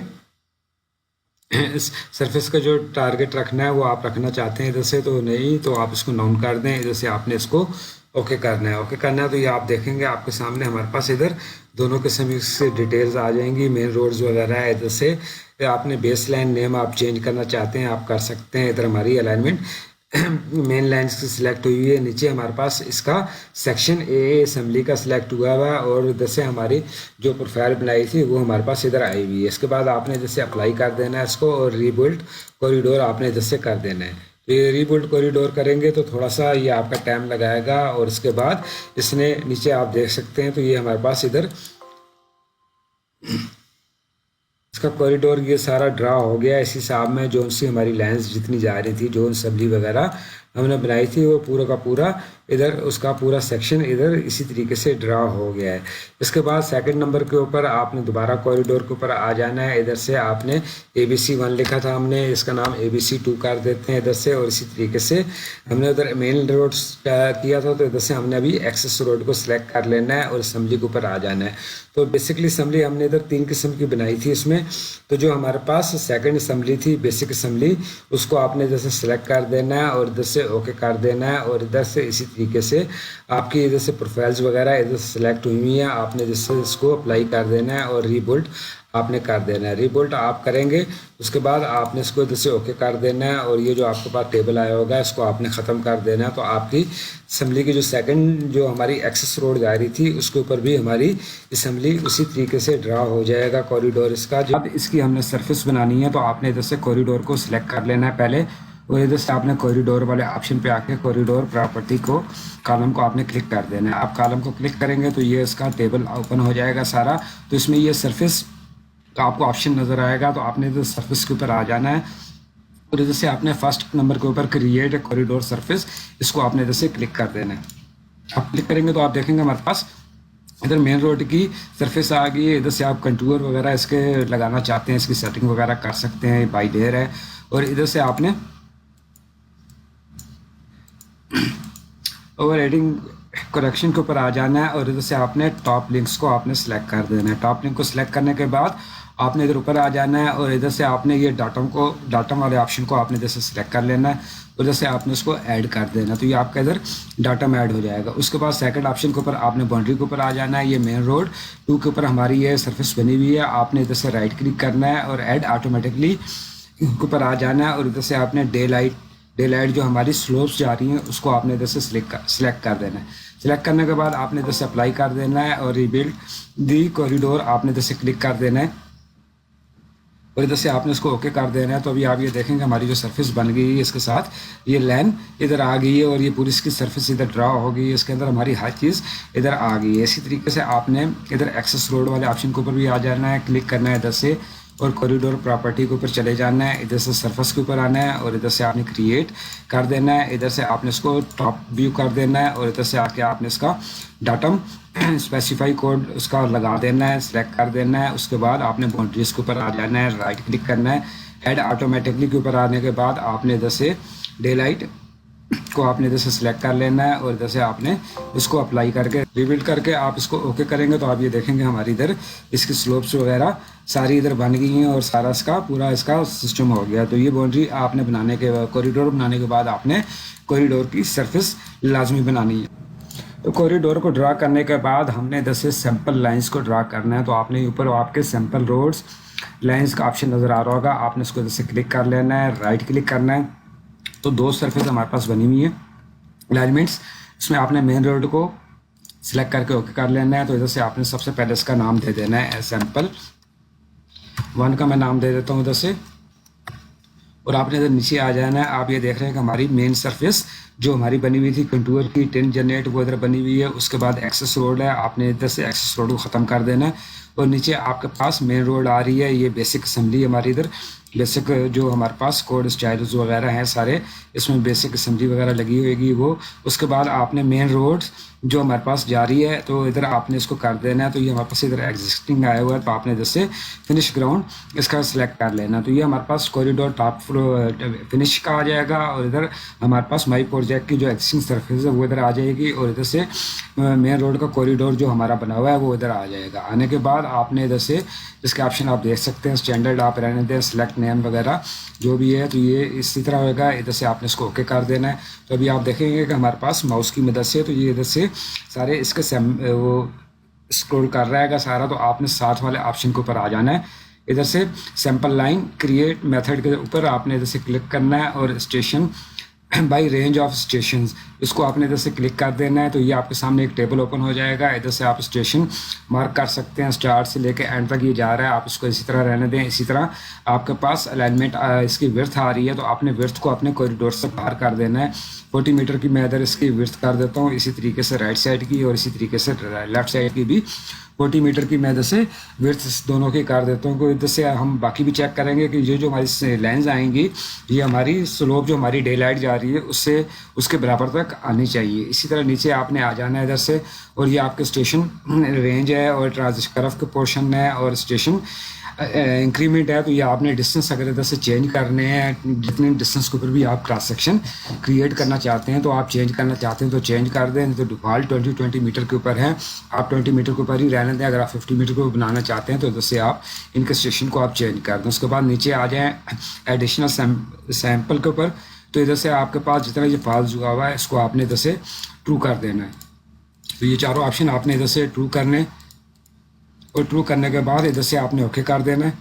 इस सरफेस का जो टारगेट रखना है वो आप रखना चाहते हैं इधर से, तो नहीं तो आप इसको नाउन कर दें। इधर से आपने इसको ओके करना है। ओके करना है तो ये आप देखेंगे आपके सामने हमारे पास इधर दोनों किस्म से डिटेल्स आ जाएंगी, मेन रोड्स वगैरह है। इधर से आपने बेस लाइन नेम आप चेंज करना चाहते हैं आप कर सकते हैं। इधर हमारी अलाइनमेंट मेन लाइन से सिलेक्ट हुई है। नीचे हमारे पास इसका सेक्शन AA असम्बली का सिलेक्ट हुआ हुआ है और इधर से हमारी जो प्रोफाइल बनाई थी वो हमारे पास इधर आई हुई है। इसके बाद आपने इधर से अप्लाई कर देना है इसको और रीबिल्ड कॉरिडोर आपने इधर से कर देना है। तो ये रीबिल्ड कॉरिडोर करेंगे तो थोड़ा सा ये आपका टाइम लगाएगा और इसके बाद इसने नीचे आप देख सकते हैं तो ये हमारे पास इधर इसका कॉरिडोर ये सारा ड्रा हो गया। इस हिसाब में जो सी हमारी लाइंस जितनी जा रही थी जो असम्बली वगैरह हमने बनाई थी वो पूरा का पूरा इधर उसका पूरा सेक्शन इधर इसी तरीके से ड्रा हो गया है। इसके बाद सेकंड नंबर के ऊपर आपने दोबारा कॉरिडोर के ऊपर आ जाना है। इधर से आपने ABC 1 लिखा था, हमने इसका नाम ABC 2 कर देते हैं इधर से और इसी तरीके से हमने उधर मेन रोड किया था तो इधर से हमने अभी एक्सेस रोड को सिलेक्ट कर लेना है और असम्बली के ऊपर आ जाना है। तो बेसिकली असम्बली हमने इधर 3 किस्म की बनाई थी इसमें। तो जो हमारे पास सेकंड असम्बली थी बेसिक असम्बली उसको आपने इधर से सिलेक्ट कर देना है और इधर से ओके कर देना है और इधर से इसी तरीके से आपकी इधर से प्रोफाइल्स वगैरह इधर से सिलेक्ट हुई हैं। आपने जैसे इसको अप्लाई कर देना है और रीबिल्ड आपने कर देना है। रीबिल्ड आप करेंगे उसके बाद आपने इसको इधर से ओके कर देना है और ये जो आपके पास टेबल आया होगा इसको आपने ख़त्म कर देना है। तो आपकी असम्बली की जो सेकंड जो हमारी एक्सेस रोड जा रही थी उसके ऊपर भी हमारी असम्बली उसी तरीके से ड्रा हो जाएगा कॉरिडोर इसका। जब इसकी हमने सरफेस बनानी है तो आपने इधर से कॉरिडोर को सिलेक्ट कर लेना है पहले और इधर से आपने कॉरिडोर वाले ऑप्शन पे आके कॉरिडोर प्रॉपर्टी को कॉलम को आपने क्लिक कर देना है। आप कॉलम को क्लिक करेंगे तो ये इसका टेबल ओपन हो जाएगा सारा। तो इसमें ये सरफेस का आपको ऑप्शन नज़र आएगा तो आपने इधर सरफेस के ऊपर आ जाना है और इधर से आपने फर्स्ट नंबर के ऊपर क्रिएट कॉरिडोर सरफेस इसको आपने इधर से क्लिक कर देना है। आप क्लिक करेंगे तो आप देखेंगे हमारे पास इधर मेन रोड की सरफेस आ गई है। इधर से आप कंटूर वगैरह इसके लगाना चाहते हैं इसकी सेटिंग वगैरह कर सकते हैं, बाई लेयर है। और इधर से आपने ओवर एडिंग करेक्शन के ऊपर आ जाना है और इधर से आपने टॉप लिंक्स को आपने सेलेक्ट कर देना है। टॉप लिंक को सिलेक्ट करने के बाद आपने इधर ऊपर आ जाना है और इधर से आपने ये डाटम वाले ऑप्शन को आपने इधर से सिलेक्ट कर लेना है। उधर से आपने उसको ऐड कर देना तो ये आपका इधर डाटम ऐड हो जाएगा। उसके बाद सेकंड ऑप्शन के ऊपर आपने बाउंड्री के ऊपर आ जाना है। ये मेन रोड 2 के ऊपर हमारी ये सरफेस बनी हुई है। आपने इधर से राइट क्लिक करना है और ऐड ऑटोमेटिकली के ऊपर आ जाना है और इधर से आपने डे लाइट जो हमारी स्लोप्स जा रही हैं उसको आपने इधर से सिलेक्ट कर देना है। सिलेक्ट करने के बाद आपने इधर से अप्लाई कर देना है और रीबिल्ड दी कॉरिडोर आपने इधर से क्लिक कर देना है और इधर से आपने इसको ओके कर देना है। तो अभी आप ये देखेंगे हमारी जो सरफेस बन गई है इसके साथ ये लाइन इधर आ गई है और ये पूरी इसकी सरफेस इधर ड्रा हो गई है। इसके अंदर हमारी हर चीज़ इधर आ गई है। इसी तरीके से आपने इधर एक्सेस रोड वाले ऑप्शन के ऊपर भी आ जाना है, क्लिक करना है इधर से और कॉरिडोर प्रॉपर्टी के ऊपर चले जाना है, इधर से सरफेस के ऊपर आना है और इधर से आपने क्रिएट कर देना है, इधर से आपने इसको टॉप व्यू कर देना है और इधर से आके आपने इसका डाटम स्पेसिफाई कोड उसका लगा देना है, सिलेक्ट कर देना है। उसके बाद आपने बाउंड्रीज के ऊपर आ जाना है, राइट क्लिक करना है, ऐड ऑटोमेटिकली के ऊपर आने के बाद आपने इधर से डे लाइट को आपने इधर से सिलेक्ट कर लेना है और इधर से आपने इसको अप्लाई करके रिबिल्ड करके आप इसको ओके करेंगे तो आप ये देखेंगे हमारी इधर इसकी स्लोप्स वगैरह सारी इधर बन गई हैं और सारा इसका पूरा इसका सिस्टम हो गया। तो ये बाउंड्री आपने बनाने के कॉरिडोर बनाने के बाद आपने कॉरिडोर की सरफेस लाजमी बनानी है। तो कॉरिडोर को ड्रा करने के बाद हमने इधर से सैंपल लाइंस को ड्रा करना है। तो आपने ऊपर आपके सैंपल रोड्स लाइंस का ऑप्शन नज़र आ रहा होगा, आपने इसको इधर से क्लिक कर लेना है, राइट क्लिक करना है। तो दो सरफेस हमारे पास बनी हुई है अलाइनमेंट्स, इसमें आपने मेन रोड को सिलेक्ट करके ओके कर लेना है। तो इधर से आपने सबसे पहले इसका नाम दे देना है सैंपल 1 का मैं नाम दे देता हूँ इधर से, और आपने इधर नीचे आ जाना है। आप ये देख रहे हैं कि हमारी मेन सरफेस जो हमारी बनी हुई थी कंटूर की 10 जनरेट वो इधर बनी हुई है। उसके बाद एक्सेस रोड है, आपने इधर से एक्सेस रोड को ख़त्म कर देना है और नीचे आपके पास मेन रोड आ रही है। ये बेसिक असेंबली हमारी इधर बेसिक जो हमारे पास कोड स्टाइल्स वगैरह हैं सारे इसमें बेसिक असेंबली वगैरह लगी होगी वो। उसके बाद आपने मेन रोड जो हमारे पास जा रही है तो इधर आपने इसको कर देना है। तो ये हमारे पास इधर एग्जिस्टिंग आया हुआ है तो आपने इधर से फिनिश ग्राउंड इसका सिलेक्ट कर लेना। तो ये हमारे पास कॉरिडोर टॉप फिनिश का आ जाएगा और इधर हमारे पास माई प्रोजेक्ट की जो एग्जिस्टिंग सरफेस है वो इधर आ जाएगी और इधर से मेन रोड का कॉरिडोर जो हमारा बना हुआ है वो इधर आ जाएगा। आने के बाद आपने इधर से इसके ऑप्शन आप देख सकते हैं, स्टैंडर्ड आप रहने दें, सेलेक्ट नेम वगैरह जो भी है। तो ये इसी तरह होगा, इधर से आपने इसको ओके कर देना है। तो अभी आप देखेंगे कि हमारे पास माउस की मदद से तो ये इधर से सारे इसके वो स्क्रॉल कर रहेगा सारा। तो आपने साथ वाले ऑप्शन के ऊपर आ जाना है, इधर से सैंपल लाइन क्रिएट मेथड के ऊपर आपने इधर से क्लिक करना है और station by range of stations इसको आपने इधर से क्लिक कर देना है। तो ये आपके सामने एक टेबल ओपन हो जाएगा, इधर से आप स्टेशन मार्क कर सकते हैं, स्टार्ट से लेके एंड तक ये जा रहा है, आप इसको इसी तरह रहने दें। इसी तरह आपके पास अलाइनमेंट इसकी विड्थ आ रही है तो आपने विड्थ को अपने कॉरिडोर से बाहर कर देना है। 40 मीटर की मैं इधर इसकी विड्थ कर देता हूँ, इसी तरीके से राइट साइड की और इसी तरीके से लेफ्ट साइड की भी 40 मीटर की मैं इधर से विड्थ दोनों की कर देता हूँ। इधर से हम बाकी भी चेक करेंगे कि ये जो हमारी लेंस आएंगी ये हमारी स्लोप जो हमारी डे लाइट जा रही है उससे उसके बराबर तक आनी चाहिए। इसी तरह नीचे आपने आ जाना है इधर से और ये आपके स्टेशन रेंज है और ट्रांजिट कर्व के पोर्शन है और स्टेशन इंक्रीमेंट है। तो ये आपने डिस्टेंस अगर इधर से चेंज करने हैं, जितने डिस्टेंस के ऊपर भी आप क्रॉस सेक्शन क्रिएट करना चाहते हैं तो आप चेंज करना चाहते हैं तो चेंज कर दें। तो डिफॉल्ट 20 मीटर के ऊपर है, आप 20 मीटर के ऊपर ही रहने दें। अगर आप 50 मीटर को बनाना चाहते हैं तो इधर से आप इनके स्टेशन को आप चेंज कर दें। उसके बाद नीचे आ जाएँ एडिशनल सैंपल के ऊपर, तो इधर से आपके पास जितना ये फॉल्स हुआ हुआ है इसको आपने इधर से ट्रू कर देना है। तो ये चारों ऑप्शन आपने इधर से ट्रू करने और ट्रू करने के बाद इधर से आपने ओके कर देना है।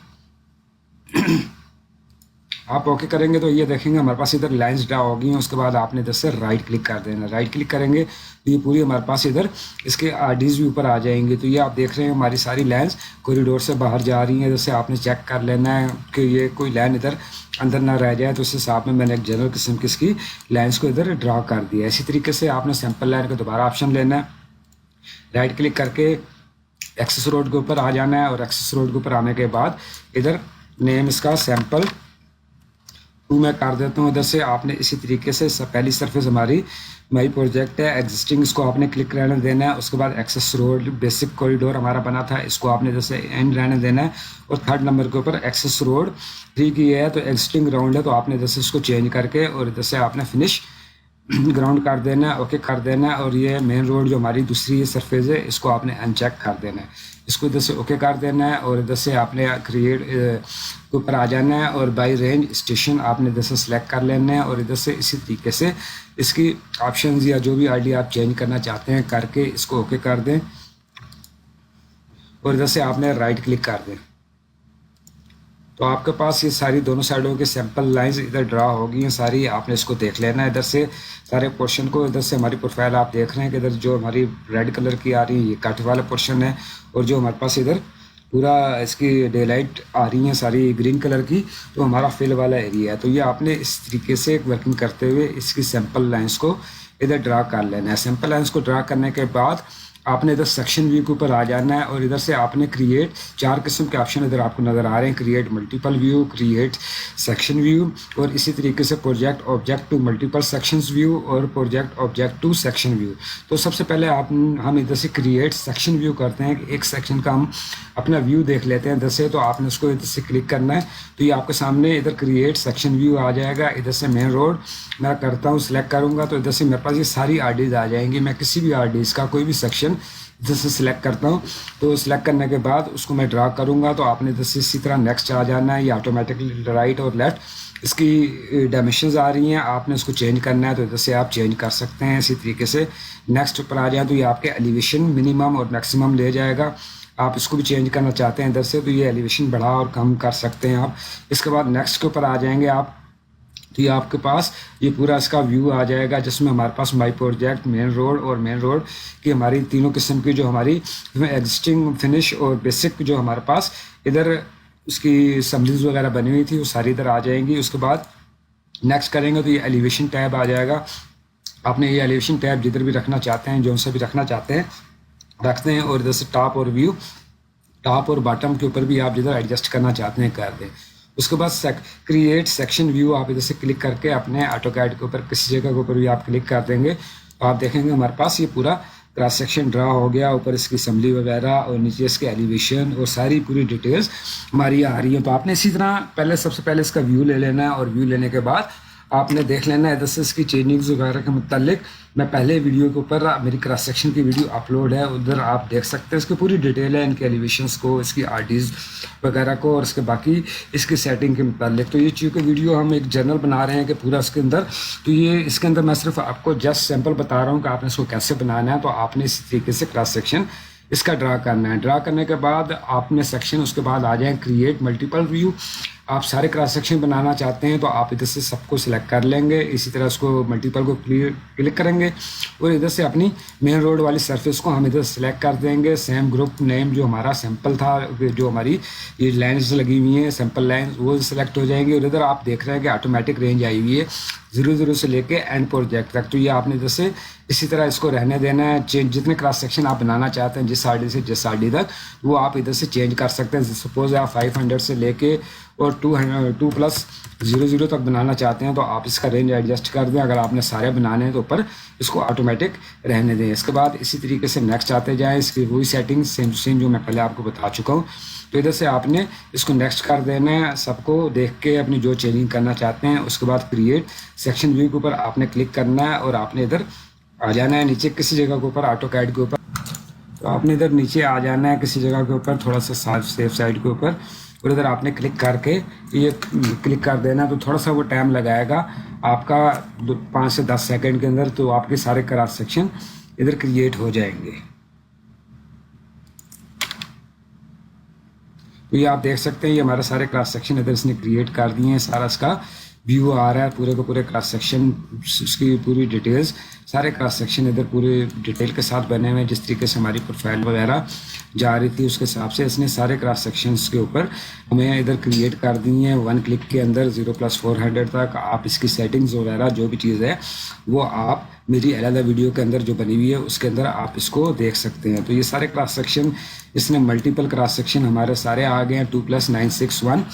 आप ओके करेंगे तो ये देखेंगे हमारे पास इधर लाइंस ड्रा हो गई हैं। उसके बाद आपने इधर से राइट क्लिक कर देना, राइट क्लिक करेंगे तो ये पूरी हमारे पास इधर इसके आरडीज भी ऊपर आ जाएंगे। तो ये आप देख रहे हैं हमारी सारी लाइंस कॉरिडोर से बाहर जा रही हैं। जैसे आपने चेक कर लेना है कि ये कोई लाइन इधर अंदर ना रह जाए, तो उस हिसाब में मैंने एक जनरल किस्म की इसकी लाइन्स को इधर ड्रा कर दिया। इसी तरीके से आपने सैंपल लाइन का दोबारा ऑप्शन लेना है, राइट क्लिक करके एक्सेस रोड के ऊपर आ जाना है और एक्सेस रोड के ऊपर आने के बाद इधर नेम इसका सैंपल 2 मैं कर देता हूँ। इधर से आपने इसी तरीके से पहली सरफेस हमारी माई प्रोजेक्ट है एग्जिस्टिंग, इसको आपने क्लिक रहने देना है। उसके बाद एक्सेस रोड बेसिक कॉरिडोर हमारा बना था, इसको आपने इधर से एंड रहने देना है। और थर्ड नंबर के ऊपर एक्सेस रोड 3 की है तो एग्जिस्टिंग ग्राउंड है तो आपने इधर से इसको चेंज करके और इधर से आपने फिनिश ग्राउंड कर देना है, ओके कर देना है। और ये मेन रोड जो हमारी दूसरी सरफेस है इसको आपने अनचेक कर देना है, इसको इधर से ओके कर देना है। और इधर से आपने क्रिएट के ऊपर आ जाना है और बाई रेंज स्टेशन आपने इधर से सिलेक्ट कर लेना है और इधर से इसी तरीके से इसकी ऑप्शंस या जो भी आईडी आप चेंज करना चाहते हैं करके इसको ओके कर दें और इधर से आपने राइट क्लिक कर दें। तो आपके पास ये सारी दोनों साइडों के सैंपल लाइंस इधर ड्रा हो गई हैं सारी, आपने इसको देख लेना है। इधर से सारे पोर्शन को इधर से हमारी प्रोफाइल आप देख रहे हैं कि इधर जो हमारी रेड कलर की आ रही है ये कट वाला पोर्शन है और जो हमारे पास इधर पूरा इसकी डे लाइट आ रही है सारी ग्रीन कलर की तो हमारा फिल वाला एरिया है। तो ये आपने इस तरीके से वर्किंग करते हुए इसकी सैंपल लाइन्स को इधर ड्रा कर लेना है। सैंपल लाइन्स को ड्रा करने के बाद आपने इधर सेक्शन व्यू के ऊपर आ जाना है और इधर से आपने क्रिएट, 4 किस्म के ऑप्शन इधर आपको नज़र आ रहे हैं, create multiple view, create section view, और इसी तरीके से project object to multiple sections view और project object to section view. तो सबसे पहले हम इधर से क्रिएट सेक्शन व्यू करते हैं, एक सेक्शन का हम अपना व्यू देख लेते हैं इधर से। तो आपने उसको इधर से क्लिक करना है, तो ये आपके सामने इधर क्रिएट सेक्शन व्यू आ जाएगा। इधर से मेन रोड मैं करता हूँ, सिलेक्ट करूँगा तो इधर से मेरे पास ये सारी आरडीज आ जाएंगी। मैं किसी भी आरडीज का कोई भी सेक्शन इधर से सिलेक्ट करता हूँ, तो सिलेक्ट करने के बाद उसको मैं ड्रा करूँगा। तो आपने इधर से इसी तरह नेक्स्ट आ जाना है। ये ऑटोमेटिकली राइट और लेफ्ट इसकी डायमेंशंस आ रही हैं, आपने इसको चेंज करना है तो इधर से आप चेंज कर सकते हैं। इसी तरीके से नेक्स्ट पर आ जाए तो ये आपके एलिवेशन मिनिमम और मैक्सिमम ले जाएगा। आप इसको भी चेंज करना चाहते हैं इधर से तो ये एलिवेशन बढ़ा और कम कर सकते हैं आप। इसके बाद नेक्स्ट के ऊपर आ जाएंगे आप, तो ये आपके पास ये पूरा इसका व्यू आ जाएगा जिसमें हमारे पास माई प्रोजेक्ट, मेन रोड और मेन रोड की हमारी तीनों किस्म की जो हमारी एग्जिस्टिंग, फिनिश और बेसिक जो हमारे पास इधर उसकी असम्बलीज वगैरह बनी हुई थी वो सारी इधर आ जाएंगी। उसके बाद नेक्स्ट करेंगे तो ये एलिवेशन टैब आ जाएगा। आपने ये एलिवेशन टैब जिधर भी रखना चाहते हैं, जो से भी रखना चाहते हैं रखते हैं, और इधर से टॉप और व्यू, टॉप और बॉटम के ऊपर भी आप जिधर एडजस्ट करना चाहते हैं कर दें। उसके बाद क्रिएट सेक्शन व्यू आप इधर से क्लिक करके अपने ऑटोकैड के ऊपर किसी जगह के ऊपर भी आप क्लिक कर देंगे तो आप देखेंगे हमारे पास ये पूरा क्रॉस सेक्शन ड्रा हो गया। ऊपर इसकी असम्बली वगैरह और नीचे इसके एलिवेशन और सारी पूरी डिटेल्स हमारी आ रही है। तो आपने इसी तरह पहले सबसे पहले इसका व्यू ले लेना है, और व्यू लेने के बाद आपने देख लेना है इधर से इसकी चेंजिंग्स वगैरह के मुतालिक मैं पहले वीडियो के ऊपर मेरी क्रॉस सेक्शन की वीडियो अपलोड है, उधर आप देख सकते हैं। इसकी पूरी डिटेल है इनके एलिवेशंस को, इसकी आरडीज वगैरह को और इसके बाकी इसकी सेटिंग के मुतालिक। तो ये चूँकि वीडियो हम एक जर्नल बना रहे हैं कि पूरा इसके अंदर, तो ये इसके अंदर मैं सिर्फ आपको जस्ट सैम्पल बता रहा हूँ कि आपने इसको कैसे बनाना है। तो आपने इसी तरीके से क्रॉस सेक्शन इसका ड्रा करना है। ड्रा करने के बाद आपने सेक्शन, उसके बाद आ जाए क्रिएट मल्टीपल व्यू। आप सारे क्रॉस सेक्शन बनाना चाहते हैं तो आप इधर से सबको सिलेक्ट कर लेंगे, इसी तरह उसको मल्टीपल को क्लिक करेंगे और इधर से अपनी मेन रोड वाली सरफेस को हम इधर सेलेक्ट कर देंगे। सेम ग्रुप नेम जो हमारा सैंपल था, जो हमारी ये लाइन्स लगी हुई हैं सैंपल लाइन, वो सिलेक्ट हो जाएंगे। और इधर आप देख रहे हैं कि ऑटोमेटिक रेंज आई हुई है 0 से लेके एंड प्रोजेक्ट तक। तो ये आपने इधर से इसी तरह इसको रहने देना है। चेंज जितने क्रॉस सेक्शन आप बनाना चाहते हैं जिस आरडी से जिस आरडी तक, वो आप इधर से चेंज कर सकते हैं। सपोज आप 500 से लेके और 2+00 तक बनाना चाहते हैं तो आप इसका रेंज एडजस्ट कर दें। अगर आपने सारे बनाने हैं तो ऊपर इसको ऑटोमेटिक रहने दें। इसके बाद इसी तरीके से नेक्स्ट आते जाएँ, इसकी वही सेटिंग सेम टू सेम जो मैं पहले आपको बता चुका हूँ। तो इधर से आपने इसको नेक्स्ट कर देना है, सबको देख के अपनी जो चेंजिंग करना चाहते हैं। उसके बाद क्रिएट सेक्शन व्यू के ऊपर आपने क्लिक करना है और आपने इधर आ जाना है नीचे किसी जगह के ऊपर, ऑटोकैड के ऊपर। तो आपने इधर नीचे आ जाना है किसी जगह के ऊपर, थोड़ा सा सेफ साइड के ऊपर, और इधर आपने क्लिक करके ये क्लिक कर देना। तो थोड़ा सा वो टाइम लगाएगा आपका 5 से 10 सेकंड के अंदर, तो आपके सारे क्रॉस सेक्शन इधर क्रिएट हो जाएंगे। तो ये आप देख सकते हैं ये हमारे सारे क्रॉस सेक्शन इधर इसने क्रिएट कर दिए हैं। सारा इसका व्यू आ रहा है, पूरे के पूरे क्रॉस सेक्शन, उसकी पूरी डिटेल्स, सारे क्रॉस सेक्शन इधर पूरे डिटेल के साथ बने हुए हैं। जिस तरीके से हमारी प्रोफाइल वगैरह जा रही थी उसके हिसाब से इसने सारे क्रॉस सेक्शंस के ऊपर हमें इधर क्रिएट कर दी हैं 1 क्लिक के अंदर 0+400 तक। आप इसकी सेटिंग्स वगैरह जो भी चीज़ है वो आप मेरी अलग वीडियो के अंदर जो बनी हुई है उसके अंदर आप इसको देख सकते हैं। तो ये सारे क्रॉस सेक्शन, इसने मल्टीपल क्रॉस सेक्शन हमारे सारे आ गए हैं 2+961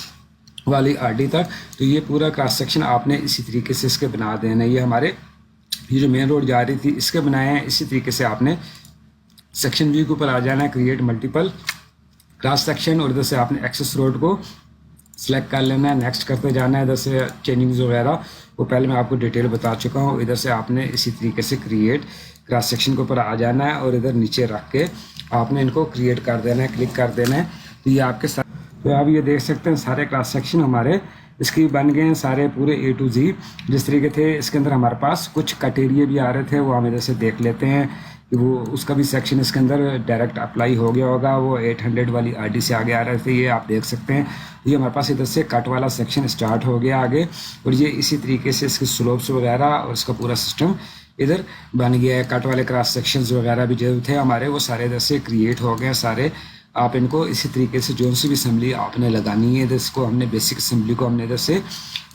वाली आरडी तक। तो ये पूरा क्रॉस सेक्शन आपने इसी तरीके से इसके बना देना। ये हमारे ये जो मेन रोड जा रही थी इसके बनाए हैं। इसी तरीके से आपने सेक्शन व्यू के ऊपर आ जाना है, क्रिएट मल्टीपल क्रॉस सेक्शन, और इधर से आपने एक्सेस रोड को सिलेक्ट कर लेना है, नेक्स्ट करते जाना है। इधर से चेंजिंग्स वगैरह वो पहले मैं आपको डिटेल बता चुका हूँ। इधर से आपने इसी तरीके से क्रिएट क्रॉस सेक्शन के ऊपर आ जाना है और इधर नीचे रख के आपने इनको क्रिएट कर देना है, क्लिक कर देना है। तो ये आपके साथ, तो आप ये देख सकते हैं सारे क्रॉस सेक्शन हमारे इसकी बन गए हैं सारे पूरे A to Z। जिस तरीके थे इसके अंदर हमारे पास कुछ कट एरिया भी आ रहे थे, वो हम इधर से देख लेते हैं कि वो उसका भी सेक्शन इसके अंदर डायरेक्ट अप्लाई हो गया होगा। वो 800 वाली आरडी से आगे आ रहे थे, ये आप देख सकते हैं। ये हमारे पास इधर से कट वाला सेक्शन स्टार्ट हो गया आगे, और ये इसी तरीके से इसके स्लोप्स वगैरह और इसका पूरा सिस्टम इधर बन गया है। कट वाले क्रॉस सेक्शंस वगैरह भी जो थे हमारे वो सारे इधर से क्रिएट हो गए सारे। आप इनको इसी तरीके से जो सी भी असम्बली आपने लगानी है, इसको हमने बेसिक असम्बली को हमने इधर से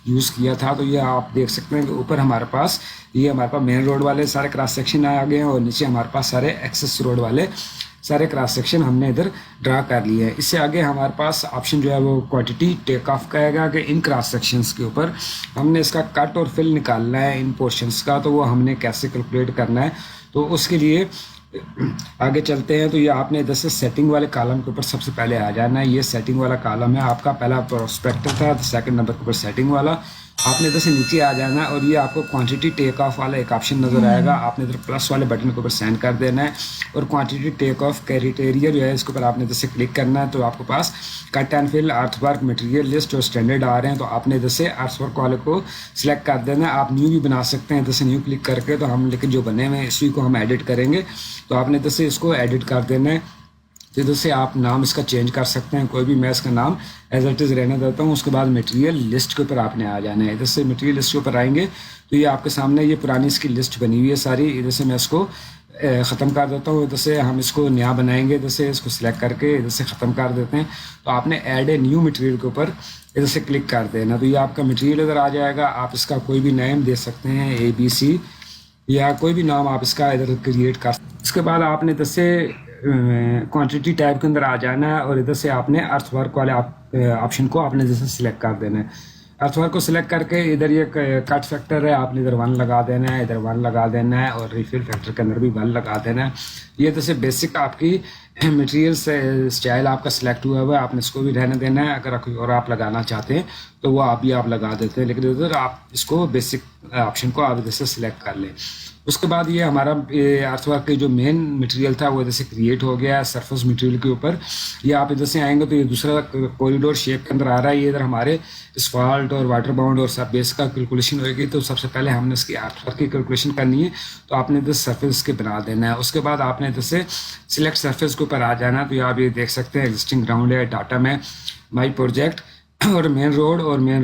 यूज़ किया था। तो ये आप देख सकते हैं कि ऊपर हमारे पास मेन रोड वाले सारे क्रॉस सेक्शन आ गए हैं और नीचे हमारे पास सारे एक्सेस रोड वाले सारे क्रॉस सेक्शन हमने इधर ड्रा कर लिए हैं। इससे आगे हमारे पास ऑप्शन जो है वो क्वांटिटी टेक ऑफ का है कि इन क्रॉस सेक्शंस के ऊपर हमने इसका कट और फिल निकालना है इन पोर्शंस का, तो वो हमने कैसे कैलकुलेट करना है। तो उसके लिए आगे चलते हैं। तो ये आपने इधर से सेटिंग वाले कॉलम के ऊपर सबसे पहले आ जाना है। ये सेटिंग वाला कॉलम है आपका, पहला प्रोस्पेक्टर था, सेकंड नंबर के ऊपर सेटिंग वाला। आपने इधर से नीचे आ जाना है और ये आपको क्वांटिटी टेक ऑफ वाला एक ऑप्शन नज़र आएगा। आपने इधर प्लस वाले बटन के ऊपर सेंड कर देना है और क्वांटिटी टेक ऑफ क्राइटेरिया जो है इसके ऊपर आपने इधर से क्लिक करना है। तो आपके पास cut and fill, earthwork, material list और स्टैंडर्ड आ रहे हैं। तो आपने इधर से अर्थवर्क वाले को सिलेक्ट कर देना है। आप न्यू भी बना सकते हैं इधर से न्यू क्लिक करके। तो हम लेकिन जो बने हुए हैं इसी को हम एडिट करेंगे। तो आपने इधर से इसको एडिट कर देना है। तो इधर से आप नाम इसका चेंज कर सकते हैं, कोई भी मैं इसका नाम एज इट इज़ रहने देता हूँ। उसके बाद मटेरियल लिस्ट के ऊपर आपने आ जाना है। इधर से मटेरियल लिस्ट के ऊपर आएंगे तो ये आपके सामने ये पुरानी इसकी लिस्ट बनी हुई है सारी। इधर से मैं इसको ख़त्म कर देता हूँ। इधर से हम इसको नया बनाएंगे, इधर से इसको सिलेक्ट करके इधर से ख़त्म कर देते हैं। तो आपने ऐड ए न्यू मटेरियल के ऊपर इधर से क्लिक कर देना। तो ये आपका मटेरियल इधर आ जाएगा। आप इसका कोई भी नेम दे सकते हैं, ABC या कोई भी नाम आप इसका इधर क्रिएट कर। इसके बाद आपने इधर से क्वांटिटी टैब के अंदर आ जाना है और इधर से आपने अर्थवर्क वाले ऑप्शन को आपने जैसे सिलेक्ट कर देना है। अर्थवर्क को सिलेक्ट करके इधर ये कट फैक्टर है, आपने इधर 1 लगा देना है, इधर 1 लगा देना है और रिफिल फैक्टर के अंदर भी 1 लगा देना है। ये जैसे बेसिक आपकी मटेरियल से स्टाइल आपका सिलेक्ट हुआ है, आपने इसको भी रहने देना है। अगर कोई और आप लगाना चाहते हैं तो वो आप भी आप लगा देते हैं, लेकिन इधर आप इसको बेसिक ऑप्शन को आप इधर से सिलेक्ट कर लें। उसके बाद ये हमारा अर्थवर्क के जो मेन मटेरियल था वो इधर से क्रिएट हो गया सरफेस मटेरियल के ऊपर। ये आप इधर से आएंगे तो ये दूसरा कॉरिडोर शेप के अंदर आ रहा है। ये इधर हमारे स्फाल्ट और वाटर बाउंड और सब बेस का कैलकुलेशन होगी। तो सबसे पहले हमने इसकी अर्थवर्क की कैलकुलेशन करनी है। तो आपने इधर सरफेस के बना देना है। उसके बाद आपने इधर से सिलेक्ट सरफेस के ऊपर आ जाना। तो आप ये देख सकते हैं एग्जिस्टिंग ग्राउंड है, डाटा में माई प्रोजेक्ट और मेन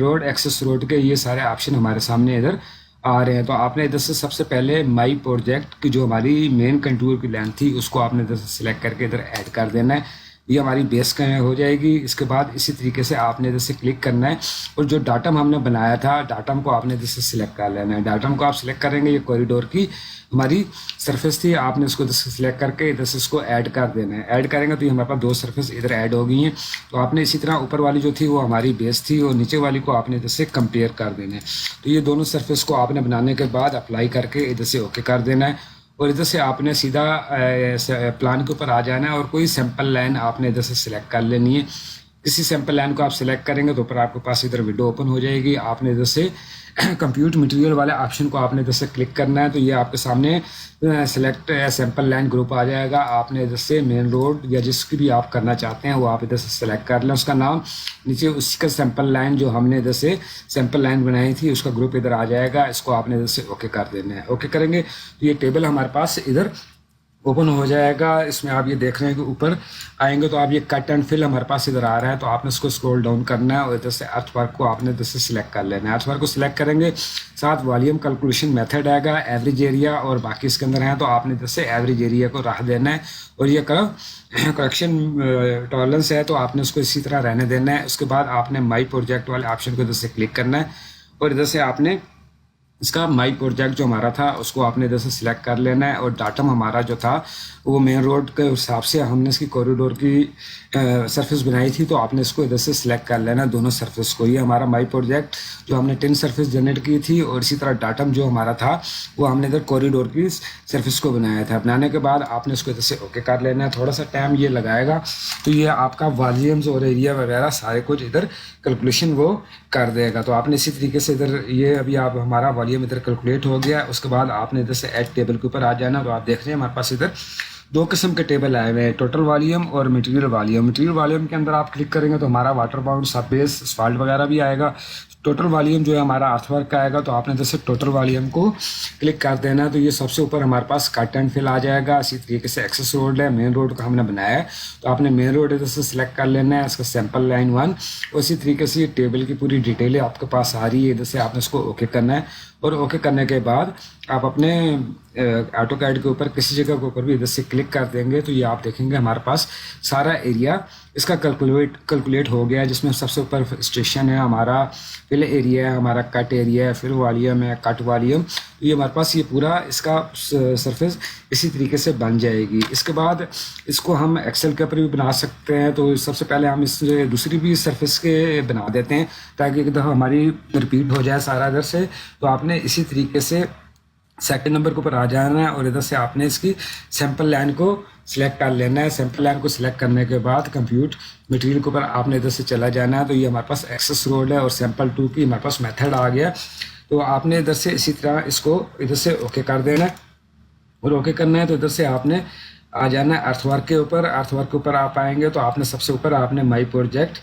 रोड एक्सेस रोड के ये सारे ऑप्शन हमारे सामने इधर आ रहे हैं। तो आपने इधर से सबसे पहले माई प्रोजेक्ट की जो हमारी मेन कंटूर की लेंथ थी उसको आपने इधर से सिलेक्ट करके इधर ऐड कर देना है। ये हमारी बेस का हो जाएगी। इसके बाद इसी तरीके से आपने इधर से क्लिक करना है और जो डाटम हमने बनाया था डाटम को आपने इधर से सिलेक्ट कर लेना है। डाटम को आप सिलेक्ट करेंगे, ये कॉरिडोर की हमारी सरफेस थी, आपने इसको इधर से सिलेक्ट करके इधर से इसको ऐड कर देना है। ऐड करेंगे तो ये हमारे पास 2 सरफेस इधर ऐड हो गई हैं। तो आपने इसी तरह ऊपर वाली जो थी वो हमारी बेस थी और नीचे वाली को आपने इधर से कंपेयर कर देना है। तो ये दोनों सरफेस को आपने बनाने के बाद अप्लाई करके इधर से ओके कर देना है और इधर से आपने सीधा प्लान के ऊपर आ जाना है और कोई सैंपल लाइन आपने इधर से सिलेक्ट कर लेनी है। किसी सैंपल लाइन को आप सिलेक्ट करेंगे तो ऊपर आपके पास इधर विंडो ओपन हो जाएगी। आपने इधर से कंप्यूट मटेरियल वाले ऑप्शन को आपने इधर से क्लिक करना है। तो ये आपके सामने सिलेक्ट सैंपल लाइन ग्रुप आ जाएगा। आपने इधर से मेन रोड या जिसकी भी आप करना चाहते हैं वो आप इधर से सिलेक्ट कर लें उसका नाम। नीचे उसी का सैंपल लाइन जो हमने इधर से सैंपल लाइन बनाई थी उसका ग्रुप इधर आ जाएगा। इसको आपने इधर से ओके कर देना है। ओके करेंगे तो ये टेबल हमारे पास इधर ओपन हो जाएगा। इसमें आप ये देख रहे हैं कि ऊपर आएंगे तो आप ये कट एंड फिल हमारे पास इधर आ रहा है। तो आपने इसको स्क्रॉल डाउन करना है और इधर से अर्थवर्क को आपने इधर से सिलेक्ट कर लेना है। अर्थवर्क को सिलेक्ट करेंगे, साथ वॉल्यूम कैलकुलेशन मेथड आएगा, एवरेज एरिया और बाकी इसके अंदर है। तो आपने इधर से एवरेज एरिया को रख देना है और ये करेक्शन टॉलरेंस है तो आपने उसको इसी तरह रहने देना है। उसके बाद आपने माई प्रोजेक्ट वाले ऑप्शन को इधर से क्लिक करना है और इधर से आपने इसका माई प्रोजेक्ट जो हमारा था उसको आपने इधर से सिलेक्ट कर लेना है और डाटम हमारा जो था वो मेन रोड के हिसाब से हमने इसकी कॉरिडोर की सरफेस बनाई थी। तो आपने इसको इधर से सिलेक्ट कर लेना दोनों सरफेस को। ये हमारा माई प्रोजेक्ट जो हमने 10 सरफेस जनरेट की थी और इसी तरह डाटम जो हमारा था वो हमने इधर कॉरिडोर की सरफेस को बनाया था। बनाने के बाद आपने इसको इधर से ओके कर लेना है। थोड़ा सा टाइम ये लगाएगा तो ये आपका वॉल्यूम्स और एरिया वगैरह सारे कुछ इधर कैलकुलेशन वो कर देगा। तो आपने इसी तरीके से इधर ये अभी आप हमारा वॉल्यूम इधर कैलकुलेट हो गया। उसके बाद आपने इधर से ऐड टेबल के ऊपर आ जाना। तो आप देख रहे हैं हमारे पास इधर 2 किस्म के टेबल आए हुए हैं, टोटल वॉल्यूम और मटेरियल वॉल्यूम। मटेरियल वॉल्यूम के अंदर आप क्लिक करेंगे तो हमारा वाटर बाउंड, सब बेस, असफाल्ट वगैरह भी आएगा। टोटल वॉल्यूम जो है हमारा अर्थवर्क का आएगा। तो आपने इधर से टोटल वॉल्यूम को क्लिक कर देना है। तो ये सबसे ऊपर हमारे पास कट एंड फिल आ जाएगा। इसी तरीके से एक्सेस रोड है, मेन रोड का हमने बनाया है तो आपने मेन रोड इधर से सिलेक्ट कर लेना है, इसका सैंपल लाइन 1। उसी तरीके से ये टेबल की पूरी डिटेल आपके पास आ रही है। इधर से आपने इसको ओके करना है और ओके करने के बाद आप अपने ऑटो कैड के ऊपर किसी जगह के ऊपर भी इधर से क्लिक कर देंगे तो ये आप देखेंगे हमारे पास सारा एरिया इसका कैलकुलेट हो गया, जिसमें सबसे ऊपर स्टेशन है हमारा, फिल एरिया है हमारा, कट एरिया है, फिल वॉल्यूम है, कट वॉल्यूम। तो ये हमारे पास ये पूरा इसका सरफेस इसी तरीके से बन जाएगी। इसके बाद इसको हम एक्सेल के ऊपर भी बना सकते हैं। तो सबसे पहले हम इस दूसरी भी सरफेस के बना देते हैं ताकि एक दफ़ा हमारी रिपीट हो जाए सारा इधर से। तो आपने इसी तरीके से सेकंड नंबर के ऊपर आ जाना है और इधर से आपने इसकी सैंपल लाइन को सिलेक्ट कर लेना है। सैंपल लाइन को सिलेक्ट करने के बाद कंप्यूट मटेरियल के ऊपर आपने इधर से चला जाना है। तो ये हमारे पास एक्सेस रोड है और सैंपल 2 की हमारे पास मेथड आ गया। तो आपने इधर से इसी तरह इसको इधर से ओके कर देना है और ओके करना है। तो इधर से आपने आ जाना है अर्थवर्क के ऊपर। अर्थवर्क के ऊपर आप आएंगे तो आपने सबसे ऊपर आपने माई प्रोजेक्ट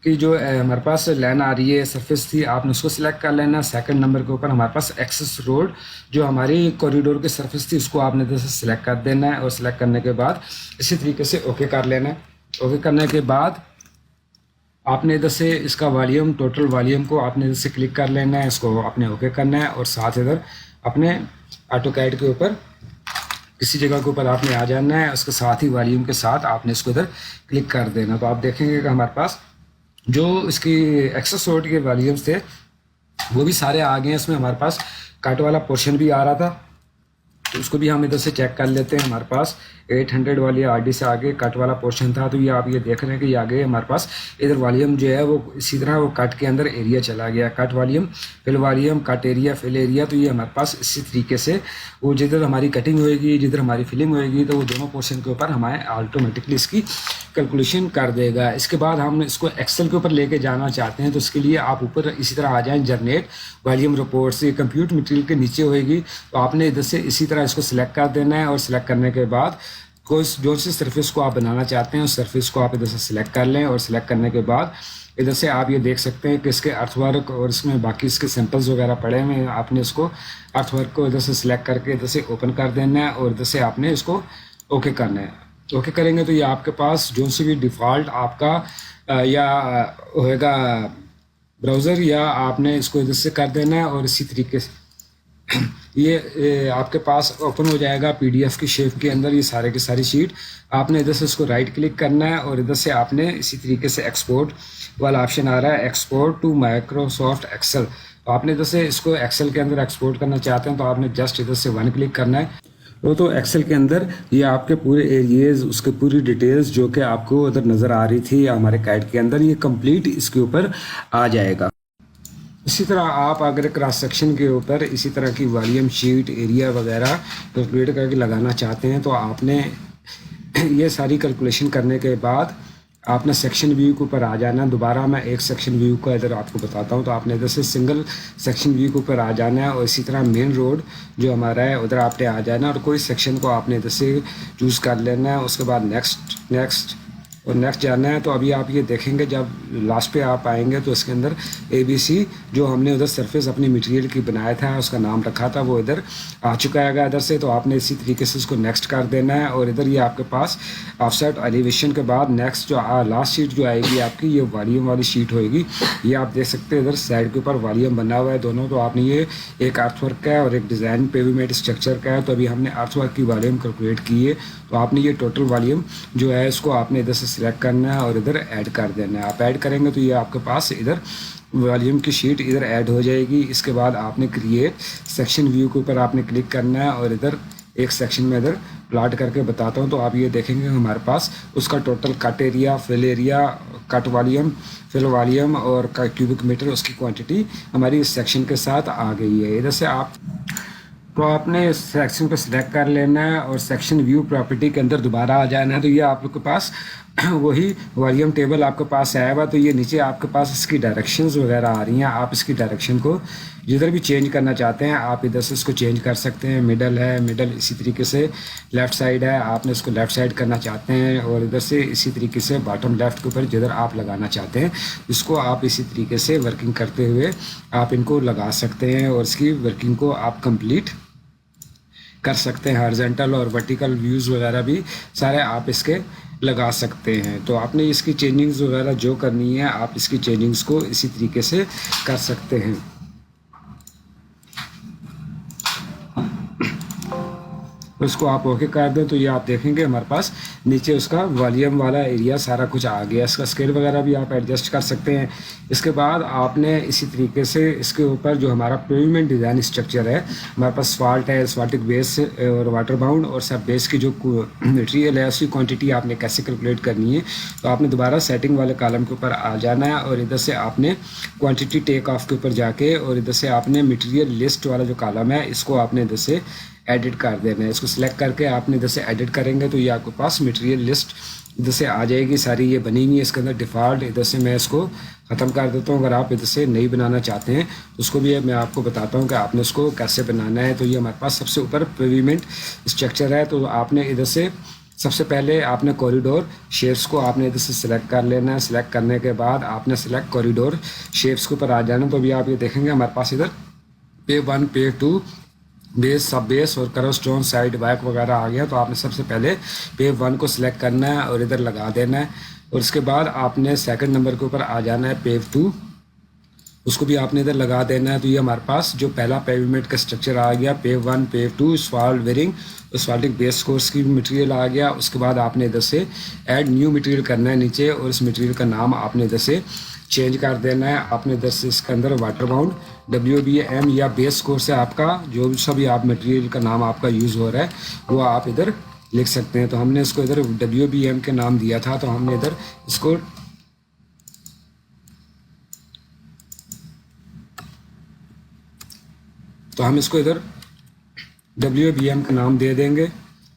की जो हमारे पास लाइन आ रही है सरफेस थी, आपने उसको सिलेक्ट कर लेना। सेकंड नंबर के ऊपर हमारे पास एक्सेस रोड जो हमारी कॉरिडोर की सरफेस थी उसको आपने इधर से सिलेक्ट कर देना है और सिलेक्ट करने के बाद इसी तरीके से ओके कर लेना है। ओके करने के बाद आपने इधर से इसका वॉल्यूम, टोटल वॉल्यूम को आपने इधर से क्लिक कर लेना है, इसको आपने ओके करना है और साथ इधर अपने ऑटोकैड के ऊपर किसी जगह के ऊपर आपने आ जाना है। उसके साथ ही वॉल्यूम के साथ आपने इसको इधर क्लिक कर देना। तो आप देखेंगे कि हमारे पास जो इसकी एक्सेस रोड के वॉल्यूम्स थे वो भी सारे आ गए हैं। इसमें हमारे पास कट वाला पोर्शन भी आ रहा था तो उसको भी हम इधर से चेक कर लेते हैं। हमारे पास 800 वाली आरडी से आगे कट वाला पोर्शन था। तो ये आप ये देख रहे हैं कि ये आगे हमारे पास इधर वॉल्यूम जो है वो इसी तरह वो कट के अंदर एरिया चला गया, cut volume, fill volume, cut area, fill area. तो ये हमारे पास इसी तरीके से वो जिधर हमारी कटिंग होएगी, जिधर हमारी फिलिंग होएगी, तो वो दोनों पोर्शन के ऊपर हमारे ऑटोमेटिकली इसकी कैलकुलेशन कर देगा। इसके बाद हम इसको एक्सेल के ऊपर लेके जाना चाहते हैं तो इसके लिए आप ऊपर इसी तरह आ जाएं, जनरेट वॉल्यूम रिपोर्ट्स, ये कंप्यूट मटेरियल के नीचे होएगी। तो आपने इधर से इसी तरह इसको सिलेक्ट कर देना है और सिलेक्ट करने के बाद कोई जो सी सरफेस को आप बनाना चाहते हैं उस सरफेस को आप इधर से सिलेक्ट कर लें और सिलेक्ट करने के बाद इधर से आप ये देख सकते हैं कि इसके अर्थवर्क और इसमें बाकी इसके सैंपल्स वगैरह पड़े हुए हैं। आपने इसको अर्थवर्क को इधर से सिलेक्ट करके इधर से ओपन कर देना है और इधर से आपने इसको ओके करना है। ओके करेंगे तो ये आपके पास जो सी भी डिफ़ॉल्ट आपका या होएगा ब्राउज़र या आपने इसको इधर से कर देना है और इसी तरीके से ये आपके पास ओपन हो जाएगा पीडीएफ की शेप के अंदर ये सारे की सारी शीट। आपने इधर से इसको राइट क्लिक करना है और इधर से आपने इसी तरीके से एक्सपोर्ट वाला ऑप्शन आ रहा है, एक्सपोर्ट टू माइक्रोसॉफ्ट एक्सेल। तो आपने इधर से इसको एक्सेल के अंदर एक्सपोर्ट करना चाहते हैं तो आपने जस्ट इधर से 1 क्लिक करना है। तो एक्सेल के अंदर ये आपके पूरे एरिएज, उसके पूरी डिटेल्स जो कि आपको उधर नज़र आ रही थी हमारे कैड के अंदर, ये कंप्लीट इसके ऊपर आ जाएगा। इसी तरह आप अगर क्रॉस सेक्शन के ऊपर इसी तरह की वॉल्यूम शीट, एरिया वगैरह कैलकुलेट करके लगाना चाहते हैं तो आपने ये सारी कैलकुलेशन करने के बाद आपने सेक्शन व्यू के ऊपर आ जाना है। दोबारा मैं एक सेक्शन व्यू का इधर आपको बताता हूँ। तो आपने इधर से सिंगल सेक्शन व्यू के ऊपर आ जाना है और इसी तरह मेन रोड जो हमारा है उधर आपने आ जाना है और कोई सेक्शन को आपने इधर से चूज़ कर लेना है। उसके बाद नेक्स्ट और नेक्स्ट जाना है। तो अभी आप ये देखेंगे जब लास्ट पे आप आएंगे तो इसके अंदर ABC जो हमने उधर सरफेस अपनी मटेरियल की बनाया था उसका नाम रखा था वो इधर आ चुका है इधर से। तो आपने इसी तरीके से इसको नेक्स्ट कर देना है और इधर ये आपके पास ऑफसेट एलिवेशन के बाद नेक्स्ट जो लास्ट शीट जो आएगी आपकी ये वॉल्यूम वाली शीट होएगी। ये आप देख सकते हैं इधर साइड के ऊपर वॉल्यूम बना हुआ है दोनों। तो आपने ये एक अर्थवर्क का है और एक डिज़ाइन पेवीमेंट स्ट्रक्चर का है। तो अभी हमने अर्थवर्क की वॉल्यूम कैलकुलेट की है। तो आपने ये टोटल वॉल्यूम जो है इसको आपने इधर से सिलेक्ट करना है और इधर ऐड कर देना है। आप ऐड करेंगे तो ये आपके पास इधर वॉल्यूम की शीट इधर ऐड हो जाएगी। इसके बाद आपने क्रिएट सेक्शन व्यू के ऊपर आपने क्लिक करना है और इधर एक सेक्शन में इधर प्लॉट करके बताता हूँ। तो आप ये देखेंगे हमारे पास उसका total cut area, fill area, cut volume, fill volume और क्यूबिक मीटर उसकी क्वांटिटी हमारी इस सेक्शन के साथ आ गई है। इधर से आप तो आपने इस सेक्शन को सिलेक्ट कर लेना है और सेक्शन व्यू प्रॉपर्टी के अंदर दोबारा आ जाना है। तो ये आपके पास वही वॉल्यूम टेबल आपके पास आया हुआ। तो ये नीचे आपके पास इसकी डायरेक्शंस वगैरह आ रही हैं। आप इसकी डायरेक्शन को जिधर भी चेंज करना चाहते हैं आप इधर से इसको चेंज कर सकते हैं। मिडल है, मिडल इसी तरीके से लेफ़्ट साइड है, आपने इसको लेफ़्ट साइड करना चाहते हैं और इधर से इसी तरीके से बॉटम लेफ़्ट के ऊपर जिधर आप लगाना चाहते हैं इसको आप इसी तरीके से वर्किंग करते हुए आप इनको लगा सकते हैं और इसकी वर्किंग को आप कंप्लीट कर सकते हैं। हॉरिजॉन्टल और वर्टिकल व्यूज़ वगैरह भी सारे आप इसके लगा सकते हैं। तो आपने इसकी चेंजिंग्स वगैरह जो करनी है आप इसकी चेंजिंग्स को इसी तरीके से कर सकते हैं। और इसको आप ओके कर दें तो ये आप देखेंगे हमारे पास नीचे उसका वॉल्यूम वाला एरिया सारा कुछ आ गया। इसका स्केल वगैरह भी आप एडजस्ट कर सकते हैं। इसके बाद आपने इसी तरीके से इसके ऊपर जो हमारा पेवमेंट डिज़ाइन स्ट्रक्चर है, हमारे पास स्वाल्ट है, स्वाल्टिक बेस और वाटर बाउंड और सब बेस की जो मटेरियल है उसकी क्वांटिटी आपने कैसे कैलकुलेट करनी है। तो आपने दोबारा सेटिंग वाले कॉलम के ऊपर आ जाना है और इधर से आपने क्वांटिटी टेक ऑफ के ऊपर जाके और इधर से आपने मटेरियल लिस्ट वाला जो कॉलम है इसको आपने इधर से एडिट कर देना है। इसको सिलेक्ट करके आपने इधर से एडिट करेंगे तो ये आपके पास मटेरियल लिस्ट इधर से आ जाएगी, सारी ये बनी हुई है इसके अंदर डिफ़ॉल्ट। इधर से मैं इसको ख़त्म कर देता हूँ। अगर आप इधर से नहीं बनाना चाहते हैं तो उसको भी मैं आपको बताता हूँ कि आपने उसको कैसे बनाना है। तो ये हमारे पास सबसे ऊपर पेवमेंट स्ट्रक्चर है। तो आपने इधर से सबसे पहले आपने कॉरिडोर शेप्स को आपने इधर से सिलेक्ट कर लेना है। सिलेक्ट करने के बाद आपने सिलेक्ट कॉरिडोर शेप्स के ऊपर आ जाना। तो अभी आप ये देखेंगे हमारे पास इधर पेव 1 पेव 2 बेस, सब बेस और कर्व स्टोन साइड बैक वगैरह आ गया। तो आपने सबसे पहले पेव 1 को सिलेक्ट करना है और इधर लगा देना है और उसके बाद आपने सेकंड नंबर के ऊपर आ जाना है पेव 2, उसको भी आपने इधर लगा देना है। तो ये हमारे पास जो पहला पेवमेंट का स्ट्रक्चर आ गया, पेव 1 पेव 2 स्वाल्ट वेरिंग और स्वाल्टिक बेस कोर्स की मटेरियल आ गया। उसके बाद आपने इधर से ऐड न्यू मटेरियल करना है नीचे और इस मटेरियल का नाम आपने इधर से चेंज कर देना है। आपने इधर से इसके अंदर वाटर बाउंड WBM या बेस कोर्स है आपका, जो भी सभी आप मटेरियल का नाम आपका यूज़ हो रहा है वो आप इधर लिख सकते हैं। तो हमने इसको इधर WBM के नाम दिया था तो हमने इधर इसको हम इसको इधर WBM का नाम दे देंगे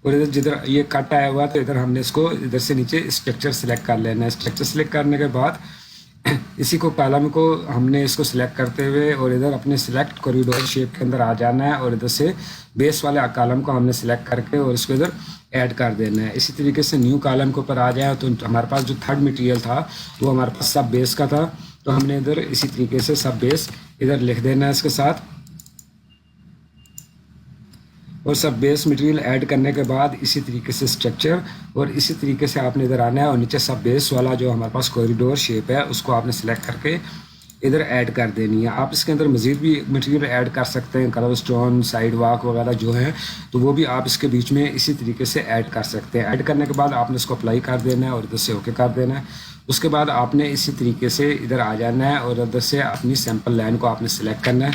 और इधर जिधर ये कट आया हुआ तो इधर हमने इसको इधर से नीचे स्ट्रक्चर सेलेक्ट कर लेना है। स्ट्रक्चर सेलेक्ट करने के बाद इसी को कॉलम को हमने इसको सिलेक्ट करते हुए और इधर अपने सिलेक्ट कॉरिडोर शेप के अंदर आ जाना है और इधर से बेस वाले कॉलम को हमने सिलेक्ट करके और इसको इधर ऐड कर देना है। इसी तरीके से न्यू कॉलम के ऊपर आ जाए तो हमारे पास जो थर्ड मटेरियल था वो हमारे पास सब बेस का था। तो हमने इधर इसी तरीके से सब बेस इधर लिख देना है इसके साथ और सब बेस मटेरियल ऐड करने के बाद इसी तरीके से स्ट्रक्चर और इसी तरीके से आपने इधर आना है और नीचे सब बेस वाला जो हमारे पास कॉरिडोर शेप है उसको आपने सेलेक्ट करके इधर ऐड कर देनी है। आप इसके अंदर मज़ीद भी मटेरियल ऐड कर सकते हैं, कर्व स्टोन साइड वॉक वगैरह जो है तो वो भी आप इसके बीच में इसी तरीके से ऐड कर सकते हैं। ऐड करने के बाद आपने इसको अप्लाई कर देना है और इधर से ओके कर देना है। उसके बाद आपने इसी तरीके से इधर आ जाना है और इधर से अपनी सैम्पल लाइन को आपने सेलेक्ट करना है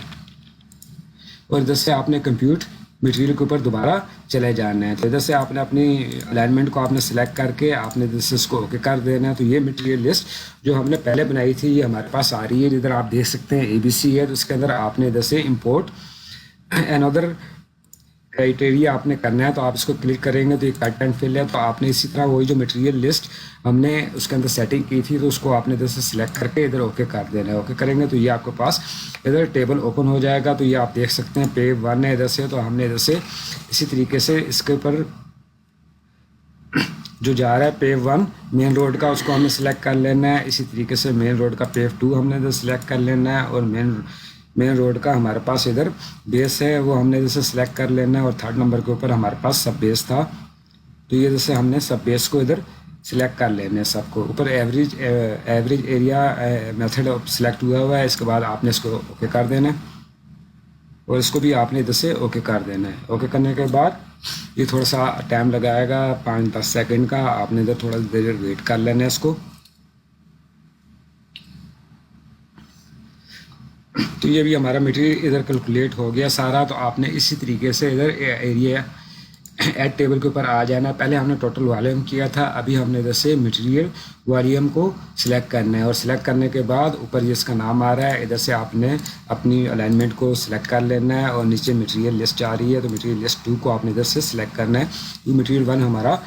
और इधर से आपने कंप्यूट मटेरियल के ऊपर दोबारा चले जाना है। तो इधर से आपने अपनी अलाइनमेंट को आपने सेलेक्ट करके आपने इधर से इसको ओके कर देना है। तो ये मटेरियल लिस्ट जो हमने पहले बनाई थी ये हमारे पास आ रही है। इधर आप देख सकते हैं ABC है तो इसके अंदर आपने इधर से इंपोर्ट अनदर क्राइटेरिया आपने करना है। तो आप इसको क्लिक करेंगे तो ये कट एंड फिल है। तो आपने इसी तरह वही जो मटेरियल लिस्ट हमने उसके अंदर सेटिंग की थी तो उसको आपने इधर से सिलेक्ट करके इधर ओके कर देना है। ओके करेंगे तो ये आपके पास इधर टेबल ओपन हो जाएगा। तो ये आप देख सकते हैं पेव 1 है इधर से, तो हमने इधर से इसी तरीके से इसके ऊपर जो जा रहा है पेव 1 मेन रोड का उसको हमने सेलेक्ट कर लेना है। इसी तरीके से मेन रोड का पेव 2 हमने इधर सेलेक्ट कर लेना है और मेन रोड का हमारे पास इधर बेस है वो हमने इधर से सिलेक्ट कर लेना है और थर्ड नंबर के ऊपर हमारे पास सब बेस था तो ये जैसे हमने सब बेस को इधर सिलेक्ट कर लेना है। सबको ऊपर एवरेज एरिया मेथड सिलेक्ट हुआ है। इसके बाद आपने इसको ओके कर देना है और इसको भी आपने इधर से ओके कर देना है। ओके करने के बाद ये थोड़ा सा टाइम लगाएगा 5-10 सेकंड का, आपने इधर थोड़ा देर वेट कर लेना है इसको। तो ये भी हमारा मटेरियल इधर कैलकुलेट हो गया सारा। तो आपने इसी तरीके से इधर एरिया ऐड टेबल के ऊपर आ जाना। पहले हमने टोटल वॉल्यूम किया था, अभी हमने इधर से मटेरियल वॉल्यूम को सिलेक्ट करना है और सिलेक्ट करने के बाद ऊपर ये इसका नाम आ रहा है, इधर से आपने अपनी अलाइनमेंट को सिलेक्ट कर लेना है और नीचे मटेरियल लिस्ट आ रही है तो मटेरियल लिस्ट 2 को आपने इधर से सिलेक्ट करना है। ये मटेरियल 1 हमारा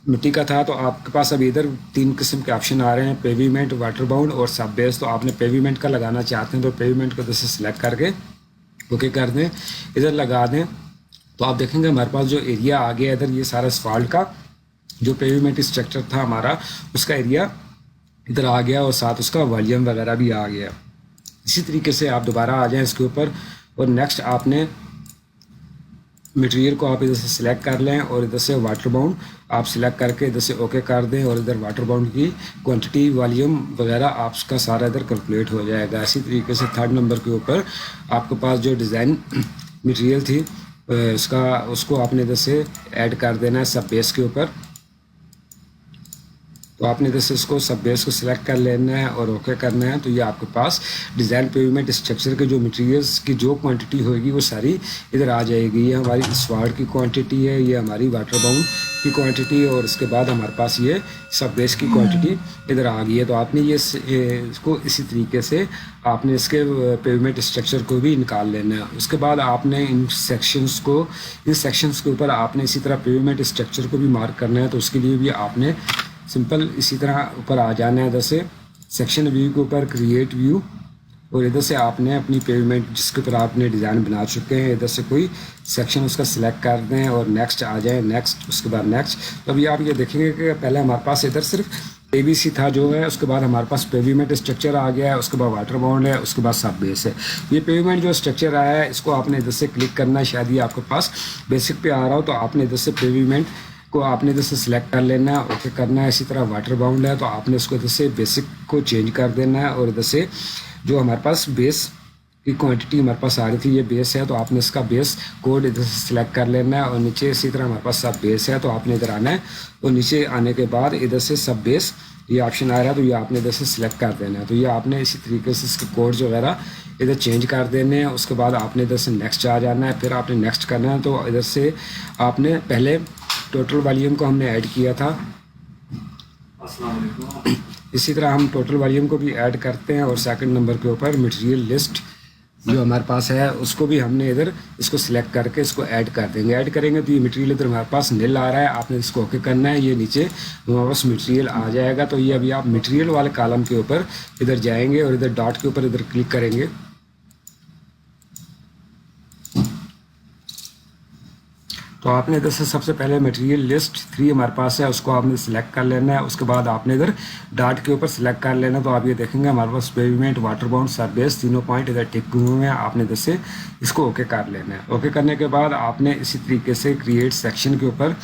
मिट्टी का था। तो आपके पास अभी इधर 3 किस्म के ऑप्शन आ रहे हैं, पेवीमेंट, वाटर बाउंड और सब बेस। तो आपने पेवीमेंट का लगाना चाहते हैं तो पेवीमेंट को इधर से सिलेक्ट करके ओके कर दें, इधर लगा दें। तो आप देखेंगे हमारे पास जो एरिया आ गया इधर ये सारा असफाल्ट का जो पेवीमेंट स्ट्रक्चर था हमारा उसका एरिया इधर आ गया और साथ उसका वॉल्यूम वगैरह भी आ गया। इसी तरीके से आप दोबारा आ जाएं इसके ऊपर और नेक्स्ट आपने मटेरियल को आप इधर से सिलेक्ट कर लें और इधर से वाटर बाउंड आप सिलेक्ट करके इधर से ओके कर दें और इधर वाटर बाउंड की क्वांटिटी वॉल्यूम वगैरह आपका सारा इधर कैलकुलेट हो जाएगा। इसी तरीके से थर्ड नंबर के ऊपर आपके पास जो डिज़ाइन मटेरियल थी उसको आपने इधर से ऐड कर देना है सब बेस के ऊपर। तो आपने जैसे इसको सब बेस को सिलेक्ट कर लेना है और ओके करना है। तो ये आपके पास डिज़ाइन पेवमेंट स्ट्रक्चर के जो मटेरियल्स की जो क्वांटिटी होगी वो सारी इधर आ जाएगी। ये हमारी स्वाड की क्वांटिटी है, ये हमारी वाटर बाउंड की क्वांटिटी है, और इसके बाद हमारे पास ये सब बेस की क्वांटिटी इधर आ गई है। तो आपने ये इसको इसी तरीके से आपने इसके पेवमेंट स्ट्रक्चर को भी निकाल लेना है। उसके बाद आपने इन सेक्शंस के ऊपर आपने इसी तरह पेवमेंट स्ट्रक्चर को भी मार्क करना है। तो उसके लिए भी आपने सिंपल इसी तरह ऊपर आ जाना है, इधर से सेक्शन व्यू के ऊपर क्रिएट व्यू, और इधर से आपने अपनी पेवमेंट जिसके ऊपर आपने डिज़ाइन बना चुके हैं इधर से कोई सेक्शन उसका सिलेक्ट कर दें और नेक्स्ट आ जाए, नेक्स्ट, उसके बाद नेक्स्ट। तो अभी आप ये देखेंगे कि पहले हमारे पास इधर सिर्फ ABC था जो है, उसके बाद हमारे पास पेवमेंट स्ट्रक्चर आ गया है, उसके बाद वाटर बाउंड है, उसके बाद सब बेस है। ये पेवमेंट जो स्ट्रक्चर आया है इसको आपने इधर से क्लिक करना है। शायद ये आपके पास बेसिक पे आ रहा हो तो आपने इधर से पेवमेंट को आपने इधर से सिलेक्ट कर लेना है, ओके करना है। इसी तरह वाटर बाउंड है तो आपने उसको इधर से बेसिक को चेंज कर देना है, और इधर से जो हमारे पास बेस की क्वांटिटी हमारे पास आ रही थी ये बेस है तो आपने इसका बेस कोड इधर से सिलेक्ट कर लेना है। और नीचे इसी तरह हमारे पास सब बेस है तो आपने इधर आना है, और नीचे आने के बाद इधर से सब बेस ये ऑप्शन आ रहा है तो ये आपने इधर से सिलेक्ट कर देना है। तो ये आपने इसी तरीके से इसके कोड्स वगैरह इधर चेंज कर देने हैं। उसके बाद आपने इधर से नेक्स्ट आ जाना है, फिर आपने नेक्स्ट करना है। तो इधर से आपने पहले टोटल वॉल्यूम को हमने ऐड किया था, इसी तरह हम टोटल वॉल्यूम को भी ऐड करते हैं। और सेकंड नंबर के ऊपर मटेरियल लिस्ट जो हमारे पास है उसको भी हमने इधर इसको सिलेक्ट करके इसको ऐड कर देंगे। ऐड करेंगे तो ये मटेरियल इधर हमारे पास नील आ रहा है, आपने इसको ओके करना है, ये नीचे हमारे पास मटेरियल आ जाएगा। तो ये अभी आप मटेरियल वाले कॉलम के ऊपर इधर जाएंगे और इधर डॉट के ऊपर इधर क्लिक करेंगे। तो आपने इधर से सबसे पहले मटेरियल लिस्ट 3 हमारे पास है उसको आपने सिलेक्ट कर लेना है। उसके बाद आपने इधर डॉट के ऊपर सिलेक्ट कर लेना। तो आप ये देखेंगे हमारे पास पेवमेंट, वाटर बाउंड, सब बेस तीनों पॉइंट इधर टिक हुए हैं। आपने इधर से इसको ओके कर लेना है। ओके करने के बाद आपने इसी तरीके से क्रिएट सेक्शन के ऊपर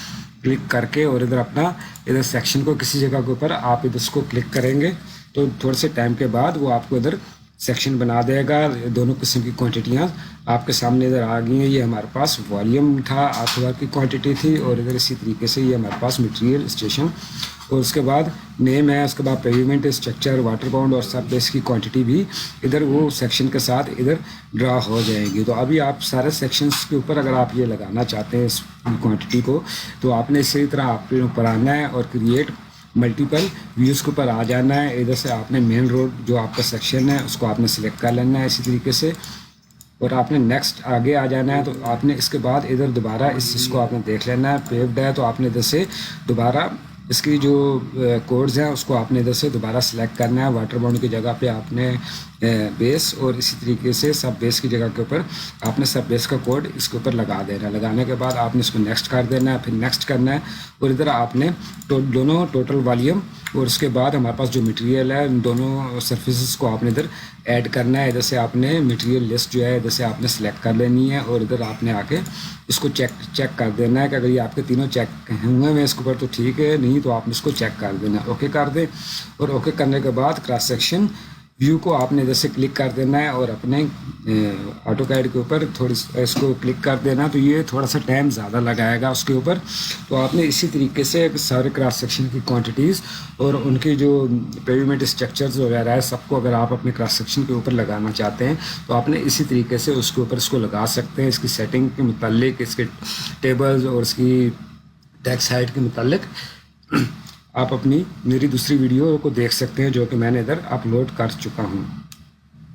क्लिक करके और इधर अपना इधर सेक्शन को किसी जगह के ऊपर आप इधर इसको क्लिक करेंगे तो थोड़े से टाइम के बाद वो आपको इधर सेक्शन बना देगा। दोनों किस्म की क्वांटिटियाँ आपके सामने इधर आ गई हैं। ये हमारे पास वॉल्यूम था, आर्थोवार की क्वांटिटी थी, और इधर इसी तरीके से ये हमारे पास मटेरियल स्टेशन, और उसके बाद नेम है, उसके बाद पेवमेंट स्ट्रक्चर, वाटर बाउंड और सब बेस की क्वांटिटी भी इधर वो सेक्शन के साथ इधर ड्रा हो जाएंगी। तो अभी आप सारे सेक्शंस के ऊपर अगर आप ये लगाना चाहते हैं इस क्वांटिटी को तो आपने इसी तरह आपके ऊपर आना है और क्रिएट मल्टीपल व्यूज़ के ऊपर आ जाना है। इधर से आपने मेन रोड जो आपका सेक्शन है उसको आपने सिलेक्ट कर लेना है इसी तरीके से, और आपने नेक्स्ट आगे आ जाना है। तो आपने इसके बाद इधर दोबारा इसको आपने देख लेना है, पेव्ड है तो आपने इधर से दोबारा इसकी जो कोड्स हैं उसको आपने इधर से दोबारा सिलेक्ट करना है। वाटर बाउंड की जगह पे आपने बेस, और इसी तरीके से सब बेस की जगह के ऊपर आपने सब बेस का कोड इसके ऊपर लगा देना है। लगाने के बाद आपने इसको नेक्स्ट कर देना है, फिर नेक्स्ट करना है, और इधर आपने दोनों टोटल वॉल्यूम और उसके बाद हमारे पास जो मटेरियल है उन दोनों सर्फेसिस को आपने इधर ऐड करना है। इधर से आपने मटेरियल लिस्ट जो है इधर से आपने सेलेक्ट कर लेनी है, और इधर आपने आके इसको चेक कर देना है कि अगर ये आपके तीनों चेक हुए हैं इसके ऊपर तो ठीक है, नहीं तो आपने इसको चेक कर देना, ओके कर दें। और ओके करने के बाद क्रॉस सेक्शन व्यू को आपने इधर से क्लिक कर देना है और अपने ऑटोकैड के ऊपर थोड़ी इसको क्लिक कर देना। तो ये थोड़ा सा टाइम ज़्यादा लगाएगा उसके ऊपर। तो आपने इसी तरीके से सारे क्रॉस सेक्शन की क्वांटिटीज़ और उनके जो पेवमेंट स्ट्रक्चर्स वगैरह है सबको अगर आप अपने क्रॉस सेक्शन के ऊपर लगाना चाहते हैं तो आपने इसी तरीके से उसके ऊपर इसको लगा सकते हैं। इसकी सेटिंग के मुतालिक, इसके टेबल्स और इसकी टेक्स्ट हाइट के मुतालिक आप अपनी मेरी दूसरी वीडियो को देख सकते हैं जो कि मैंने इधर अपलोड कर चुका हूं।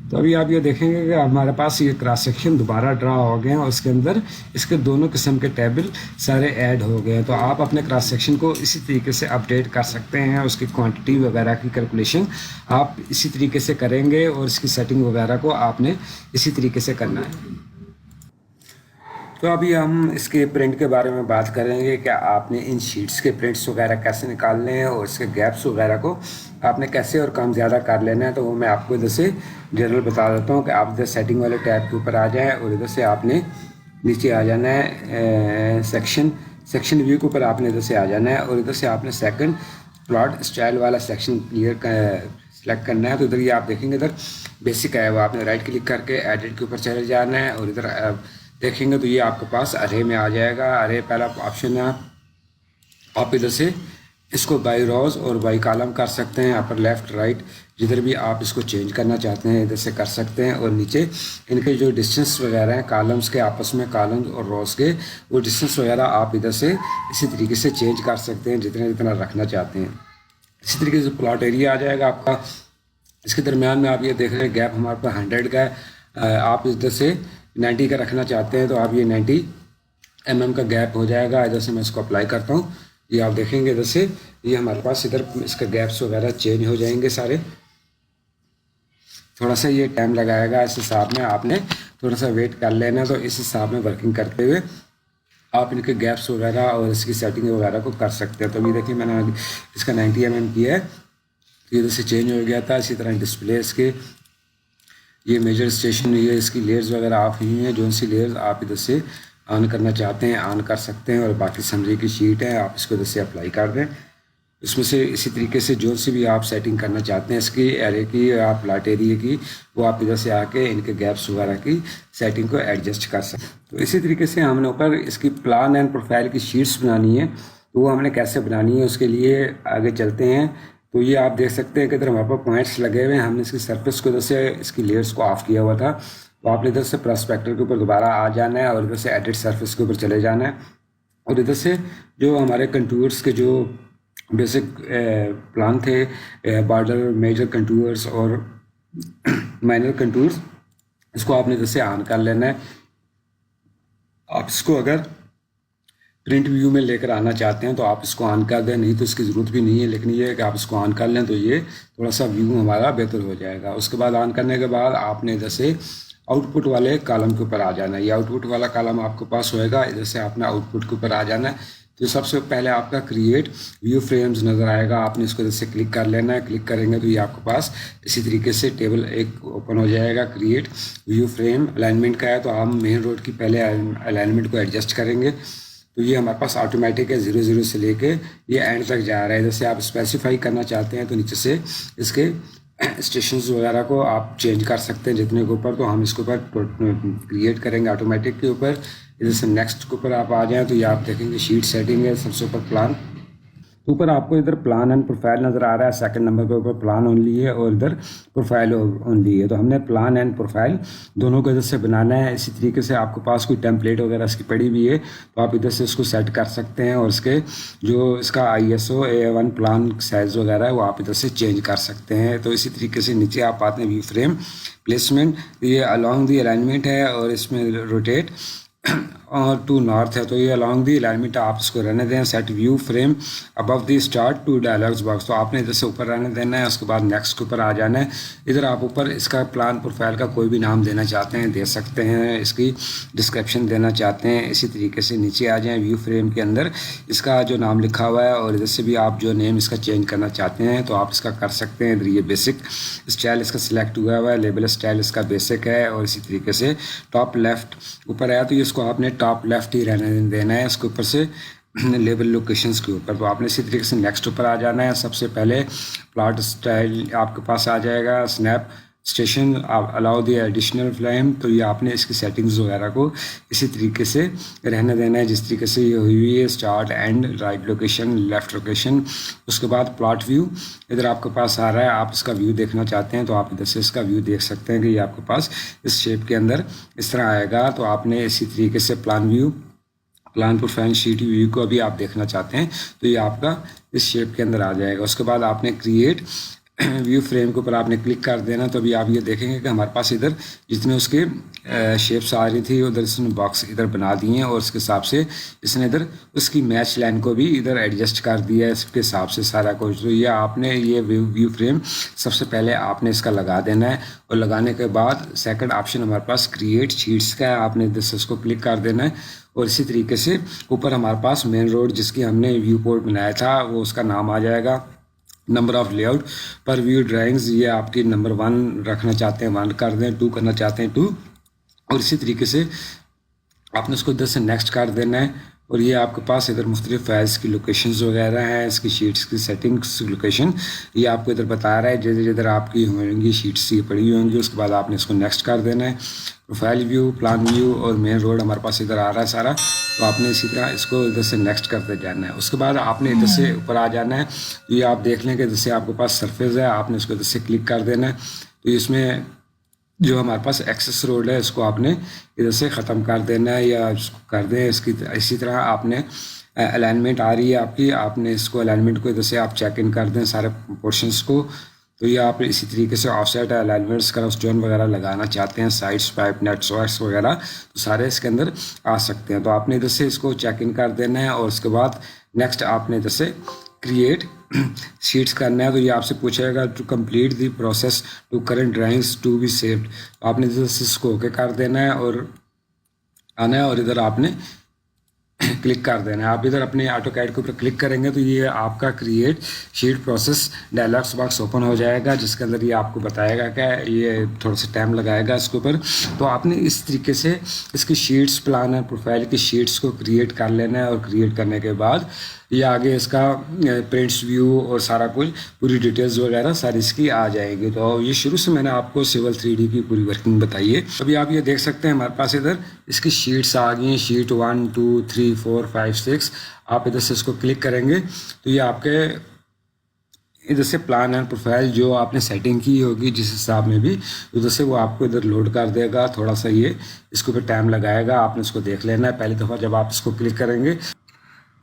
तो अभी आप ये देखेंगे कि हमारे पास ये क्रॉस सेक्शन दोबारा ड्रा हो गए हैं और इसके अंदर इसके दोनों किस्म के टेबल सारे ऐड हो गए हैं। तो आप अपने क्रॉस सेक्शन को इसी तरीके से अपडेट कर सकते हैं। उसकी क्वांटिटी वगैरह की कैलकुलेशन आप इसी तरीके से करेंगे और इसकी सेटिंग वगैरह को आपने इसी तरीके से करना है। तो अभी हम इसके प्रिंट के बारे में बात करेंगे कि आपने इन शीट्स के प्रिंट्स वगैरह कैसे निकालने हैं और इसके गैप्स वगैरह को आपने कैसे और कम ज़्यादा कर लेना है। तो वो मैं आपको इधर से जनरल बता देता हूँ कि आप इधर सेटिंग वाले टैब के ऊपर आ जाएं और इधर से आपने नीचे आ जाना है सेक्शन व्यू के ऊपर आपने इधर से आ जाना है और इधर से आपने सेकंड प्लॉट स्टाइल वाला सेक्शन सेलेक्ट करना है। तो इधर ये आप देखेंगे इधर बेसिक है वो आपने राइट क्लिक करके एडिट के ऊपर चले जाना है और इधर देखेंगे तो ये आपके पास अरे में आ जाएगा। अरे पहला ऑप्शन है, आप इधर से इसको बाई रोज और बाई कॉलम कर सकते हैं, अपर लेफ्ट राइट जिधर भी आप इसको चेंज करना चाहते हैं इधर से कर सकते हैं। और नीचे इनके जो डिस्टेंस वगैरह हैं कॉलम्स के आपस में, कॉलम्स और रोज के, वो डिस्टेंस वगैरह आप इधर से इसी तरीके से चेंज कर सकते हैं जितना जितना रखना चाहते हैं। इसी तरीके से प्लॉट एरिया आ जाएगा आपका। इसके दरमियान में आप ये देख रहे हैं गैप हमारे पास 100 का है, आप इधर से 90 का रखना चाहते हैं तो आप ये 90 mm का गैप हो जाएगा। इधर से मैं इसको अप्लाई करता हूँ, ये आप देखेंगे इधर से ये हमारे पास इधर इसका गैप्स वगैरह चेंज हो जाएंगे सारे। थोड़ा सा ये टाइम लगाएगा, इस हिसाब में आपने थोड़ा सा वेट कर लेना। तो इस हिसाब में वर्किंग करते हुए आप इनके गैप्स वगैरह और इसकी सेटिंग वगैरह को कर सकते हैं। तो अभी देखिए मैंने इसका 90 mm किया है, तो इधर से चेंज हो गया था। इसी तरह डिस्प्ले इसके ये मेजर स्टेशन, ये इसकी लेयर्स वगैरह ऑफ हुई हैं, जो सी लेयर्स आप इधर से ऑन करना चाहते हैं ऑन कर सकते हैं। और बाकी समरी की शीट है, आप इसको इधर से अप्लाई कर दें। इसमें से इसी तरीके से जो सी भी आप सेटिंग करना चाहते हैं इसकी एरे की, आप प्लॉट एरिया की, वो आप इधर से आके इनके गैप्स वगैरह की सेटिंग को एडजस्ट कर सकते हैं। तो इसी तरीके से हमने ऊपर इसकी प्लान एंड प्रोफाइल की शीट्स बनानी है, तो वो हमने कैसे बनानी है उसके लिए आगे चलते हैं। तो ये आप देख सकते हैं कि इधर हमारे पास पॉइंट्स लगे हुए हैं, हमने इसकी सरफेस को इधर से इसकी लेयर्स को ऑफ किया हुआ था। तो आपने इधर से प्रोस्पेक्टर के ऊपर दोबारा आ जाना है और इधर से एडिट सरफेस के ऊपर चले जाना है। और इधर से जो हमारे कंटूर्स के जो बेसिक प्लान थे, बॉर्डर, मेजर कंटूर्स और माइनर कंटूर्स, इसको आपने इधर से ऑन कर लेना है। आप इसको अगर प्रिंट व्यू में लेकर आना चाहते हैं तो आप इसको ऑन कर दें, नहीं तो इसकी ज़रूरत भी नहीं है। लेकिन ये है कि आप इसको ऑन कर लें तो ये थोड़ा सा व्यू हमारा बेहतर हो जाएगा। उसके बाद ऑन करने के बाद आपने इधर से आउटपुट वाले कॉलम के ऊपर आ जाना है। ये आउटपुट वाला कॉलम आपके पास होएगा, इधर से आपने आउटपुट के ऊपर आ जाना है। तो सबसे पहले आपका क्रिएट व्यू फ्रेम्स नज़र आएगा, आपने इसको इधर से क्लिक कर लेना है। क्लिक करेंगे तो ये आपके पास इसी तरीके से टेबल एक ओपन हो जाएगा। क्रिएट व्यू फ्रेम अलाइनमेंट का है, तो हम मेन रोड की पहले अलाइनमेंट को एडजस्ट करेंगे। तो ये हमारे पास ऑटोमेटिक है, 0 से लेके ये एंड तक जा रहा है। जैसे आप स्पेसिफाई करना चाहते हैं तो नीचे से इसके स्टेशंस वगैरह को आप चेंज कर सकते हैं जितने के ऊपर। तो हम इसके ऊपर क्रिएट करेंगे ऑटोमेटिक के ऊपर। इधर से नेक्स्ट के ऊपर आप आ जाएं तो ये आप देखेंगे शीट सेटिंग है, सबसे ऊपर प्लान, ऊपर आपको इधर प्लान एंड प्रोफाइल नज़र आ रहा है। सेकंड नंबर के ऊपर प्लान ओनली है और इधर प्रोफाइल ओनली है। तो हमने प्लान एंड प्रोफाइल दोनों को इधर से बनाना है। इसी तरीके से आपके पास कोई टेम्पलेट वगैरह इसकी पड़ी हुई है तो आप इधर से इसको सेट कर सकते हैं। और इसके जो इसका ISO A1 प्लान साइज़ वगैरह है वो आप इधर से चेंज कर सकते हैं। तो इसी तरीके से नीचे आप आते हैं व्यू फ्रेम प्लेसमेंट, ये अलॉन्ग दी अलाइनमेंट है और इसमें रोटेट और टू नॉर्थ है। तो ये अलॉन्ग दी अलाइनमेंट आप इसको रहने दें। Set view frame above the start to dialogues box, तो आपने इधर से ऊपर रहने देना है। उसके बाद नेक्स्ट के ऊपर आ जाना है। इधर आप ऊपर इसका प्लान प्रोफाइल का कोई भी नाम देना चाहते हैं दे सकते हैं, इसकी डिस्क्रिप्शन देना चाहते हैं। इसी तरीके से नीचे आ जाएँ व्यू फ्रेम के अंदर इसका जो नाम लिखा हुआ है और इधर से भी आप जो नेम इसका चेंज करना चाहते हैं तो आप इसका कर सकते हैं। इधर ये बेसिक स्टाइल इसका सिलेक्ट हुआ है, लेबल स्टाइल इसका बेसिक है। और इसी तरीके से टॉप लेफ्ट ऊपर आया तो इसको आपने टॉप लेफ्ट ही रहने देना है, इसके ऊपर से लेबल लोकेशंस के ऊपर। तो आपने इसी तरीके से नेक्स्ट ऊपर आ जाना है। सबसे पहले प्लॉट स्टाइल आपके पास आ जाएगा, snap station allow the additional flame, तो ये आपने इसकी सेटिंग्स वगैरह को इसी तरीके से रहने देना है जिस तरीके से ये हुई है, start and right location left location. उसके बाद प्लॉट व्यू इधर आपके पास आ रहा है, आप इसका व्यू देखना चाहते हैं तो आप इधर से इसका व्यू देख सकते हैं कि ये आपके पास इस शेप के अंदर इस तरह आएगा। तो आपने इसी तरीके से plan view, plan profile sheet view को अभी आप देखना चाहते हैं तो ये आपका इस शेप के अंदर आ जाएगा। उसके बाद आपने क्रिएट व्यू फ्रेम के ऊपर आपने क्लिक कर देना। तो अभी आप ये देखेंगे कि हमारे पास इधर जितने उसके शेप्स आ रही थी उधर इसने बॉक्स इधर बना दिए हैं और उसके हिसाब से इसने इधर उसकी मैच लाइन को भी इधर एडजस्ट कर दिया है इसके हिसाब से सारा कुछ। तो ये आपने ये व्यू फ्रेम सबसे पहले आपने इसका लगा देना है और लगाने के बाद सेकंड ऑप्शन हमारे पास क्रिएट शीट्स का है, आपने इधर से उसको क्लिक कर देना है। और इसी तरीके से ऊपर हमारे पास मेन रोड जिसकी हमने व्यू पोर्ट बनाया था वो उसका नाम आ जाएगा। नंबर ऑफ लेआउट पर व्यू ड्राइंग्स ये आपकी नंबर 1 रखना चाहते हैं 1 कर दें, 2 करना चाहते हैं 2। और इसी तरीके से आपने उसको इधर से नेक्स्ट कर देना है और ये आपके पास इधर मुख्तलिफ फाइल्स की लोकेशंस वगैरह हैं, इसकी शीट्स की सेटिंग्स लोकेशन ये आपको इधर बता रहा है। जिधर जिधर आपकी होंगी शीट्स ये पड़ी होंगी, उसके बाद आपने इसको नेक्स्ट कर देना है। प्रोफाइल व्यू, प्लान व्यू और मेन रोड हमारे पास इधर आ रहा है सारा, तो आपने इसी तरह इसको इधर से नेक्स्ट करते जाना है। उसके बाद आपने इधर से ऊपर आ जाना है। तो ये आप देख लें कि जैसे आपके पास सरफेस है, आपने इसको इधर से क्लिक कर देना है। तो इसमें जो हमारे पास एक्सेस रोड है इसको आपने इधर से ख़त्म कर देना है या इसको कर दें। इसकी इसी तरह आपने अलाइनमेंट आ रही है आपकी, आपने इसको अलाइनमेंट को इधर से आप चेक इन कर दें सारे पोर्शंस को। तो ये आप इसी तरीके से ऑफसेट अलाइनमेंट्स क्रॉस जोन वगैरह लगाना चाहते हैं, साइड्स पाइप नेट्स वर्क्स वगैरह, तो सारे इसके अंदर आ सकते हैं। तो आपने इधर से इसको चेक इन कर देना है और उसके बाद नेक्स्ट आपने इधर से क्रिएट शीट्स करना है। तो ये आपसे पूछेगा to complete the process to current drawings to be saved, तो आपने इधर से इसको ओके कर देना है और आना है और इधर आपने क्लिक कर देना है। आप इधर अपने ऑटोकैड के ऊपर क्लिक करेंगे तो ये आपका create sheet process dialogues box open हो जाएगा, जिसके अंदर ये आपको बताएगा कि ये थोड़ा सा टाइम लगाएगा इसके ऊपर। तो आपने इस तरीके से इसकी शीट्स, प्लान और प्रोफाइल की शीट्स को क्रिएट कर लेना है और क्रिएट करने के बाद ये आगे इसका प्रिंट्स व्यू और सारा कुछ पूरी डिटेल्स वगैरह सारी इसकी आ जाएगी। तो ये शुरू से मैंने आपको सिविल 3D की पूरी वर्किंग बताई है। अभी आप ये देख सकते हैं हमारे पास इधर इसकी शीट्स आ गई हैं, शीट 1 2 3 4 5 6। आप इधर से इसको क्लिक करेंगे तो ये आपके इधर से प्लान एंड प्रोफाइल जो आपने सेटिंग की होगी जिस हिसाब में भी, उधर से वो आपको इधर लोड कर देगा। थोड़ा सा ये इसके ऊपर टाइम लगाएगा, आपने इसको देख लेना है। पहली दफ़ा जब आप इसको क्लिक करेंगे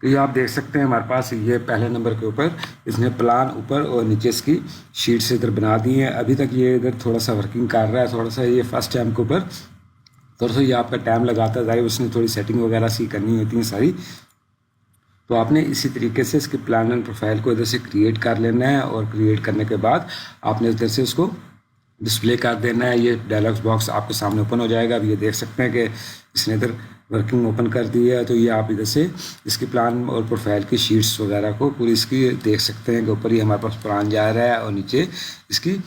तो ये आप देख सकते हैं हमारे पास ये पहले नंबर के ऊपर इसने प्लान ऊपर और नीचे इसकी शीट से इधर बना दी है। अभी तक ये इधर थोड़ा सा वर्किंग कर रहा है, थोड़ा सा ये फर्स्ट टाइम के ऊपर थोड़ा सा ये आपका टाइम लगाता है, उसने थोड़ी सेटिंग वगैरह सी करनी होती है सारी। तो आपने इसी तरीके से इसके प्लान एंड प्रोफाइल को इधर से क्रिएट कर लेना है और क्रिएट करने के बाद आपने इधर से उसको डिस्प्ले कर देना है। ये डायलॉग्स बॉक्स आपके सामने ओपन हो जाएगा। अब ये देख सकते हैं कि इसने इधर वर्किंग ओपन कर दी है। तो ये आप इधर से इसकी प्लान और प्रोफाइल की शीट्स वगैरह को पूरी इसकी देख सकते हैं कि ऊपर ही हमारे पास प्लान जा रहा है और नीचे इसकी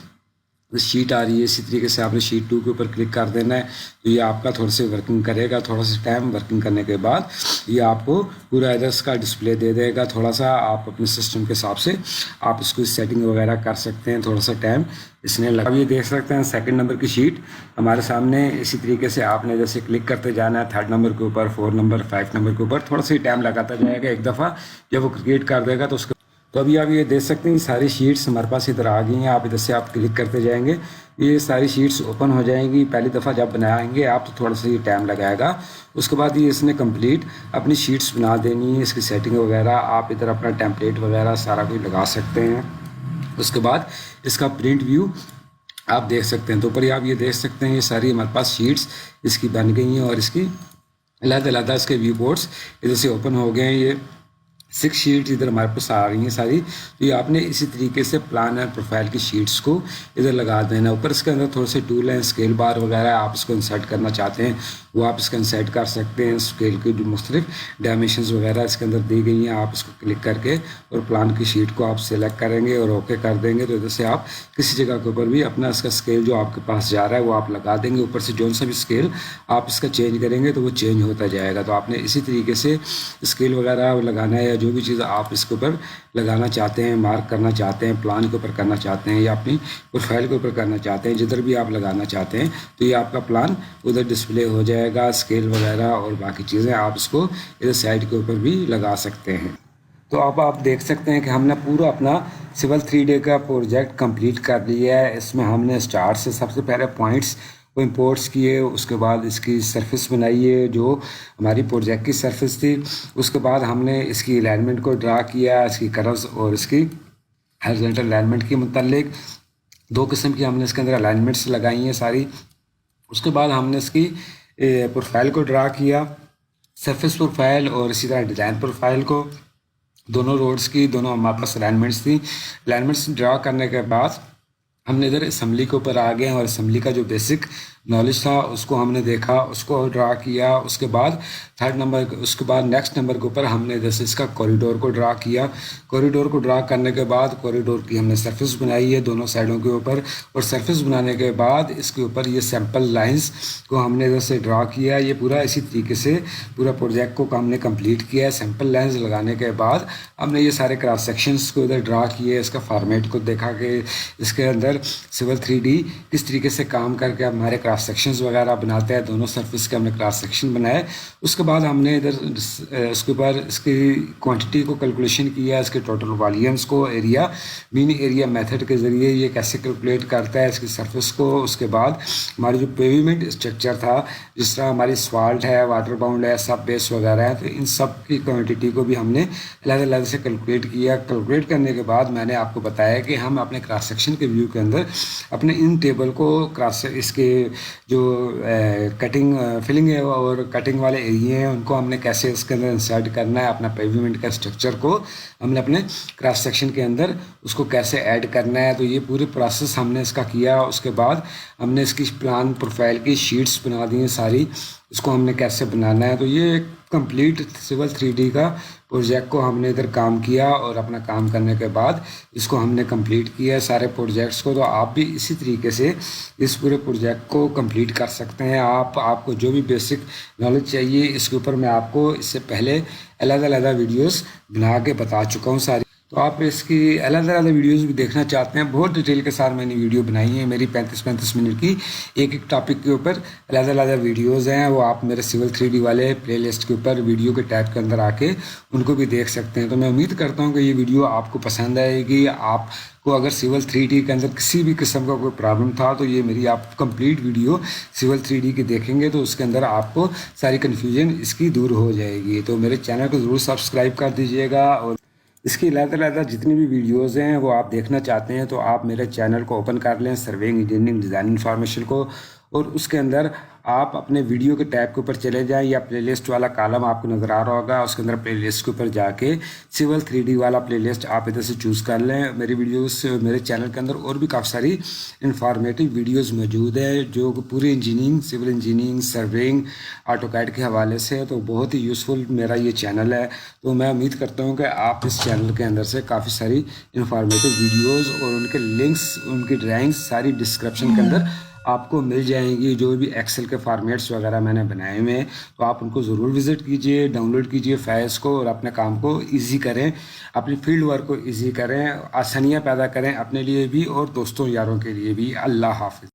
शीट आ रही है। इसी तरीके से आपने शीट 2 के ऊपर क्लिक कर देना है। तो ये आपका थोड़ा सा वर्किंग करेगा, थोड़ा सा टाइम वर्किंग करने के बाद ये आपको पूरा एड्रेस का डिस्प्ले दे देगा। थोड़ा सा आप अपने सिस्टम के हिसाब से आप इसको सेटिंग वगैरह कर सकते हैं, थोड़ा सा टाइम इसने लगा। अब ये देख सकते हैं सेकंड नंबर की शीट हमारे सामने। इसी तरीके से आपने जैसे क्लिक करते जाना है 3rd नंबर के ऊपर, 4 नंबर, 5 नंबर के ऊपर, थोड़ा सा टाइम लगाता जाएगा। एक दफ़ा जब वो क्रिएट कर देगा तो उसके तो अभी आप ये देख सकते हैं सारी शीट्स हमारे पास इधर आ गई हैं। आप इधर से आप क्लिक करते जाएंगे, ये सारी शीट्स ओपन हो जाएंगी। पहली दफ़ा जब बनाएंगे आप तो थोड़ा सा ये टाइम लगाएगा। उसके बाद ये इसने कंप्लीट अपनी शीट्स बना देनी है, इसकी सेटिंग वगैरह आप इधर अपना टेम्पलेट वगैरह सारा कुछ लगा सकते हैं। उसके बाद इसका प्रिंट व्यू आप देख सकते हैं। तो ऊपर आप ये देख सकते हैं ये सारी हमारे पास शीट्स इसकी बन गई हैं और इसकी अलग-अलग इसके व्यू बोर्ड्स इधर से ओपन हो गए हैं। ये 6 शीट्स इधर हमारे पास आ रही हैं सारी। तो ये आपने इसी तरीके से प्लान एंड प्रोफाइल की शीट्स को इधर लगा देना। ऊपर इसके अंदर थोड़े से टूल हैं, स्केल बार वगैरह आप इसको इंसर्ट करना चाहते हैं वो आप इसका इंसर्ट कर सकते हैं। स्केल की जो मुख्तलिफ डायमेंशंस वगैरह इसके अंदर दी गई हैं, आप इसको क्लिक करके और प्लान की शीट को आप सेलेक्ट करेंगे और ओके कर देंगे। तो इधर से आप किसी जगह के ऊपर भी अपना इसका स्केल जो आपके पास जा रहा है वो आप लगा देंगे। ऊपर से जो सा भी स्केल आप इसका चेंज करेंगे तो वो चेंज होता जाएगा। तो आपने इसी तरीके से स्केल वगैरह लगाना है या जो भी चीज़ आप इसके ऊपर लगाना चाहते हैं, मार्क करना चाहते हैं, प्लान के ऊपर करना चाहते हैं या अपनी प्रोफाइल के ऊपर करना चाहते हैं, जिधर भी आप लगाना चाहते हैं तो ये आपका प्लान उधर डिस्प्ले हो जाएगा। स्केल वगैरह और बाकी चीज़ें आप इसको इधर साइड के ऊपर भी लगा सकते हैं। तो अब आप देख सकते हैं कि हमने पूरा अपना सिविल 3D का प्रोजेक्ट कंप्लीट कर लिया है। इसमें हमने स्टार्ट से सबसे पहले पॉइंट्स को इंपोर्ट्स किए, उसके बाद इसकी सरफेस बनाई है जो हमारी प्रोजेक्ट की सरफेस थी। उसके बाद हमने इसकी अलाइनमेंट को ड्रा किया, इसकी कर्व्स और इसकी हॉरिजॉन्टल अलाइनमेंट के मुतालिक 2 किस्म की हमने इसके अंदर अलाइनमेंट्स लगाई हैं सारी। उसके बाद हमने इसकी प्रोफाइल को ड्रा किया, सरफेस प्रोफाइल और इसी तरह डिज़ाइन प्रोफाइल को, दोनों रोड्स की दोनों हमारे पास अलाइनमेंट्स थी। अलाइनमेंट्स ड्रा करने के बाद हमने इधर असम्बली के ऊपर आ गए हैं और असम्बली का जो बेसिक नॉलेज था उसको हमने देखा, उसको ड्रा किया। उसके बाद थर्ड नंबर, उसके बाद नेक्स्ट नंबर के ऊपर हमने जैसे इसका कॉरिडोर को ड्रा किया। कॉरिडोर को ड्रा करने के बाद कॉरिडोर की हमने सरफेस बनाई है दोनों साइडों के ऊपर, और सरफेस बनाने के बाद इसके ऊपर ये सैंपल लाइंस को हमने जैसे ड्रा किया। ये पूरा इसी तरीके से पूरा प्रोजेक्ट को हमने कंप्लीट किया है। सैंपल लाइंस लगाने के बाद हमने ये सारे क्रॉस सेक्शंस को इधर ड्रा किए, इसका फॉर्मेट को देखा कि इसके अंदर सिविल 3D किस तरीके से काम करके हमारे क्रॉस सेक्शंस वगैरह बनाते हैं। दोनों सरफेस के हमने क्रॉस सेक्शन बनाए। उसके बाद हमने इधर उसके ऊपर इसकी क्वांटिटी को कैलकुलेशन किया, इसके टोटल वॉल्यूम्स को, एरिया मीन एरिया मेथड के ज़रिए ये कैसे कैलकुलेट करता है इसकी सरफेस को। उसके बाद हमारी जो पेवीमेंट स्ट्रक्चर था, जिस तरह हमारी स्वाल्ट है, वाटर बाउंड है, सब बेस वगैरह है, तो इन सब की क्वांटिटी को भी हमने अलग अलग से कैलकुलेट किया। कैलकुलेट करने के बाद मैंने आपको बताया कि हम अपने क्रॉस सेक्शन के व्यू के अंदर अपने इन टेबल को क्रॉस इसके जो कटिंग फिलिंग है और कटिंग वाले एरिए हैं उनको हमने कैसे इसके अंदर इंसर्ट करना है। अपना पेवीमेंट का स्ट्रक्चर को हमने अपने क्रॉस सेक्शन के अंदर उसको कैसे ऐड करना है, तो ये पूरे प्रोसेस हमने इसका किया। उसके बाद हमने इसकी प्लान प्रोफाइल की शीट्स बना दी हैं सारी, इसको हमने कैसे बनाना है। तो ये कंप्लीट सिविल 3D का प्रोजेक्ट को हमने इधर काम किया, और अपना काम करने के बाद इसको हमने कंप्लीट किया सारे प्रोजेक्ट्स को। तो आप भी इसी तरीके से इस पूरे प्रोजेक्ट को कंप्लीट कर सकते हैं। आपको जो भी बेसिक नॉलेज चाहिए इसके ऊपर मैं आपको इससे पहले अलग अलग वीडियोस बना के बता चुका हूँ सारी। तो आप इसकी अलग अलग वीडियोस भी देखना चाहते हैं, बहुत डिटेल के साथ मैंने वीडियो बनाई है मेरी 35-35 मिनट की, एक एक टॉपिक के ऊपर अलग अलग वीडियोस हैं। वो आप मेरे सिविल 3D वाले प्लेलिस्ट के ऊपर वीडियो के टैब के अंदर आके उनको भी देख सकते हैं। तो मैं उम्मीद करता हूँ कि ये वीडियो आपको पसंद आएगी। आपको अगर सिविल 3D के अंदर किसी भी किस्म का कोई प्रॉब्लम था तो ये मेरी आप कंप्लीट वीडियो सिविल 3D की देखेंगे तो उसके अंदर आपको सारी कन्फ्यूजन इसकी दूर हो जाएगी। तो मेरे चैनल को ज़रूर सब्सक्राइब कर दीजिएगा, और इसकी अलग जितनी भी वीडियोस हैं वो आप देखना चाहते हैं तो आप मेरे चैनल को ओपन कर लें, सर्वेइंग इंजीनियरिंग डिज़ाइन इन्फॉर्मेशन को, और उसके अंदर आप अपने वीडियो के टैब के ऊपर चले जाएं, या प्लेलिस्ट वाला कॉलम आपको नज़र आ रहा होगा, उसके अंदर प्लेलिस्ट के ऊपर जाके सिविल 3D वाला प्लेलिस्ट आप इधर से चूज़ कर लें। मेरी वीडियोस मेरे चैनल के अंदर और भी काफ़ी सारी इंफॉर्मेटिव वीडियोस मौजूद है जो पूरी engineering, civil engineering, surveying, AutoCAD के हवाले से, तो बहुत ही यूज़फुल मेरा ये चैनल है। तो मैं उम्मीद करता हूँ कि आप इस चैनल के अंदर से काफ़ी सारी इंफॉर्मेटिव वीडियोज़ और उनके लिंक्स, उनकी ड्राइंग्स सारी डिस्क्रिप्शन के अंदर आपको मिल जाएंगी। जो भी एक्सेल के फॉर्मेट्स वगैरह मैंने बनाए हुए हैं तो आप उनको ज़रूर विज़िट कीजिए, डाउनलोड कीजिए फाइल्स को, और अपने काम को इजी करें, अपनी फील्ड वर्क को इजी करें, आसानियाँ पैदा करें अपने लिए भी और दोस्तों यारों के लिए भी। अल्लाह हाफ़िज़।